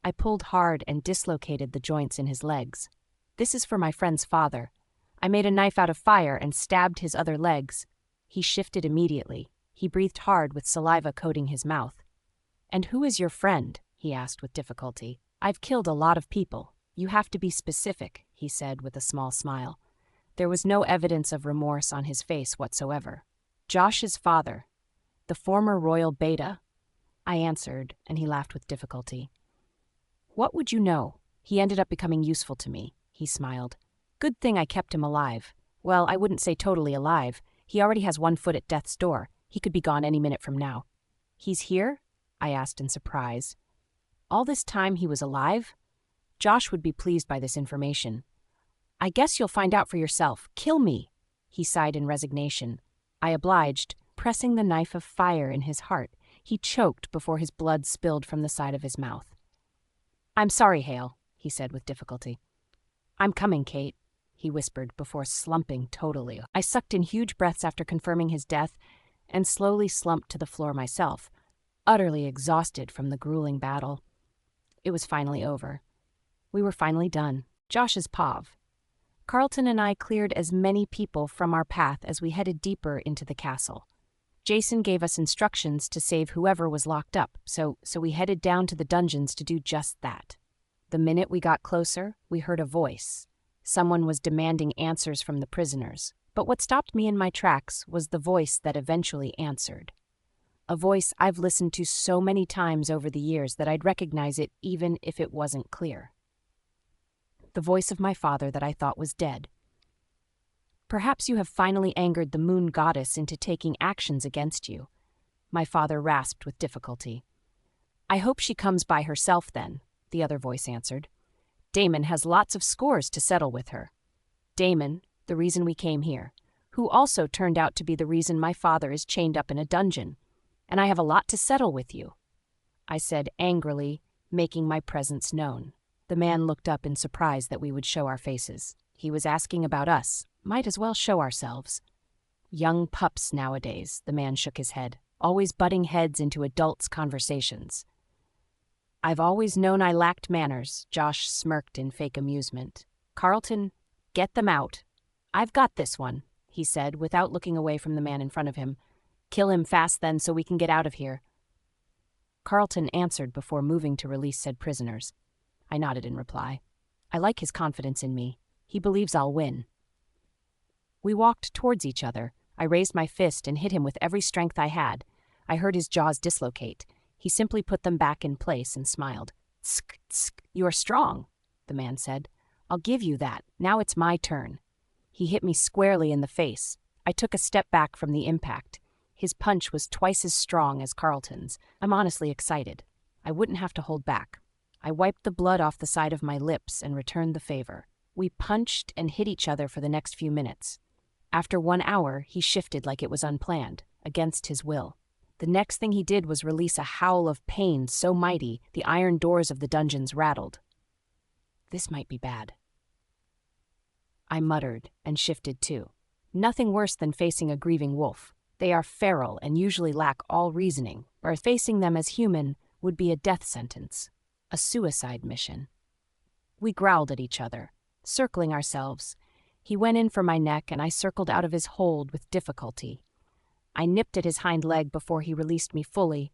I pulled hard and dislocated the joints in his legs. This is for my friend's father. I made a knife out of fire and stabbed his other legs. He shifted immediately. He breathed hard with saliva coating his mouth. "And who is your friend?" he asked with difficulty. "I've killed a lot of people. You have to be specific," he said with a small smile. There was no evidence of remorse on his face whatsoever. "Josh's father, the former royal beta," I answered, and he laughed with difficulty. "What would you know? He ended up becoming useful to me," he smiled. "Good thing I kept him alive. Well, I wouldn't say totally alive. He already has 1 foot at death's door. He could be gone any minute from now." "He's here?" I asked in surprise. All this time he was alive? Josh would be pleased by this information. "I guess you'll find out for yourself. Kill me," he sighed in resignation. I obliged, pressing the knife of fire in his heart. He choked before his blood spilled from the side of his mouth. "I'm sorry, Hale," he said with difficulty. "I'm coming, Kate," he whispered before slumping totally. I sucked in huge breaths after confirming his death and slowly slumped to the floor myself, utterly exhausted from the grueling battle. It was finally over. We were finally done. Josh's POV. Carlton and I cleared as many people from our path as we headed deeper into the castle. Jason gave us instructions to save whoever was locked up, so we headed down to the dungeons to do just that. The minute we got closer, we heard a voice. Someone was demanding answers from the prisoners, but what stopped me in my tracks was the voice that eventually answered. A voice I've listened to so many times over the years that I'd recognize it even if it wasn't clear. The voice of my father that I thought was dead. "Perhaps you have finally angered the moon goddess into taking actions against you," my father rasped with difficulty. "I hope she comes by herself then," the other voice answered. "Damon has lots of scores to settle with her. Damon, the reason we came here, who also turned out to be the reason my father is chained up in a dungeon. And I have a lot to settle with you. I said angrily, making my presence known. The man looked up in surprise that we would show our faces. He was asking about us. Might as well show ourselves. Young pups nowadays, the man shook his head, always butting heads into adults' conversations. I've always known I lacked manners, Josh smirked in fake amusement. Carlton, get them out. I've got this one, he said, without looking away from the man in front of him. Kill him fast then so we can get out of here. Carlton answered before moving to release said prisoners. I nodded in reply. I like his confidence in me. He believes I'll win. We walked towards each other. I raised my fist and hit him with every strength I had. I heard his jaws dislocate. He simply put them back in place and smiled. Tsk, tsk, you are strong, the man said. I'll give you that. Now it's my turn. He hit me squarely in the face. I took a step back from the impact. His punch was twice as strong as Carlton's. I'm honestly excited. I wouldn't have to hold back. I wiped the blood off the side of my lips and returned the favor. We punched and hit each other for the next few minutes. After 1 hour, he shifted like it was unplanned, against his will. The next thing he did was release a howl of pain so mighty the iron doors of the dungeons rattled. This might be bad. I muttered and shifted too. Nothing worse than facing a grieving wolf. They are feral and usually lack all reasoning, whereas facing them as human would be a death sentence, a suicide mission. We growled at each other, circling ourselves. He went in for my neck and I circled out of his hold with difficulty. I nipped at his hind leg before he released me fully.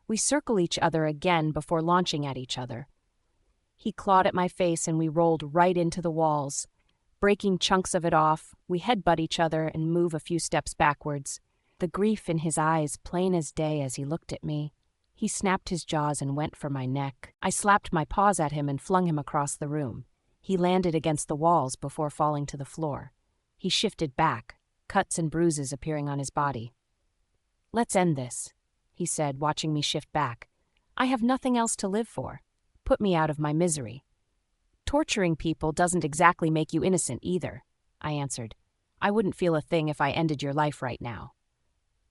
We circled each other again before launching at each other. He clawed at my face and we rolled right into the walls. Breaking chunks of it off, we headbutt each other and move a few steps backwards. The grief in his eyes plain as day as he looked at me. He snapped his jaws and went for my neck. I slapped my paws at him and flung him across the room. He landed against the walls before falling to the floor. He shifted back, cuts and bruises appearing on his body. Let's end this, he said, watching me shift back. I have nothing else to live for. Put me out of my misery. Torturing people doesn't exactly make you innocent either, I answered. I wouldn't feel a thing if I ended your life right now.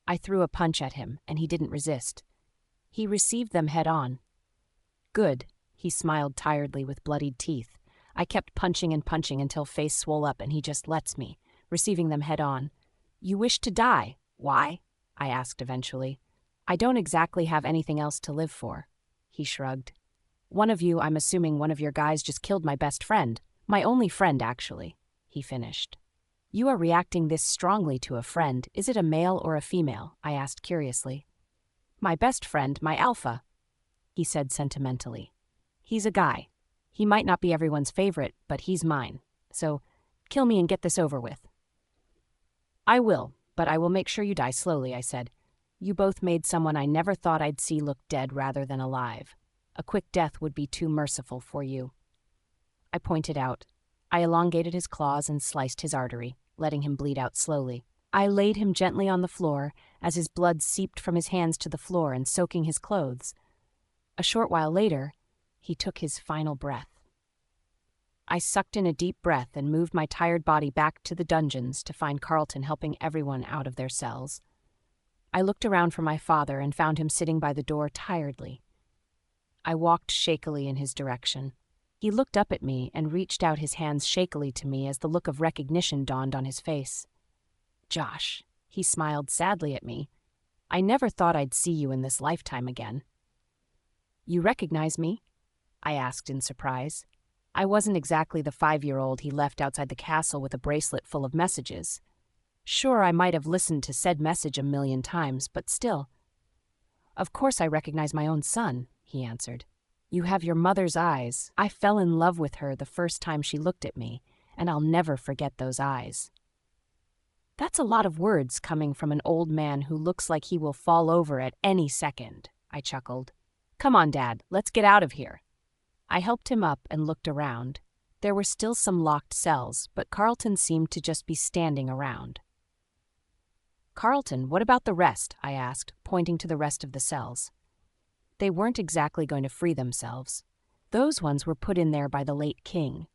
I threw a punch at him, and he didn't resist. He received them head on. Good, he smiled tiredly with bloodied teeth. I kept punching and punching until face swole up and he just lets me, receiving them head on. You wish to die. Why? I asked eventually. I don't exactly have anything else to live for. He shrugged. One of you, I'm assuming one of your guys just killed my best friend. My only friend, actually, he finished. You are reacting this strongly to a friend. Is it a male or a female? I asked curiously. My best friend, my alpha, he said sentimentally. He's a guy. He might not be everyone's favorite, but he's mine. So, kill me and get this over with. I will, but I will make sure you die slowly, I said. You both made someone I never thought I'd see look dead rather than alive. A quick death would be too merciful for you. I pointed out. I elongated his claws and sliced his artery, letting him bleed out slowly. I laid him gently on the floor as his blood seeped from his hands to the floor and soaking his clothes. A short while later, he took his final breath. I sucked in a deep breath and moved my tired body back to the dungeons to find Carlton helping everyone out of their cells. I looked around for my father and found him sitting by the door tiredly. I walked shakily in his direction. He looked up at me and reached out his hands shakily to me as the look of recognition dawned on his face. Josh, he smiled sadly at me. I never thought I'd see you in this lifetime again. You recognize me? I asked in surprise. I wasn't exactly the 5-year-old he left outside the castle with a bracelet full of messages. Sure, I might have listened to said message 1,000,000 times, but still. Of course I recognize my own son, he answered. You have your mother's eyes. I fell in love with her the first time she looked at me, and I'll never forget those eyes. That's a lot of words coming from an old man who looks like he will fall over at any second, I chuckled. Come on, Dad, let's get out of here. I helped him up and looked around. There were still some locked cells, but Carlton seemed to just be standing around. Carlton, what about the rest? I asked, pointing to the rest of the cells. They weren't exactly going to free themselves. Those ones were put in there by the late king.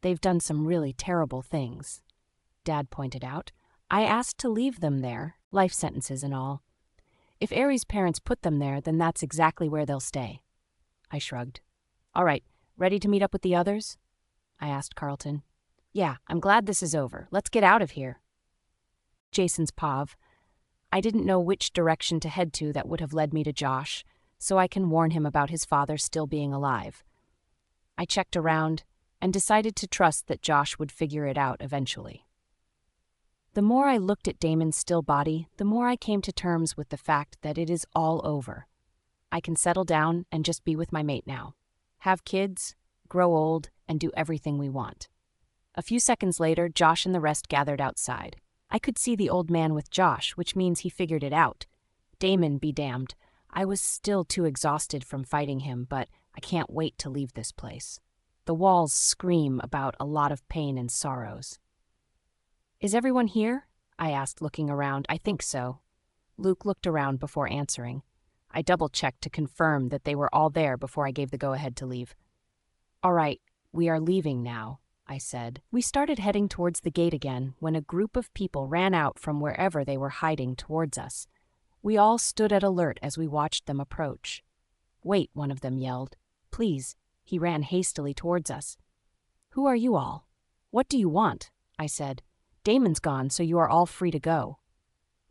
They've done some really terrible things, Dad pointed out. I asked to leave them there, life sentences and all. If Aries' parents put them there, then that's exactly where they'll stay. I shrugged. All right, ready to meet up with the others? I asked Carlton. Yeah, I'm glad this is over. Let's get out of here. Jason's pav. I didn't know which direction to head to that would have led me to Josh, so I can warn him about his father still being alive. I checked around and decided to trust that Josh would figure it out eventually. The more I looked at Damon's still body, the more I came to terms with the fact that it is all over. I can settle down and just be with my mate now. Have kids, grow old, and do everything we want. A few seconds later, Josh and the rest gathered outside. I could see the old man with Josh, which means he figured it out. Damon be damned. I was still too exhausted from fighting him, but I can't wait to leave this place. The walls scream about a lot of pain and sorrows. Is everyone here? I asked, looking around. I think so. Luke looked around before answering. I double-checked to confirm that they were all there before I gave the go-ahead to leave. All right, we are leaving now, I said. We started heading towards the gate again when a group of people ran out from wherever they were hiding towards us. We all stood at alert as we watched them approach. Wait, one of them yelled. Please. He ran hastily towards us. Who are you all? What do you want? I said. Damon's gone, so you are all free to go.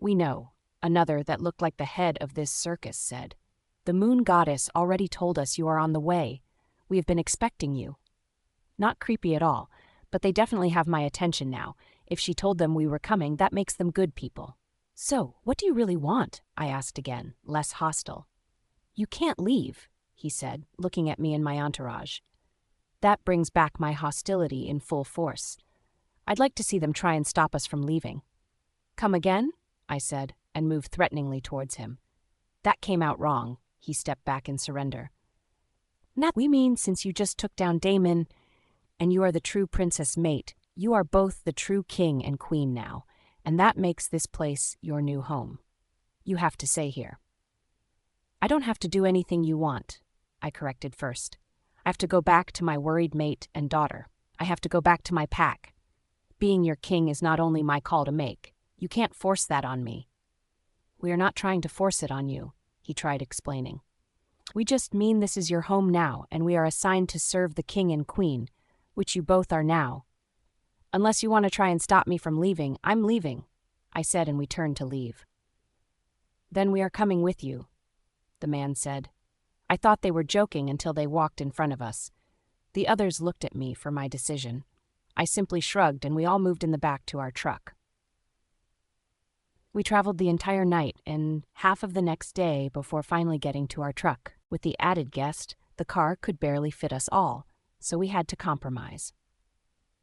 We know, another that looked like the head of this circus said. The moon goddess already told us you are on the way. We have been expecting you. Not creepy at all, but they definitely have my attention now. If she told them we were coming, that makes them good people. So, what do you really want? I asked again, less hostile. You can't leave, he said, looking at me and my entourage. That brings back my hostility in full force. I'd like to see them try and stop us from leaving. Come again? I said, and moved threateningly towards him. That came out wrong. He stepped back in surrender. Now, we mean since you just took down Damon, and you are the true princess mate, you are both the true king and queen now, and that makes this place your new home. You have to stay here. I don't have to do anything you want, I corrected first. I have to go back to my worried mate and daughter. I have to go back to my pack. Being your king is not only my call to make. You can't force that on me. We are not trying to force it on you, he tried explaining. We just mean this is your home now, and we are assigned to serve the king and queen, which you both are now. Unless you want to try and stop me from leaving, I'm leaving, I said, and we turned to leave. Then we are coming with you, the man said. I thought they were joking until they walked in front of us. The others looked at me for my decision. I simply shrugged, and we all moved in the back to our truck. We traveled the entire night and half of the next day before finally getting to our truck. With the added guest, the car could barely fit us all, so we had to compromise.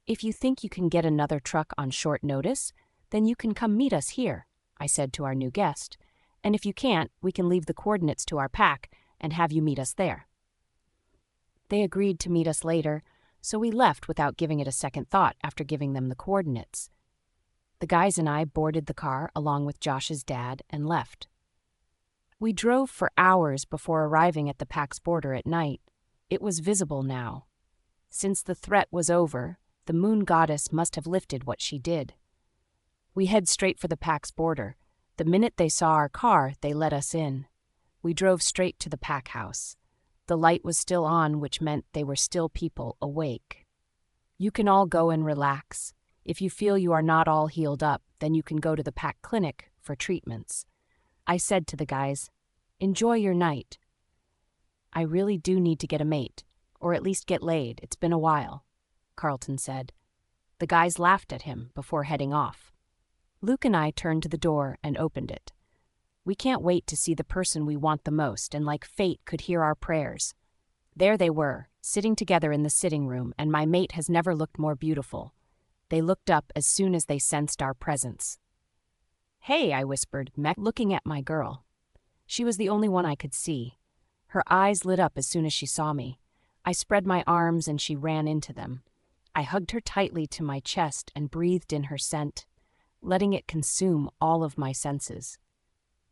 If you think you can get another truck on short notice, then you can come meet us here, I said to our new guest. And if you can't, we can leave the coordinates to our pack and have you meet us there. They agreed to meet us later, so we left without giving it a second thought after giving them the coordinates. The guys and I boarded the car along with Josh's dad and left. We drove for hours before arriving at the pack's border at night. It was visible now. Since the threat was over, the moon goddess must have lifted what she did. We head straight for the pack's border. The minute they saw our car, they let us in. We drove straight to the pack house. The light was still on, which meant they were still people awake. You can all go and relax. If you feel you are not all healed up, then you can go to the pack clinic for treatments. I said to the guys, enjoy your night. I really do need to get a mate, or at least get laid. It's been a while, Carlton said. The guys laughed at him before heading off. Luke and I turned to the door and opened it. We can't wait to see the person we want the most and like fate could hear our prayers. There they were, sitting together in the sitting room, and my mate has never looked more beautiful. They looked up as soon as they sensed our presence. Hey, I whispered, looking at my girl. She was the only one I could see. Her eyes lit up as soon as she saw me. I spread my arms and she ran into them. I hugged her tightly to my chest and breathed in her scent, letting it consume all of my senses.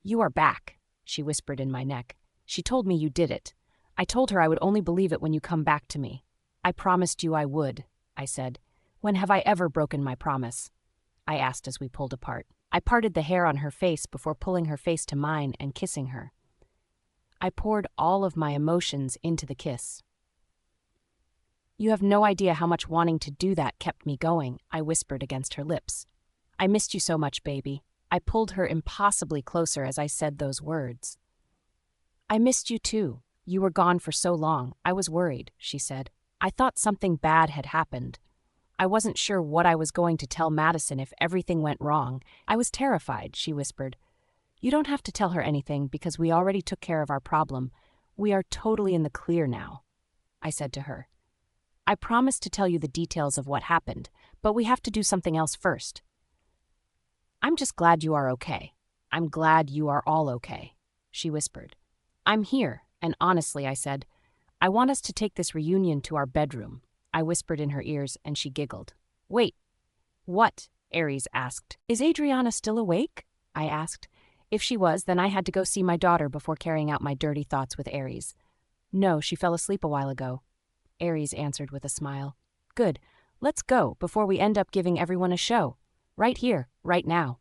You are back, she whispered in my neck. She told me you did it. I told her I would only believe it when you come back to me. I promised you I would, I said. When have I ever broken my promise? I asked as we pulled apart. I parted the hair on her face before pulling her face to mine and kissing her. I poured all of my emotions into the kiss. You have no idea how much wanting to do that kept me going, I whispered against her lips. I missed you so much, baby. I pulled her impossibly closer as I said those words. I missed you too. You were gone for so long. I was worried, she said. I thought something bad had happened. I wasn't sure what I was going to tell Madison if everything went wrong. I was terrified, she whispered. You don't have to tell her anything because we already took care of our problem. We are totally in the clear now, I said to her. I promised to tell you the details of what happened, but we have to do something else first. I'm just glad you are okay. I'm glad you are all okay, she whispered. I'm here, and honestly, I said, I want us to take this reunion to our bedroom. I whispered in her ears, and she giggled. Wait, what? Aries asked. Is Adriana still awake? I asked. If she was, then I had to go see my daughter before carrying out my dirty thoughts with Aries. No, she fell asleep a while ago, Aries answered with a smile. Good, let's go before we end up giving everyone a show. Right here, right now.